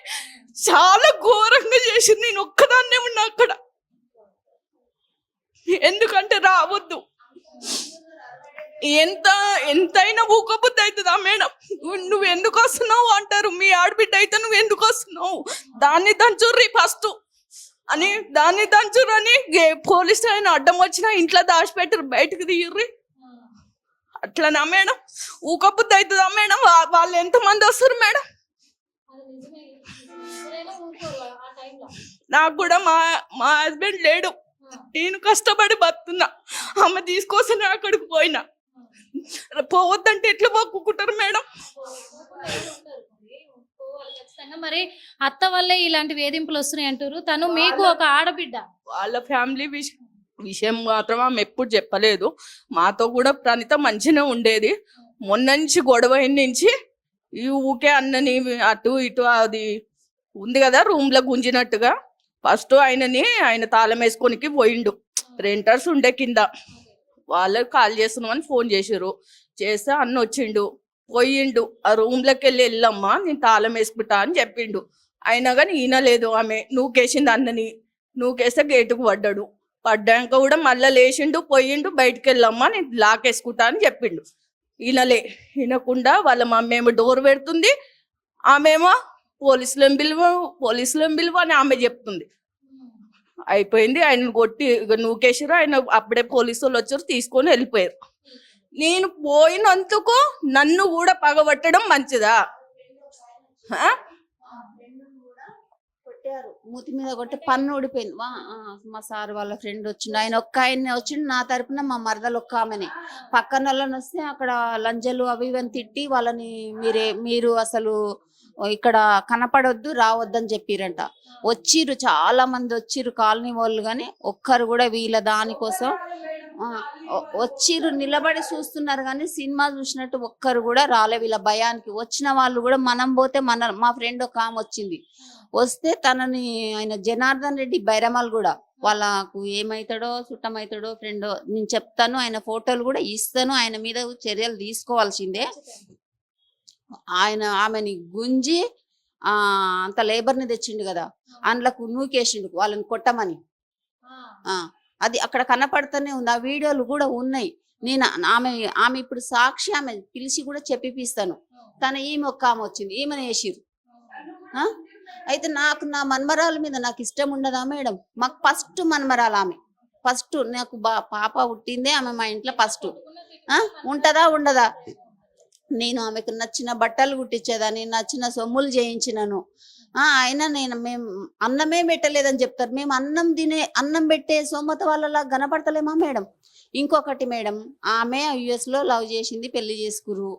చాలా ఘోరంగా చేసి నేను ఒక్కదాన్నే ఉన్నా అక్కడ. ఎందుకంటే రావద్దు, ఎంతైనా ఊకపోతే అవుతుందా మేడం? నువ్వు ఎందుకు వస్తున్నావు అంటారు. మీ ఆడబిడ్డ అయితే నువ్వు ఎందుకు వస్తున్నావు, దాన్ని దంచుర్రి ఫస్ట్ అని, దాన్ని దంచుర్రు అని పోలీసు ఆయన అడ్డం వచ్చినా ఇంట్లో దాచిపెట్టరు, బయటకు తీయర్రి. అట్లనా మేడం? ఊకపోతే అవుతుందా మేడం? వాళ్ళు ఎంతమంది వస్తారు మేడం? నాకు కూడా మా హస్బెండ్ లేడు, నేను కష్టపడి బతున్నా. ఆమె తీసుకొస్తే అక్కడికి పోయినా. పోవద్దంటే ఎట్లా పోకుంటారు మేడం? మరి అత్త వల్లే ఇలాంటి వేధింపులు వస్తున్నాయి అంటారు. తను మీకు ఒక ఆడబిడ్డ, వాళ్ళ ఫ్యామిలీ విషయం మాత్రం ఆమె ఎప్పుడు చెప్పలేదు. మాతో కూడా ప్రణీత మంచిగా ఉండేది. మొన్న నుంచి గొడవ నుంచి ఈ ఊకే అన్నని అటు ఇటు అది ఉంది కదా రూమ్ లో గుంజినట్టుగా. ఫస్ట్ ఆయన తాళం వేసుకోనికి పోయిండు. రెంటర్స్ ఉండే కింద, వాళ్ళకి కాల్ చేస్తున్నామని ఫోన్ చేసారు. చేస్తే అన్న వచ్చిండు, పోయిండు. ఆ రూమ్ లోకి వెళ్ళమ్మా, నేను తాళం వేసుకుంటా అని చెప్పిండు. అయినా కానీ ఈయన లేదు. ఆమె నూకేసింది అన్నని, నూకేస్తే గేటుకు పడ్డాడు. పడ్డాక కూడా మళ్ళీ లేచిండు, పోయిండు. బయటకు వెళ్ళమ్మా, నేను లాక్ వేసుకుంటా అని చెప్పిండు. వినకుండా వాళ్ళ మమ్మీ ఏమో డోర్ పెడుతుంది, ఆమెమో పోలీసులను పిలువ అని ఆమె చెప్తుంది. అయిపోయింది. ఆయన కొట్టి నూకేసారు. ఆయన అప్పుడే పోలీసు వాళ్ళు వచ్చారు, తీసుకొని వెళ్ళిపోయారు. నేను పోయినందుకు నన్ను కూడా పగబట్టడం మంచిదా? కొట్టారు, మూతి మీద కొట్టి పన్ను ఊడిపోయింది. మా సార్ వాళ్ళ ఫ్రెండ్ వచ్చిండు, ఆయన ఆయన్ని వచ్చిండు. నా తరపున మా మరదలు ఒక్క ఆమెని, పక్కన వాళ్ళని వస్తే అక్కడ లంజలు అవి ఇవని తిట్టి వాళ్ళని మీరు అసలు ఇక్కడ కనపడొద్దు, రావద్దని చెప్పిరంట. వచ్చిర్రు, చాలా మంది వచ్చిర్రు కాలనీ వాళ్ళు, కానీ ఒక్కరు కూడా వీళ్ళ దానికోసం వచ్చిర్రు, నిలబడి చూస్తున్నారు. కానీ సినిమా చూసినట్టు ఒక్కరు కూడా రాలే. వీళ్ళ భయానికి వచ్చిన వాళ్ళు కూడా మనం పోతే మా ఫ్రెండ్ ఒక ఆమె వచ్చింది. వస్తే తనని ఆయన జనార్దన్ రెడ్డి బైరమల్ కూడా వాళ్ళకు ఏమవుతాడో చుట్టమవుతాడో ఫ్రెండ్ నేను చెప్తాను, ఆయన ఫోటోలు కూడా ఇస్తాను, ఆయన మీద చర్యలు తీసుకోవాల్సిందే. ఆమెని గుంజి అంత లేబర్ని తెచ్చిండు కదా, అందులోకి నూకేసిండు వాళ్ళని కొట్టమని. అది అక్కడ కనపడుతూనే ఉంది, ఆ వీడియోలు కూడా ఉన్నాయి. నేను ఆమె ఇప్పుడు సాక్షి, ఆమె పిలిచి కూడా చెప్పిపిస్తాను. ఈమె ఒక్క ఆమె వచ్చింది, ఈమెను వేసిరు. అయితే నాకు నా మన్మరాల మీద నాకు ఇష్టం ఉండదా మేడం? మాకు ఫస్ట్ మన్మరాలు ఆమె, ఫస్ట్ నాకు పాప పుట్టిందే ఆమె మా ఇంట్లో ఫస్ట్. ఉంటదా ఉండదా? నేను ఆమెకు నచ్చిన బట్టలు కుట్టించేదాన్ని, నచ్చిన సొమ్ములు చేయించినాను. అయినా మేము అన్నమే పెట్టలేదని చెప్తారు. మేము అన్నం పెట్టే సోమత వాళ్ళలా కనపడతలేమా మేడం? ఇంకొకటి మేడం, ఆమె US లో లవ్ చేసింది, పెళ్లి చేసుకురు.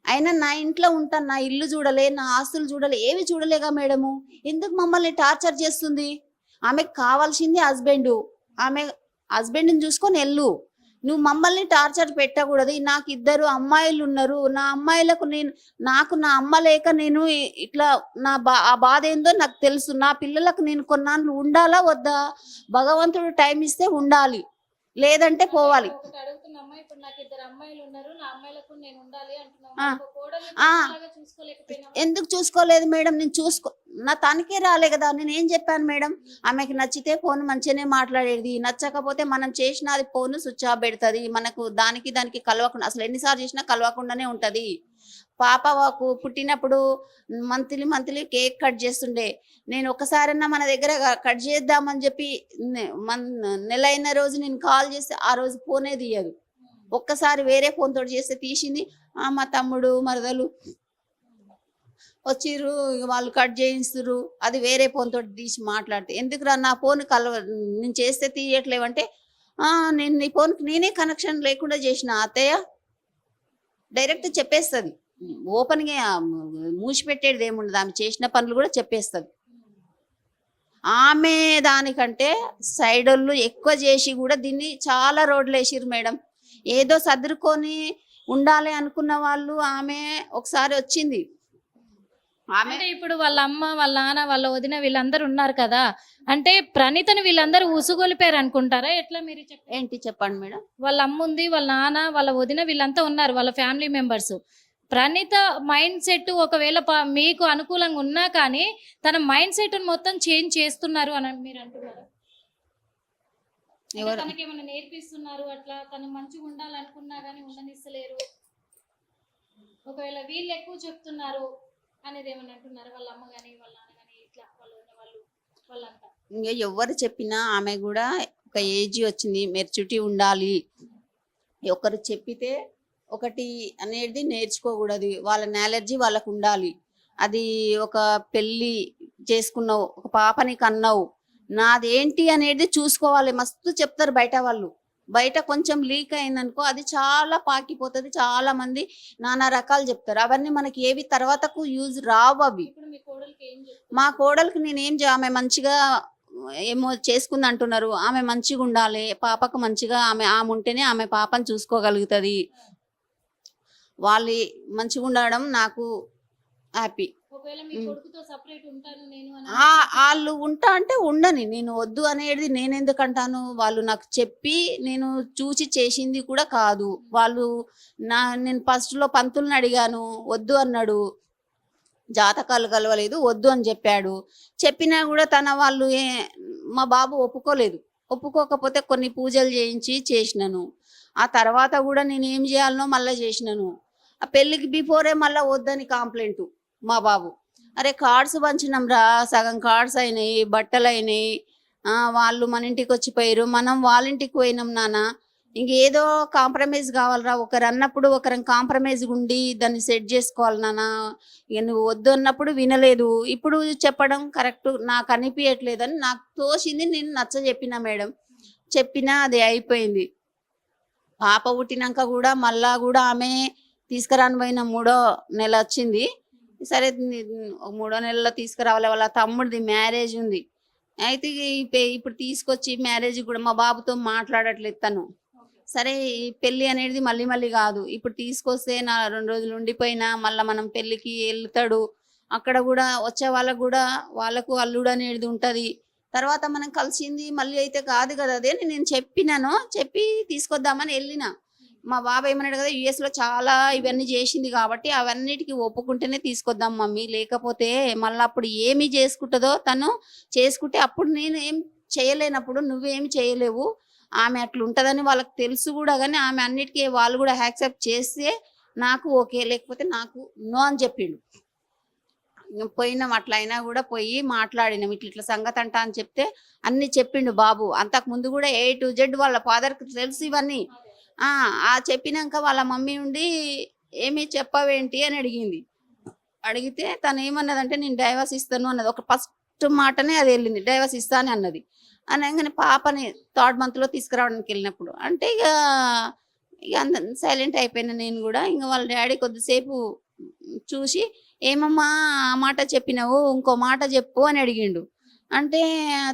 అయినా నా ఇంట్లో ఉంటాను, నా ఇల్లు చూడలే, నా ఆస్తులు చూడలే, ఏవి చూడలేగా మేడము? ఎందుకు మమ్మల్ని టార్చర్ చేస్తుంది? ఆమెకు కావాల్సింది హస్బెండ్, ఆమె హస్బెండ్ని చూసుకొని వెళ్ళు. నువ్వు మమ్మల్ని టార్చర్ పెట్టకూడదు. నాకు 2 అమ్మాయిలు ఉన్నారు, నా అమ్మాయిలకు నాకు నా అమ్మ లేక నేను ఇట్లా ఆ బాధ ఏందో నాకు తెలుసు. నా పిల్లలకు నేను కొన్నాళ్ళు ఉండాలా వద్దా? భగవంతుడు టైం ఇస్తే ఉండాలి, లేదంటే పోవాలి. ఎందుకు చూసుకోలేదు మేడం? నేను నా తనకే రాలే కదా. నేను ఏం చెప్పాను మేడం? ఆమెకి నచ్చితే ఫోన్ మంచిగానే మాట్లాడేది, నచ్చకపోతే మనం చేసిన అది ఫోన్ స్విచ్ ఆఫ్ పెడుతుంది. మనకు దానికి కలవకుండా, అసలు ఎన్నిసార్లు చేసినా కలవకుండానే ఉంటది. పాప పుట్టినప్పుడు మంత్లీ కేక్ కట్ చేస్తుండే. నేను ఒకసారన్నా మన దగ్గర కట్ చేద్దామని చెప్పి నెల అయిన రోజు నేను కాల్ చేస్తే ఆ రోజు ఫోనే తీయదు. ఒక్కసారి వేరే ఫోన్ తోటి చేస్తే తీసింది. మా తమ్ముడు మరదలు వచ్చిర్రు, వాళ్ళు కట్ చేయిస్తురు, అది వేరే ఫోన్ తోటి తీసి మాట్లాడితే, ఎందుకురా నా ఫోన్ నేను చేస్తే తీయట్లేవంటే, నేను నీ ఫోన్కి నేనే కనెక్షన్ లేకుండా చేసిన అత్తయ్య డైరెక్ట్ చెప్పేస్తుంది. ఓపెన్గా మూసిపెట్టేది ఏముండదు, ఆమె చేసిన పనులు కూడా చెప్పేస్తుంది. ఆమె దానికంటే సైడ్ వాళ్ళు ఎక్కువ చేసి కూడా దీన్ని చాలా రోడ్లు వేసిర్రు మేడం. ఏదో సర్దుకొని ఉండాలి అనుకున్న వాళ్ళు, ఆమె ఒకసారి వచ్చింది. ఆమె అంటే ఇప్పుడు వాళ్ళ అమ్మ వాళ్ళ నాన్న వాళ్ళ వదిన వీళ్ళందరూ ఉన్నారు కదా, అంటే ప్రణీతని వీళ్ళందరూ ఉసుగొలిపారు అనుకుంటారా ఎట్లా మీరు చెప్పండి? ఏంటి చెప్పండి మేడం. వాళ్ళ అమ్మ ఉంది, వాళ్ళ నాన్న వాళ్ళ వదిన వీళ్ళంతా ఉన్నారు, వాళ్ళ family members. Praneetha mindset ఒకవేళ మీకు అనుకూలంగా ఉన్నా కానీ తన మైండ్ సెట్ మొత్తం చేంజ్ చేస్తున్నారు అని మీరు అంటున్నారు. ఎవరు? తనకి ఏమైనా నేర్పిస్తున్నారు అట్లా, తను మంచిగా ఉండాలనుకున్నా కానీ ఉండనిస్తలేరు, ఒకవేళ వీళ్ళు ఎక్కువ చెప్తున్నారు అనేది ఏమని అంటున్నారు వాళ్ళ అమ్మ కానీ వాళ్ళ నాన్న కానీ ఇట్లా వాళ్ళంతా. ఇంకా ఎవరు చెప్పినా ఆమె కూడా ఒక ఏజ్ వచ్చింది, మెచ్యూరిటీ ఉండాలి. ఒకరు చెప్పితే ఒకటి అనేది నేర్చుకోకూడదు, వాళ్ళ నాలెడ్జి వాళ్ళకు ఉండాలి. అది ఒక పెళ్ళి చేసుకున్నావు, ఒక పాపని కన్నావు, నాదేంటి అనేది చూసుకోవాలి. మస్తు చెప్తారు బయట వాళ్ళు. బయట కొంచెం లీక్ అయిందనుకో అది చాలా పాకిపోతుంది, చాలా మంది నానా రకాలు చెప్తారు. అవన్నీ మనకి ఏవి తర్వాతకు యూజ్ రావు అవి. ఇప్పుడు మీ కోడలికి ఏం చెప్తారు? మా కోడలికి నేనేం ఆమె మంచిగా ఏమో చేసుకుంది అంటున్నారు, ఆమె మంచిగా ఉండాలి, పాపకు మంచిగా ఆమె ఉంటేనే ఆమె పాపను చూసుకోగలుగుతుంది. వాళ్ళు మంచిగా ఉండడం నాకు హ్యాపీ. ఒకవేళ మీ కొడుకుతో సెపరేట్ ఉంటాను నేను అని వాళ్ళు ఉంటా అంటే ఉండని, నేను వద్దు అనేది నేను ఎందుకు అంటాను. వాళ్ళు నాకు చెప్పి నేను చూసి చేసింది కూడా కాదు. వాళ్ళు నేను ఫస్ట్లో పంతుల్ని అడిగాను, వద్దు అన్నాడు, జాతకాలు కలవలేదు, వద్దు అని చెప్పాడు. చెప్పినా కూడా వాళ్ళు మా బాబు ఒప్పుకోలేదు. ఒప్పుకోకపోతే కొన్ని పూజలు చేసినాను. ఆ తర్వాత కూడా నేను ఏం చేయాలనో మళ్ళీ చేసినాను. ఆ పెళ్ళికి బిఫోరే మళ్ళీ వద్దని కంప్లైంట్ మా బాబు. అరే కార్డ్స్ పంచినాం రా, సగం కార్డ్స్ అయినాయి, బట్టలు అయినాయి, వాళ్ళు మన ఇంటికి వచ్చిపోయారు, మనం వాళ్ళ ఇంటికి పోయినాం నాన్న, ఇంకేదో కాంప్రమైజ్ కావాలరా. ఒకరు అన్నప్పుడు ఒకరం కాంప్రమైజ్ ఉండి దాన్ని సెట్ చేసుకోవాలి నాన్న. ఇక నువ్వు వద్దు అన్నప్పుడు వినలేదు, ఇప్పుడు చెప్పడం కరెక్ట్ నాకు అనిపించట్లేదని నాకు తోచింది, నేను నచ్చ చెప్పిన మేడం. చెప్పినా అది అయిపోయింది. పాప పుట్టినాక కూడా మళ్ళా కూడా ఆమె తీసుకురాని పోయిన 3వ నెల వచ్చింది. సరే 3వ నెలలో తీసుకురావాలి, వాళ్ళ తమ్ముడిది మ్యారేజ్ ఉంది. అయితే ఇప్పుడు తీసుకొచ్చి మ్యారేజ్ కూడా మా బాబుతో మాట్లాడట్లేదు తను. సరే ఈ పెళ్ళి అనేది మళ్ళీ మళ్ళీ కాదు, ఇప్పుడు తీసుకొస్తే 2 రోజులు ఉండిపోయినా మళ్ళీ మనం పెళ్ళికి వెళ్తాడు. అక్కడ కూడా వచ్చే వాళ్ళకు కూడా వాళ్ళకు అల్లుడు అనేది ఉంటుంది. తర్వాత మనం కలిసింది మళ్ళీ అయితే కాదు కదా. అదే నేను చెప్పినాను, చెప్పి తీసుకొద్దామని వెళ్ళిన. మా బాబు ఏమన్నాడు కదా, యుఎస్లో చాలా ఇవన్నీ చేసింది కాబట్టి అవన్నిటికీ ఒప్పుకుంటేనే తీసుకొద్దాం మమ్మీ, లేకపోతే మళ్ళీ అప్పుడు ఏమి చేసుకుంటుందో తను చేసుకుంటే అప్పుడు నేను ఏం చేయలేనప్పుడు నువ్వేమి చేయలేవు, ఆమె అట్లా ఉంటుందని వాళ్ళకి తెలుసు కూడా. కానీ ఆమె అన్నిటికీ వాళ్ళు కూడా యాక్సెప్ట్ చేస్తే నాకు ఓకే, లేకపోతే నాకు నో అని చెప్పిండు. పోయినాం, అట్లా అయినా కూడా పోయి మాట్లాడినాం, ఇట్లా సంగతి అంట అని చెప్తే అన్ని చెప్పిండు బాబు. అంతకు ముందు కూడా A to Z వాళ్ళ ఫాదర్కి తెలుసు ఇవన్నీ. చెప్పినాక వాళ్ళ మమ్మీ ఉండి ఏమి చెప్పవేంటి అని అడిగింది. అడిగితే తను ఏమన్నదంటే నేను డైవర్స్ ఇస్తాను అన్నది. ఒక ఫస్ట్ మాటనే అది వెళ్ళింది, డైవర్స్ ఇస్తాను అన్నది. అనగానే పాపని 3rd monthలో తీసుకురావడానికి వెళ్ళినప్పుడు అంటే ఇక సైలెంట్ అయిపోయినా నేను కూడా. ఇంకా వాళ్ళ డాడీ కొద్దిసేపు చూసి ఏమమ్మా ఆ మాట చెప్పినావు, ఇంకో మాట చెప్పు అని అడిగిండు. అంటే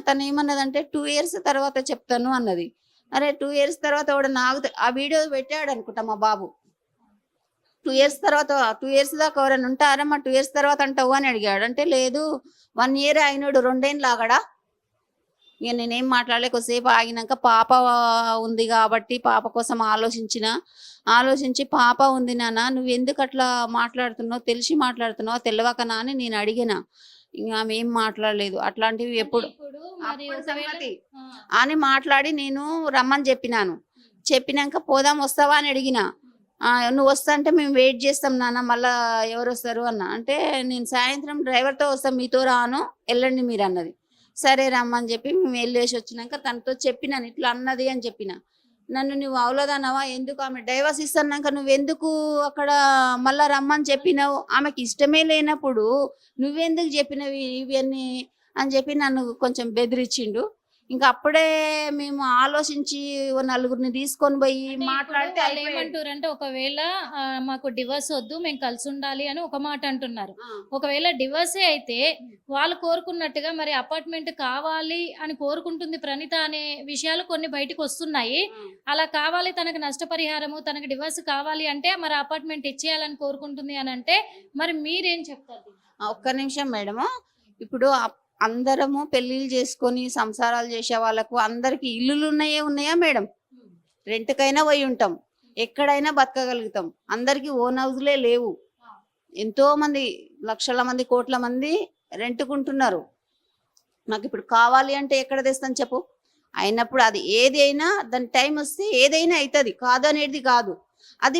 తను ఏమన్నదంటే 2 years తర్వాత చెప్తాను అన్నది. అరే 2 years తర్వాత కూడా నాకు ఆ వీడియో పెట్టాడు అనుకుంటా మా బాబు. 2 years తర్వాత 2 years దాకా ఎవరైనా ఉంటారమ్మా 2 years తర్వాత అంటావు అని అడిగాడు. అంటే లేదు 1 year అయినాడు, 2 ఏళ్ళు లాగడా. ఇక నేనేం మాట్లాడలే. కొద్దిసేపు ఆగినాక పాప ఉంది కాబట్టి పాప కోసం ఆలోచించి పాప ఉంది నాన్న, నువ్వు ఎందుకు అట్లా మాట్లాడుతున్నావు, తెలిసి మాట్లాడుతున్నావు తెలియకనా అని నేను అడిగిన. ఇంకా ఆమె ఏం మాట్లాడలేదు. అట్లాంటివి ఎప్పుడు అని మాట్లాడి నేను రమ్మని చెప్పినాను. చెప్పినాక పోదాం వస్తావా అని అడిగిన. నువ్వు వస్తా అంటే మేము వెయిట్ చేస్తాం నాన్న, మళ్ళా ఎవరు వస్తారు అన్న. అంటే నేను సాయంత్రం డ్రైవర్తో వస్తాం, మీతో రాను, వెళ్ళండి మీరు అన్నది. సరే రమ్మని చెప్పి మేము వెళ్ళేసి వచ్చినాక తనతో చెప్పినాను ఇట్లా అన్నది అని చెప్పిన. నన్ను నువ్వు అవలేదన్నావా, ఎందుకు ఆమె డైవర్స్ ఇస్తున్నాక నువ్వెందుకు అక్కడ మళ్ళా రమ్మని చెప్పినావు, ఆమెకి ఇష్టమే లేనప్పుడు నువ్వెందుకు చెప్పినవి ఇవన్నీ అని చెప్పి నన్ను కొంచెం బెదిరించిండు. ఇంకా అప్పుడే మేము ఆలోచించి ఓ నలుగురిని తీసుకొని పోయి అంటే మాట్లాడితే ఇప్పుడు వాళ్ళు అయిపోయేది. ఏమంటారంటే ఒకవేళ మాకు డివోర్స్ వద్దు మేము కలిసి ఉండాలి అని ఒక మాట అంటున్నారు. ఆ, ఒకవేళ డివోర్సే అయితే వాళ్ళు కోరుకున్నట్టుగా మరి అపార్ట్మెంట్ కావాలి అని కోరుకుంటుంది ప్రణీత అనే విషయాలు కొన్ని బయటకు వస్తున్నాయి. అలా కావాలి, తనకు నష్టపరిహారము, తనకు డివోర్స్ కావాలి అంటే మరి అపార్ట్మెంట్ ఇచ్చేయాలని కోరుకుంటుంది అని అంటే మరి మీరేం చెప్తారు? ఒక్క నిమిషం మేడము. ఇప్పుడు అందరము పెళ్లిళ్ళు చేసుకొని సంసారాలు చేసే వాళ్ళకు అందరికి ఇల్లులు ఉన్నాయా మేడం? రెంట్కైనా పోయి ఉంటాం, ఎక్కడైనా బతకగలుగుతాం. అందరికి ఓన్ హౌస్లే లేవు. ఎంతో మంది లక్షల మంది కోట్ల మంది రెంట్కుంటున్నారు. నాకు ఇప్పుడు కావాలి అంటే ఎక్కడ తెస్తాను చెప్పు? అయినప్పుడు అది ఏది అయినా దాని టైం వస్తే ఏదైనా అవుతుంది, కాదు అనేది కాదు. అది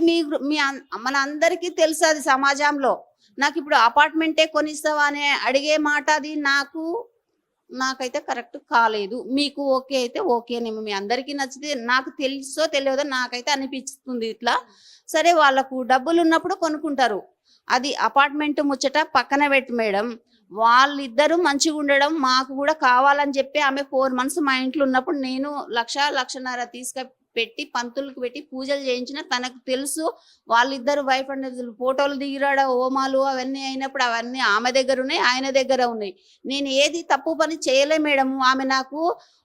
మన అందరికీ తెలుసు, అది సమాజంలో. నాకు ఇప్పుడు అపార్ట్మెంటే కొనిస్తావా అని అడిగే మాట అది నాకైతే కరెక్ట్ కాలేదు. మీకు ఓకే అయితే ఓకేనేమో, మీ అందరికీ నచ్చితే, నాకు తెలుసో తెలియదో నాకైతే అనిపిస్తుంది ఇట్లా. సరే, వాళ్ళకు డబ్బులు ఉన్నప్పుడు కొనుక్కుంటారు. అది అపార్ట్మెంట్ ముచ్చట పక్కన పెట్టి మేడం, వాళ్ళిద్దరూ మంచిగా ఉండడం మాకు కూడా కావాలని చెప్పి ఆమె 4 months మా ఇంట్లో ఉన్నప్పుడు నేను 1,00,000-1,50,000 పెట్టి పంతులకు పెట్టి పూజలు చేయించిన. తనకు తెలుసు వాళ్ళిద్దరు వైఫ్ అండ్ ఫోటోలు దిగిరాడ, హోమాలు అవన్నీ అయినప్పుడు అవన్నీ ఆమె దగ్గర ఉన్నాయి, ఆయన దగ్గర ఉన్నాయి. నేను ఏది తప్పు పని చేయలే మేడం. ఆమె నాకు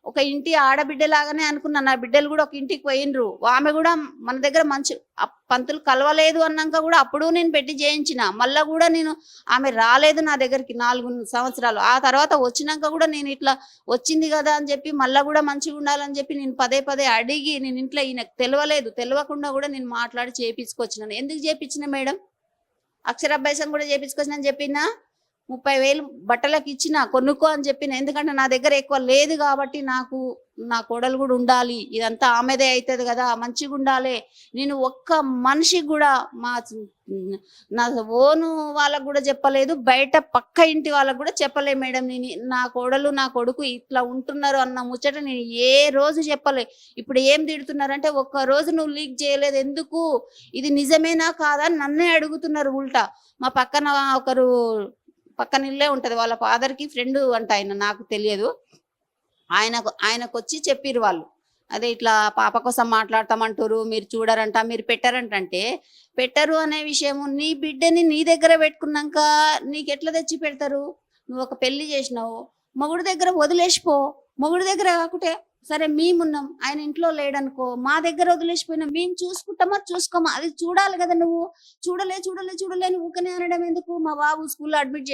ఒక ఇంటి ఆడబిడ్డలాగానే అనుకున్నా. నా బిడ్డలు కూడా ఒక ఇంటికి పోయినరు. ఆమె కూడా మన దగ్గర మంచి పంతులు కలవలేదు అన్నాక కూడా అప్పుడు నేను పెట్టి చేయించిన. మళ్ళా కూడా నేను ఆమె రాలేదు నా దగ్గరికి 4 సంవత్సరాలు. ఆ తర్వాత వచ్చినాక కూడా నేను ఇట్లా వచ్చింది కదా అని చెప్పి మళ్ళా కూడా మంచిగా ఉండాలని చెప్పి నేను పదే అడిగి, నేను ఇంట్లో ఈయనకు తెలియకుండా కూడా నేను మాట్లాడి చేపించుకొచ్చినాను. ఎందుకు చేపించిన మేడం? అక్షరాభ్యాసం కూడా చేపించుకొచ్చినని చెప్పినా, 30,000 బట్టలకు ఇచ్చిన, కొనుక్కో అని చెప్పిన. ఎందుకంటే నా దగ్గర ఎక్కువ లేదు కాబట్టి నాకు నా కోడలు కూడా ఉండాలి, ఇదంతా ఆమెదే అవుతుంది కదా, మంచిగా ఉండాలి. నేను ఒక్క మనిషికి కూడా నా ఓను వాళ్ళకు కూడా చెప్పలేదు, బయట పక్క ఇంటి వాళ్ళకు కూడా చెప్పలే మేడం. నేను నా కోడలు నా కొడుకు ఇట్లా ఉంటున్నారు అన్న ముచ్చట నేను ఏ రోజు చెప్పలే. ఇప్పుడు ఏం తిడుతున్నారంటే, ఒక్క రోజు నువ్వు లీక్ చేయలేదు ఎందుకు, ఇది నిజమేనా కాదా నన్నే అడుగుతున్నారు ఉల్టా. మా పక్కన ఒకరు, పక్కన ఇల్లే ఉంటది, వాళ్ళ ఫాదర్కి ఫ్రెండ్ అంట ఆయన, నాకు తెలియదు. ఆయనకు వచ్చి చెప్పిర్రు వాళ్ళు, అదే ఇట్లా పాప కోసం మాట్లాడతామంటారు, మీరు చూడరంట, మీరు పెట్టారంటే. పెట్టరు అనే విషయము, నీ బిడ్డని నీ దగ్గర పెట్టుకున్నాక నీకు ఎట్లా తెచ్చి పెడతారు? నువ్వు ఒక పెళ్లి చేసినావు, మొగుడు దగ్గర వదిలేసిపో. మొగుడు దగ్గర కాకుంటే సరే మేమున్నాం, ఆయన ఇంట్లో లేడనుకో, మా దగ్గర వదిలేసిపోయినా మేము చూసుకుంటామా చూసుకోమా, అది చూడాలి కదా. నువ్వు చూడలే నువ్వు ఊకనే అనడం ఎందుకు? మా బాబు స్కూల్లో అడ్మిట్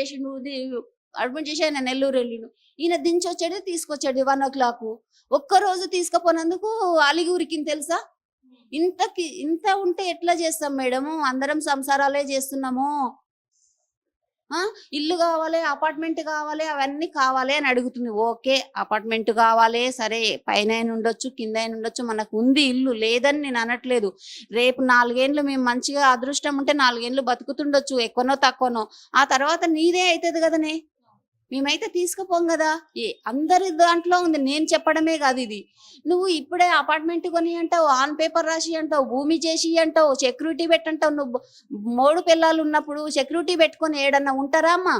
చేసి ఆయన నెల్లూరు వెళ్ళిండు. ఈయన దించొచ్చాడు, తీసుకొచ్చాడు 1 o'clock. ఒక్కరోజు తీసుకుపోయినందుకు అలిగి ఉరికింది తెలుసా? ఇంత ఉంటే ఎట్లా చేస్తాం మేడము? అందరం సంసారాలే చేస్తున్నాము. ఇల్లు కావాలి, అపార్ట్మెంట్ కావాలి, అవన్నీ కావాలి అని అడుగుతుంది. ఓకే, అపార్ట్మెంట్ కావాలి, సరే, పైన ఉండొచ్చు, కింద ఉండొచ్చు, మనకు ఉంది ఇల్లు, లేదని నేను అనట్లేదు. రేపు 4 ఏళ్ళు మేము మంచిగా అదృష్టం ఉంటే 4 ఏళ్ళు బతుకుతుండొచ్చు, ఎక్కువనో తక్కువనో. ఆ తర్వాత నీదే అవుతుంది కదనే, మేమైతే తీసుకుపోం కదా. అందరి దాంట్లో ఉంది, నేను చెప్పడమే కాదు ఇది. నువ్వు ఇప్పుడే అపార్ట్మెంట్ కొని అంటావు, ఆన్ పేపర్ రాసి అంటావు, భూమి చేసి అంటావు, సెక్యూరిటీ పెట్టంటావు. నువ్వు 3 పిల్లలు ఉన్నప్పుడు సెక్యూరిటీ పెట్టుకొని ఏడన్నా ఉంటారా అమ్మా?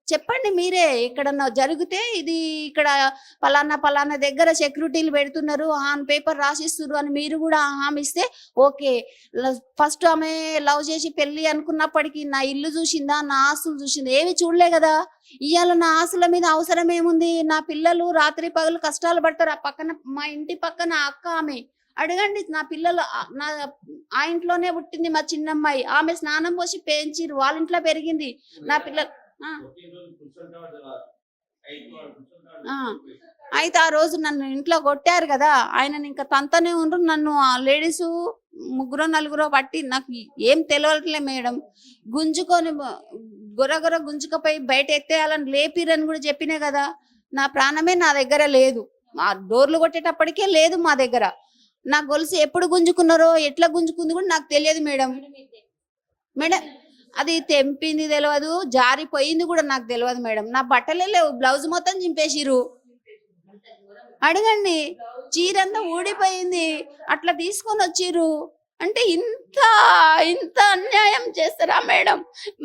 చెప్పండి మీరే. ఎక్కడన్నా జరిగితే ఇది ఇక్కడ పలానా దగ్గర సెక్యూరిటీలు పెడుతున్నారు, ఆన్ పేపర్ రాసిస్తున్నారు అని మీరు కూడా హామీ ఇస్తే ఓకే. ఫస్ట్ ఆమె లవ్ చేసి పెళ్లి అనుకున్నప్పటికీ నా ఇల్లు చూసిందా, నా ఆస్తులు చూసిందా? ఏవి చూడలే కదా. ఇవాళ నా ఆస్తుల మీద అవసరం ఏముంది? నా పిల్లలు రాత్రి పగలు కష్టాలు పడతారు. ఆ పక్కన మా ఇంటి పక్కన అక్క ఆమె అడగండి, నా పిల్లలు ఆ ఇంట్లోనే పుట్టింది మా చిన్నమ్మాయి, ఆమె స్నానం పోసి పెంచిరు, వాళ్ళ ఇంట్లో పెరిగింది. నా పిల్లలు అయితే ఆ రోజు నన్ను ఇంట్లో కొట్టారు కదా, ఆయన ఇంకా తంతనే ఉండ్రు. నన్ను ఆ లేడీస్ 3-4 పట్టి, నాకు ఏం తెలియట్లే మేడం, గుంజుకొని గొర్ర గుంజుకపోయి బయట ఎత్తేయాలని లేపిరని కూడా చెప్పినా కదా. నా ప్రాణమే నా దగ్గర లేదు, ఆ డోర్లు కొట్టేటప్పటికే లేదు మా దగ్గర. నా గొలుసు ఎప్పుడు గుంజుకున్నారో, ఎట్లా గుంజుకుంది కూడా నాకు తెలియదు మేడం. అది తెంపింది తెలియదు, జారిపోయింది కూడా నాకు తెలియదు మేడం. నా బట్టలే లేవు, బ్లౌజ్ మొత్తం చింపేసిరు. అడగండి, చీరంతా ఊడిపోయింది, అట్లా తీసుకొని వచ్చిర్రు. అంటే ఇంత ఇంత అన్యాయం చేస్తారా మేడం?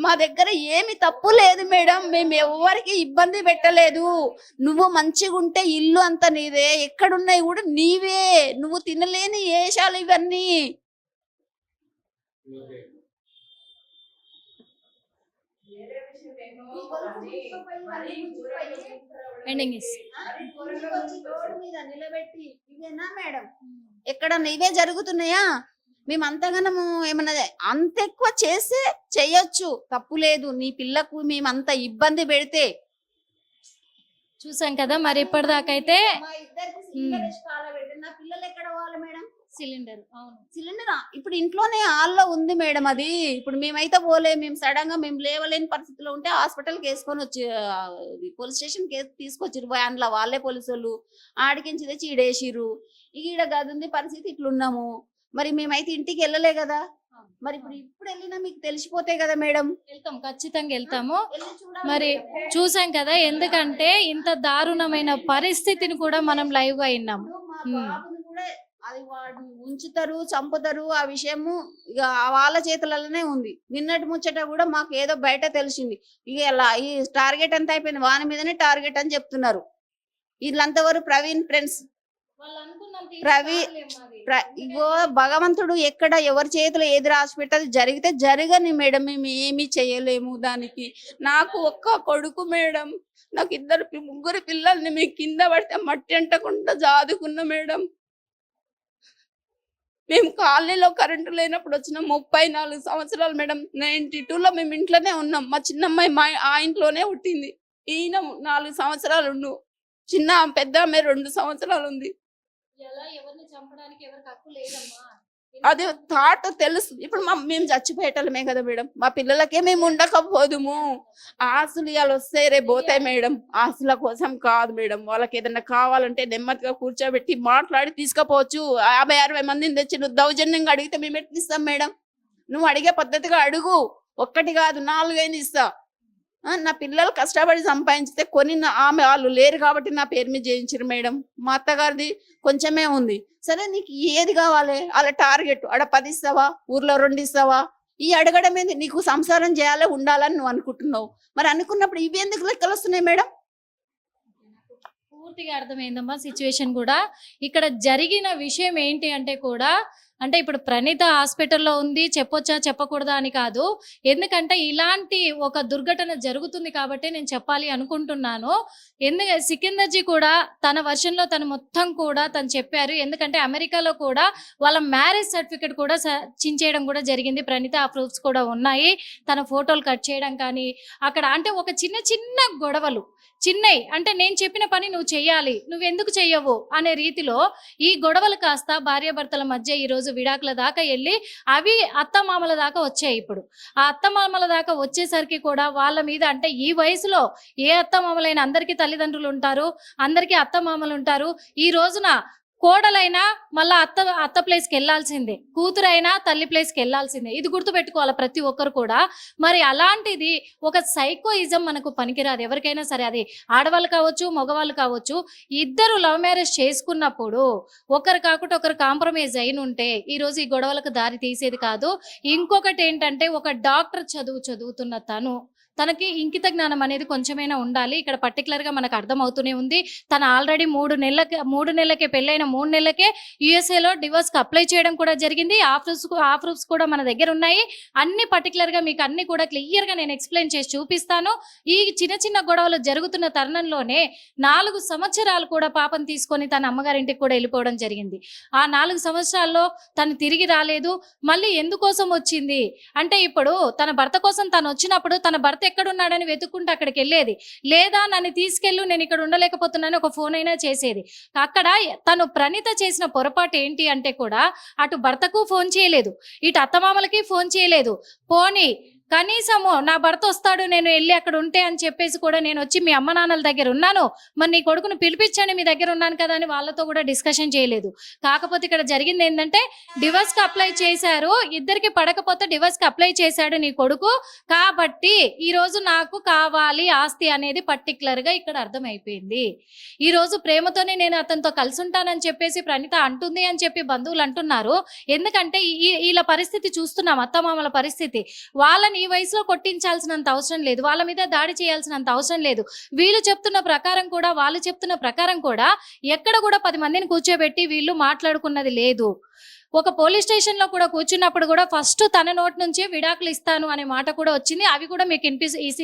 మా దగ్గర ఏమి తప్పు లేదు మేడం, మేము ఎవరికి ఇబ్బంది పెట్టలేదు. నువ్వు మంచిగా ఉంటే ఇల్లు అంతా నీదే, ఎక్కడున్నాయి కూడా నీవే, నువ్వు తినలేని ఏషాలు ఇవన్నీ. ఎండింగ్ ఇస్ రోడ్డు మీద నిలబెట్టి ఇవేనా మేడం? ఎక్కడ ఇవే జరుగుతున్నాయా? మేము అంతగానము ఏమన్నా అంత ఎక్కువ చేస్తే చెయ్యొచ్చు, తప్పు లేదు. నీ పిల్లకు మేము అంత ఇబ్బంది పెడితే చూసాం కదా. మరి ఇప్పటిదాకా అయితే మా ఇద్దరికి సిలిండర్ వేసి కాలబెట్టి నా పిల్లలు ఎక్కడ పోవాలి మేడం? సిలిండర్, అవును, సిలిండర్ ఇప్పుడు ఇంట్లోనే హాల్లో ఉంది మేడం. అది ఇప్పుడు మేమైతే పోలే, మేము సడన్ గా మేము లేవలేని పరిస్థితిలో ఉంటే హాస్పిటల్కి వేసుకొని వచ్చి పోలీస్ స్టేషన్ కి తీసుకొచ్చిరు వ్యాన్లో, వాళ్ళే పోలీసు వాళ్ళు ఆడికించి తెచ్చి ఈడేసిర్రు. ఈడ గదుంది పరిస్థితి ఇట్లున్నాము. మరి మేమైతే ఇంటికి వెళ్ళలే కదా, మరి ఇప్పుడు వెళ్ళినా మీకు తెలిసిపోతే కదా మేడం. వెళ్తాం, ఖచ్చితంగా వెళ్తాము. వెళ్ళి చూడాలి మరి మేడం. చూసాం కదా, ఎందుకంటే ఇంత దారుణమైన పరిస్థితిని కూడా మనం లైవ్ గా విన్నాము. మా బాబుని కూడా అది వాడు ఉంచుతారు, చంపుతారు, ఆ విషయము ఇక వాళ్ళ చేతులలోనే ఉంది. నిన్నటి ముచ్చట కూడా మాకు ఏదో బయట తెలిసింది. ఇక ఇలా ఈ టార్గెట్ అంతా అయిపోయింది, వాని మీదనే టార్గెట్ అని చెప్తున్నారు. వీళ్ళంతవరకు ప్రవీణ్ ఫ్రెండ్స్ ఇగో భగవంతుడు ఎక్కడ ఎవరి చేతిలో ఏది రాసి పెట్టదు, జరిగితే జరగని మేడం, మేము ఏమీ చేయలేము దానికి. నాకు ఒక్క కొడుకు మేడం, నాకు ముగ్గురు పిల్లల్ని మీ కింద పడితే మట్టి అంటకుండా జాదుకున్నా మేడం. మేము కాలనీలో కరెంటు లేనప్పుడు వచ్చిన 34 సంవత్సరాలు మేడం. 92లో మేము ఇంట్లోనే ఉన్నాం. మా చిన్నమ్మాయి ఆ ఇంట్లోనే పుట్టింది. ఈయన 4 సంవత్సరాలు ఉండు, చిన్న పెద్ద అమ్మాయి 2 సంవత్సరాలు ఉంది. అది థాట్ తెలుసు. ఇప్పుడు మేము చచ్చిపోయేటమే కదా మేడం, మా పిల్లలకే మేము ఉండకపోదుము. ఆస్తులు ఇవాళ వస్తే రేపు పోతాయి మేడం. ఆస్తుల కోసం కాదు మేడం, వాళ్ళకి ఏదైనా కావాలంటే నెమ్మదిగా కూర్చోబెట్టి మాట్లాడి తీసుకుపోవచ్చు. 50-60 మందిని తెచ్చి నువ్వు దౌర్జన్యంగా అడిగితే మేము ఎట్లా ఇస్తాం మేడం? నువ్వు అడిగే పద్ధతిగా అడుగు, 1 కాదు 4 ఇస్తా. నా పిల్లలు కష్టపడి సంపాదించితే ఆమె వాళ్ళు లేరు కాబట్టి నా పేరు మీద చేయించారు మేడం. మా అత్తగారిది కొంచెమే ఉంది. సరే నీకు ఏది కావాలి? అలా టార్గెట్ ఆడ 10 ఇస్తావా, ఊర్లో 2 ఇస్తావా? ఈ అడగడం ఏంది? నీకు సంసారం చేయాలి, ఉండాలని నువ్వు అనుకుంటున్నావు. మరి అనుకున్నప్పుడు ఇవి ఎందుకు లెక్కలు వస్తున్నాయి మేడం? పూర్తిగా అర్థమైందమ్మా సిచ్యువేషన్ కూడా. ఇక్కడ జరిగిన విషయం ఏంటి అంటే కూడా, అంటే ఇప్పుడు ప్రణీత హాస్పిటల్లో ఉంది, చెప్పొచ్చా చెప్పకూడదా అని కాదు, ఎందుకంటే ఇలాంటి ఒక దుర్ఘటన జరుగుతుంది కాబట్టి నేను చెప్పాలి అనుకుంటున్నాను. ఎందుకంటే సికిందర్జీ కూడా తన వర్షన్లో తను మొత్తం కూడా తను చెప్పారు. ఎందుకంటే అమెరికాలో కూడా వాళ్ళ మ్యారేజ్ సర్టిఫికేట్ కూడా చించేయడం కూడా జరిగింది. ప్రణీత ఆ ప్రూఫ్స్ కూడా ఉన్నాయి. తన ఫోటోలు కట్ చేయడం కానీ అక్కడ, అంటే ఒక చిన్న చిన్న గొడవలు, చిన్నవి, అంటే నేను చెప్పిన పని నువ్వు చెయ్యాలి, నువ్వు ఎందుకు చెయ్యవు అనే రీతిలో ఈ గొడవలు కాస్త భార్యాభర్తల మధ్య ఈరోజు విడాకుల దాకా వెళ్ళి అవి అత్తమామల దాకా వచ్చాయి. ఇప్పుడు ఆ అత్తమామల దాకా వచ్చేసరికి కూడా వాళ్ళ మీద, అంటే ఈ వయసులో ఏ అత్తమామలైనా అందరికీ తల్లిదండ్రులు ఉంటారు, అందరికీ అత్తమామలు ఉంటారు. ఈ రోజున కోడలైనా మళ్ళా అత్త ప్లేస్కి వెళ్ళాల్సిందే, కూతురైనా తల్లి ప్లేస్కి వెళ్ళాల్సిందే. ఇది గుర్తుపెట్టుకోవాలి ప్రతి ఒక్కరు కూడా. మరి అలాంటిది ఒక సైకోయిజం మనకు పనికిరాదు ఎవరికైనా సరే, అది ఆడవాళ్ళు కావచ్చు, మగవాళ్ళు కావచ్చు. ఇద్దరు లవ్ మ్యారేజ్ చేసుకున్నప్పుడు ఒకరు కాకుండా ఒకరు కాంప్రమైజ్ అయిన ఉంటే ఈరోజు ఈ గొడవలకు దారి తీసేది కాదు. ఇంకొకటి ఏంటంటే, ఒక డాక్టర్ చదువుతున్న తనకి ఇంకిత జ్ఞానం అనేది కొంచెమైనా ఉండాలి. ఇక్కడ పర్టికులర్గా మనకు అర్థమవుతూనే ఉంది. తను ఆల్రెడీ 3 నెలలకే పెళ్ళైన 3 నెలలకే యుఎస్ఏలో డివోర్స్కి అప్లై చేయడం కూడా జరిగింది. ఆ ప్రూఫ్స్ కూడా మన దగ్గర ఉన్నాయి. అన్ని పర్టికులర్గా మీకు అన్ని కూడా క్లియర్గా నేను ఎక్స్ప్లెయిన్ చేసి చూపిస్తాను. ఈ చిన్న చిన్న గొడవలు జరుగుతున్న తరుణంలోనే 4 సంవత్సరాలు కూడా పాపను తీసుకొని తన అమ్మగారింటికి కూడా వెళ్ళిపోవడం జరిగింది. ఆ 4 సంవత్సరాల్లో తను తిరిగి రాలేదు. మళ్ళీ ఎందుకోసం వచ్చింది అంటే, ఇప్పుడు తన భర్త కోసం తను వచ్చినప్పుడు తన భర్త ఎక్కడున్నాడని వెతుక్కుంటూ అక్కడికి వెళ్ళేది, లేదా నన్ను తీసుకెళ్ళు నేను ఇక్కడ ఉండలేకపోతున్నాను ఒక ఫోన్ అయినా చేసేది. అక్కడ తను ప్రణీత చేసిన పొరపాటు ఏంటి అంటే కూడా, అటు భర్తకు ఫోన్ చేయలేదు, ఇటు అత్తమామలకి ఫోన్ చేయలేదు. పోనీ కనీసము నా భర్త వస్తాడు నేను వెళ్ళి అక్కడ ఉంటే అని చెప్పేసి కూడా నేను వచ్చి మీ అమ్మ నాన్నల దగ్గర ఉన్నాను, మరి నీ కొడుకును పిలిపించండి మీ దగ్గర ఉన్నాను కదా అని వాళ్ళతో కూడా డిస్కషన్ చేయలేదు. కాకపోతే ఇక్కడ జరిగింది ఏంటంటే డివోర్స్కి అప్లై చేశారు, ఇద్దరికి పడకపోతే డివోర్స్కి అప్లై చేశాడు నీ కొడుకు, కాబట్టి ఈ రోజు నాకు కావాలి ఆస్తి అనేది పర్టికులర్గా ఇక్కడ అర్థమైపోయింది. ఈ రోజు ప్రేమతోనే నేను అతనితో కలిసి ఉంటానని చెప్పేసి ప్రణీత అంటుంది అని చెప్పి బంధువులు అంటున్నారు. ఎందుకంటే వీళ్ళ పరిస్థితి చూస్తున్నాం, అత్తమామల పరిస్థితి. వాళ్ళని ఈ వయసులో కొట్టించాల్సినంత అవసరం లేదు, వాళ్ళ మీద దాడి చేయాల్సినంత అవసరం లేదు. వీళ్ళు చెప్తున్న ప్రకారం కూడా వాళ్ళు చెప్తున్న ప్రకారం కూడా ఎక్కడ కూడా 10 మందిని కూర్చోబెట్టి వీళ్ళు మాట్లాడుకున్నది లేదు. ఒక పోలీస్ స్టేషన్ లో కూడా కూర్చున్నప్పుడు కూడా ఫస్ట్ తన నోటి నుంచి విడాకులు ఇస్తాను అనే మాట కూడా వచ్చింది. అవి కూడా మీకు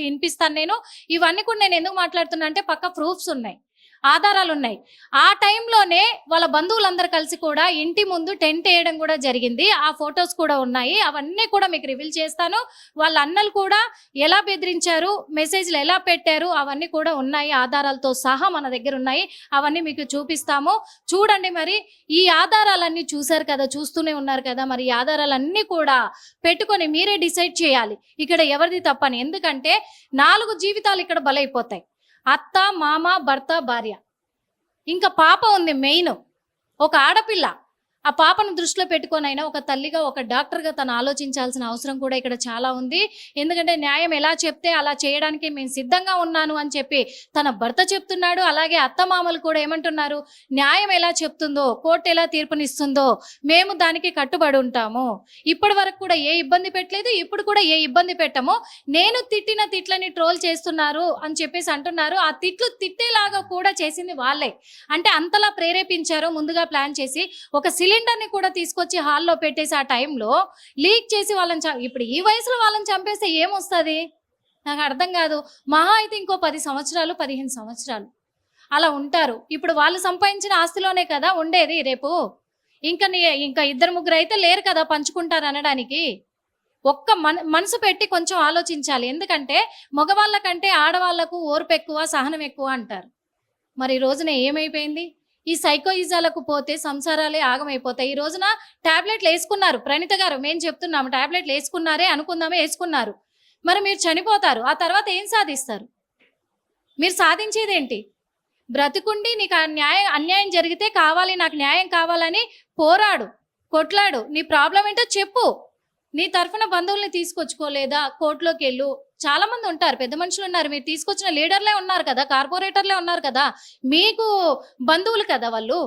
వినిపిస్తాను నేను. ఇవన్నీ కూడా నేను ఎందుకు మాట్లాడుతున్నా అంటే పక్క ప్రూఫ్స్ ఉన్నాయి, ఆధారాలు ఉన్నాయి. ఆ టైంలోనే వాళ్ళ బంధువులందరూ కలిసి కూడా ఇంటి ముందు టెంట్ వేయడం కూడా జరిగింది. ఆ ఫొటోస్ కూడా ఉన్నాయి, అవన్నీ కూడా మీకు రివీల్ చేస్తాను. వాళ్ళ అన్నలు కూడా ఎలా బెదిరించారు, మెసేజ్లు ఎలా పెట్టారు, అవన్నీ కూడా ఉన్నాయి, ఆధారాలతో సహా మన దగ్గర ఉన్నాయి. అవన్నీ మీకు చూపిస్తాము, చూడండి. మరి ఈ ఆధారాలన్నీ చూసారు కదా, చూస్తూనే ఉన్నారు కదా, మరి ఈ ఆధారాలన్నీ కూడా పెట్టుకొని మీరే డిసైడ్ చేయాలి ఇక్కడ ఎవరిది తప్పని. ఎందుకంటే 4 జీవితాలు ఇక్కడ బలైపోతాయి, అత్త మామ భర్త భార్య, ఇంకా పాప ఉంది మెయిన్, ఒక ఆడపిల్ల. ఆ పాపను దృష్టిలో పెట్టుకొనైనా ఒక తల్లిగా ఒక డాక్టర్గా తను ఆలోచించాల్సిన అవసరం కూడా ఇక్కడ చాలా ఉంది. ఎందుకంటే న్యాయం ఎలా చెప్తే అలా చేయడానికి మేము సిద్ధంగా ఉన్నాను అని చెప్పి తన భర్త చెప్తున్నాడు. అలాగే అత్తమామలు కూడా ఏమంటున్నారు, న్యాయం ఎలా చెప్తుందో, కోర్టు ఎలా తీర్పునిస్తుందో మేము దానికి కట్టుబడి ఉంటాము. ఇప్పటి వరకు కూడా ఏ ఇబ్బంది పెట్టలేదు, ఇప్పుడు కూడా ఏ ఇబ్బంది పెట్టము. నేను తిట్టిన తిట్లని ట్రోల్ చేస్తున్నారు అని చెప్పేసి అంటున్నారు. ఆ తిట్లు తిట్టేలాగా కూడా చేసింది వాళ్ళే. అంటే అంతలా ప్రేరేపించారు, ముందుగా ప్లాన్ చేసి ఒక సిలిండర్ని కూడా తీసుకొచ్చి హాల్లో పెట్టేసి ఆ టైంలో లీక్ చేసి వాళ్ళని ఇప్పుడు ఈ వయసులో వాళ్ళని చంపేస్తే ఏమొస్తుంది నాకు అర్థం కాదు. మహా అయితే ఇంకో 10 సంవత్సరాలు 15 సంవత్సరాలు అలా ఉంటారు. ఇప్పుడు వాళ్ళు సంపాదించిన ఆస్తిలోనే కదా ఉండేది రేపు. ఇంకా 2-3 అయితే లేరు కదా పంచుకుంటారు అనడానికి. ఒక్క మనసు పెట్టి కొంచెం ఆలోచించాలి. ఎందుకంటే మగవాళ్ళ కంటే ఆడవాళ్లకు ఓర్పు ఎక్కువ, సహనం ఎక్కువ అంటారు. మరి ఈ రోజున ఏమైపోయింది, ఈ సైకోయిజాలకు పోతే సంసారాలే ఆగమైపోతాయి. ఈ రోజున టాబ్లెట్లు వేసుకున్నారు ప్రణీత గారు, మేము చెప్తున్నాము టాబ్లెట్లు వేసుకున్నారే అనుకుందామే, వేసుకున్నారు. మరి మీరు చనిపోతారు, ఆ తర్వాత ఏం సాధిస్తారు? మీరు సాధించేదేంటి? బ్రతుకుండి నీకు అన్యాయం జరిగితే కావాలి, నాకు న్యాయం కావాలని పోరాడు, కొట్లాడు, నీ ప్రాబ్లం ఏంటో చెప్పు. నీ తరఫున బంధువుల్ని తీసుకొచ్చుకోలేదా, కోర్టులోకి వెళ్ళు. చాలా మంది ఉంటారు, పెద్ద మనుషులు ఉన్నారు, మీరు తీసుకొచ్చిన లీడర్లే ఉన్నారు కదా, కార్పొరేటర్లే ఉన్నారు కదా, మీకు బంధువులు కదా వాళ్ళు.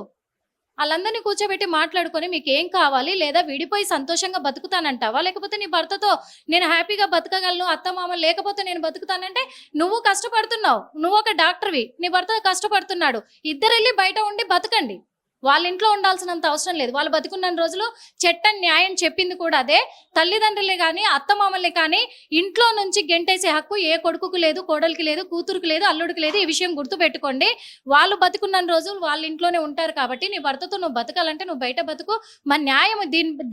వాళ్ళందరినీ కూర్చోబెట్టి మాట్లాడుకొని మీకు ఏం కావాలి, లేదా విడిపోయి సంతోషంగా బతుకుతానంటావా, లేకపోతే నీ భర్తతో నేను హ్యాపీగా బతకగలను, అత్తమామ లేకపోతే నేను బతుకుతానంటే నువ్వు కష్టపడుతున్నావు, నువ్వు ఒక డాక్టర్వి, నీ భర్త కష్టపడుతున్నాడు, ఇద్దరు వెళ్ళి బయట ఉండి బతకండి. వాళ్ళ ఇంట్లో ఉండాల్సినంత అవసరం లేదు. వాళ్ళు బతుకున్న రోజులు చట్టం న్యాయం చెప్పింది కూడా అదే. తల్లిదండ్రులే కానీ అత్తమామల్ని కానీ ఇంట్లో నుంచి గెంటేసే హక్కు ఏ కొడుకుకు లేదు, కోడలికి లేదు, కూతురుకి లేదు, అల్లుడికి లేదు. ఈ విషయం గుర్తుపెట్టుకోండి. వాళ్ళు బతుకున్న రోజులు వాళ్ళ ఇంట్లోనే ఉంటారు కాబట్టి నీ భర్తతో నువ్వు బతకాలంటే నువ్వు బయట బతుకు. మరి న్యాయం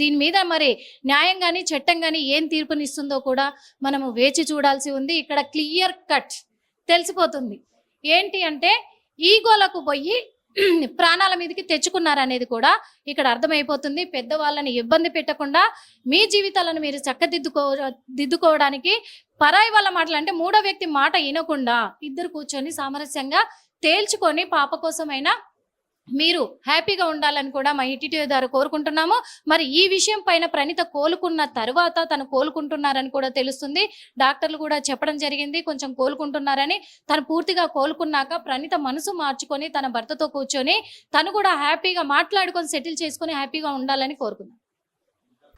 దీని మీద మరి న్యాయం కానీ చట్టం కానీ ఏం తీర్పునిస్తుందో కూడా మనము వేచి చూడాల్సి ఉంది. ఇక్కడ క్లియర్ కట్ తెలిసిపోతుంది ఏంటి అంటే ఈగోలకు పోయి ప్రాణాల మీదకి తెచ్చుకున్నారనేది కూడా ఇక్కడ అర్థమైపోతుంది. పెద్దవాళ్ళని ఇబ్బంది పెట్టకుండా మీ జీవితాలను మీరు దిద్దుకోవడానికి పరాయి వాళ్ళ మాటలు అంటే 3వ వ్యక్తి మాట వినకుండా ఇద్దరు కూర్చొని సామరస్యంగా తేల్చుకొని పాప కోసమైనా మీరు హ్యాపీగా ఉండాలని కూడా మా ఈటీవీ ద్వారా కోరుకుంటున్నాము. మరి ఈ విషయం పైన ప్రణీత కోలుకున్న తర్వాత తను కోలుకుంటున్నారని కూడా తెలుస్తుంది. డాక్టర్లు కూడా చెప్పడం జరిగింది కొంచెం కోలుకుంటున్నారని. తను పూర్తిగా కోలుకున్నాక ప్రణీత మనసు మార్చుకొని తన భర్తతో కూర్చొని తను కూడా హ్యాపీగా మాట్లాడుకొని సెటిల్ చేసుకొని హ్యాపీగా ఉండాలని కోరుకున్నాను.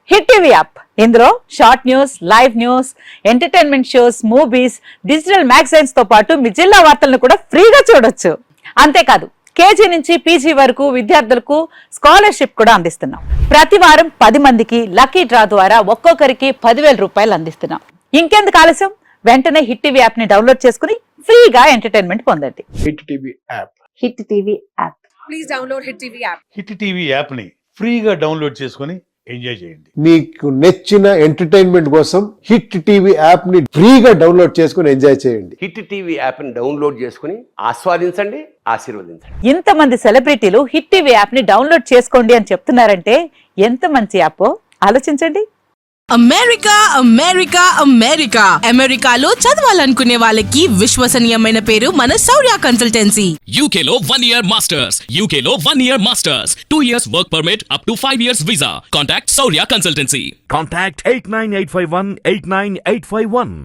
హిట్ టీవీ యాప్, ఇందులో short news, live news, entertainment shows, movies, digital magazines తో పాటు మీ జిల్లా వార్తలను కూడా ఫ్రీగా చూడొచ్చు. అంతేకాదు కేజీ నుంచి పీజీ వరకు విద్యార్థులకు స్కాలర్షిప్ కూడా అందిస్తున్నాం. ప్రతి వారం 10 మందికి లక్కీ డ్రా ద్వారా ఒక్కొక్కరికి 10,000 రూపాయలు అందిస్తున్నాం. ఇంకెందుకు ఆలస్యం, వెంటనే హిట్ టీవీ యాప్ ని డౌన్లోడ్ చేసుకుని ఫ్రీగా ఎంటర్టైన్మెంట్ పొందండి. Hit TV app. Hit TV app. Please download hit TV app. Hit TV app ని ఫ్రీగా డౌన్లోడ్ చేసుకుని ఎంజాయ్ చేయండి. మీకు నచ్చిన ఎంటర్టైన్మెంట్ కోసం హిట్ టీవీ యాప్ ని ఫ్రీగా డౌన్లోడ్ చేసుకుని ఎంజాయ్ చేయండి. హిట్ టీవీ యాప్ ని డౌన్లోడ్ చేసుకుని ఆస్వాదించండి, ఆశీర్వదించండి. ఇంతమంది సెలబ్రిటీలు హిట్ టీవీ యాప్ ని డౌన్లోడ్ చేసుకోండి అని చెప్తున్నారంటే ఎంత మంచి యాప్ ఆలోచించండి. అమెరికా అమెరికా అమెరికా అమెరికాలో చదవాలనుకునే వాళ్ళకి విశ్వసనీయమైన పేరు మన శౌర్య కన్సల్టెన్సీ. UK లో 1 year masters. UK లో 1 year masters. 2 years work permit up to 5 years visa. Contact Saurya Consultancy. Contact 89851 89851.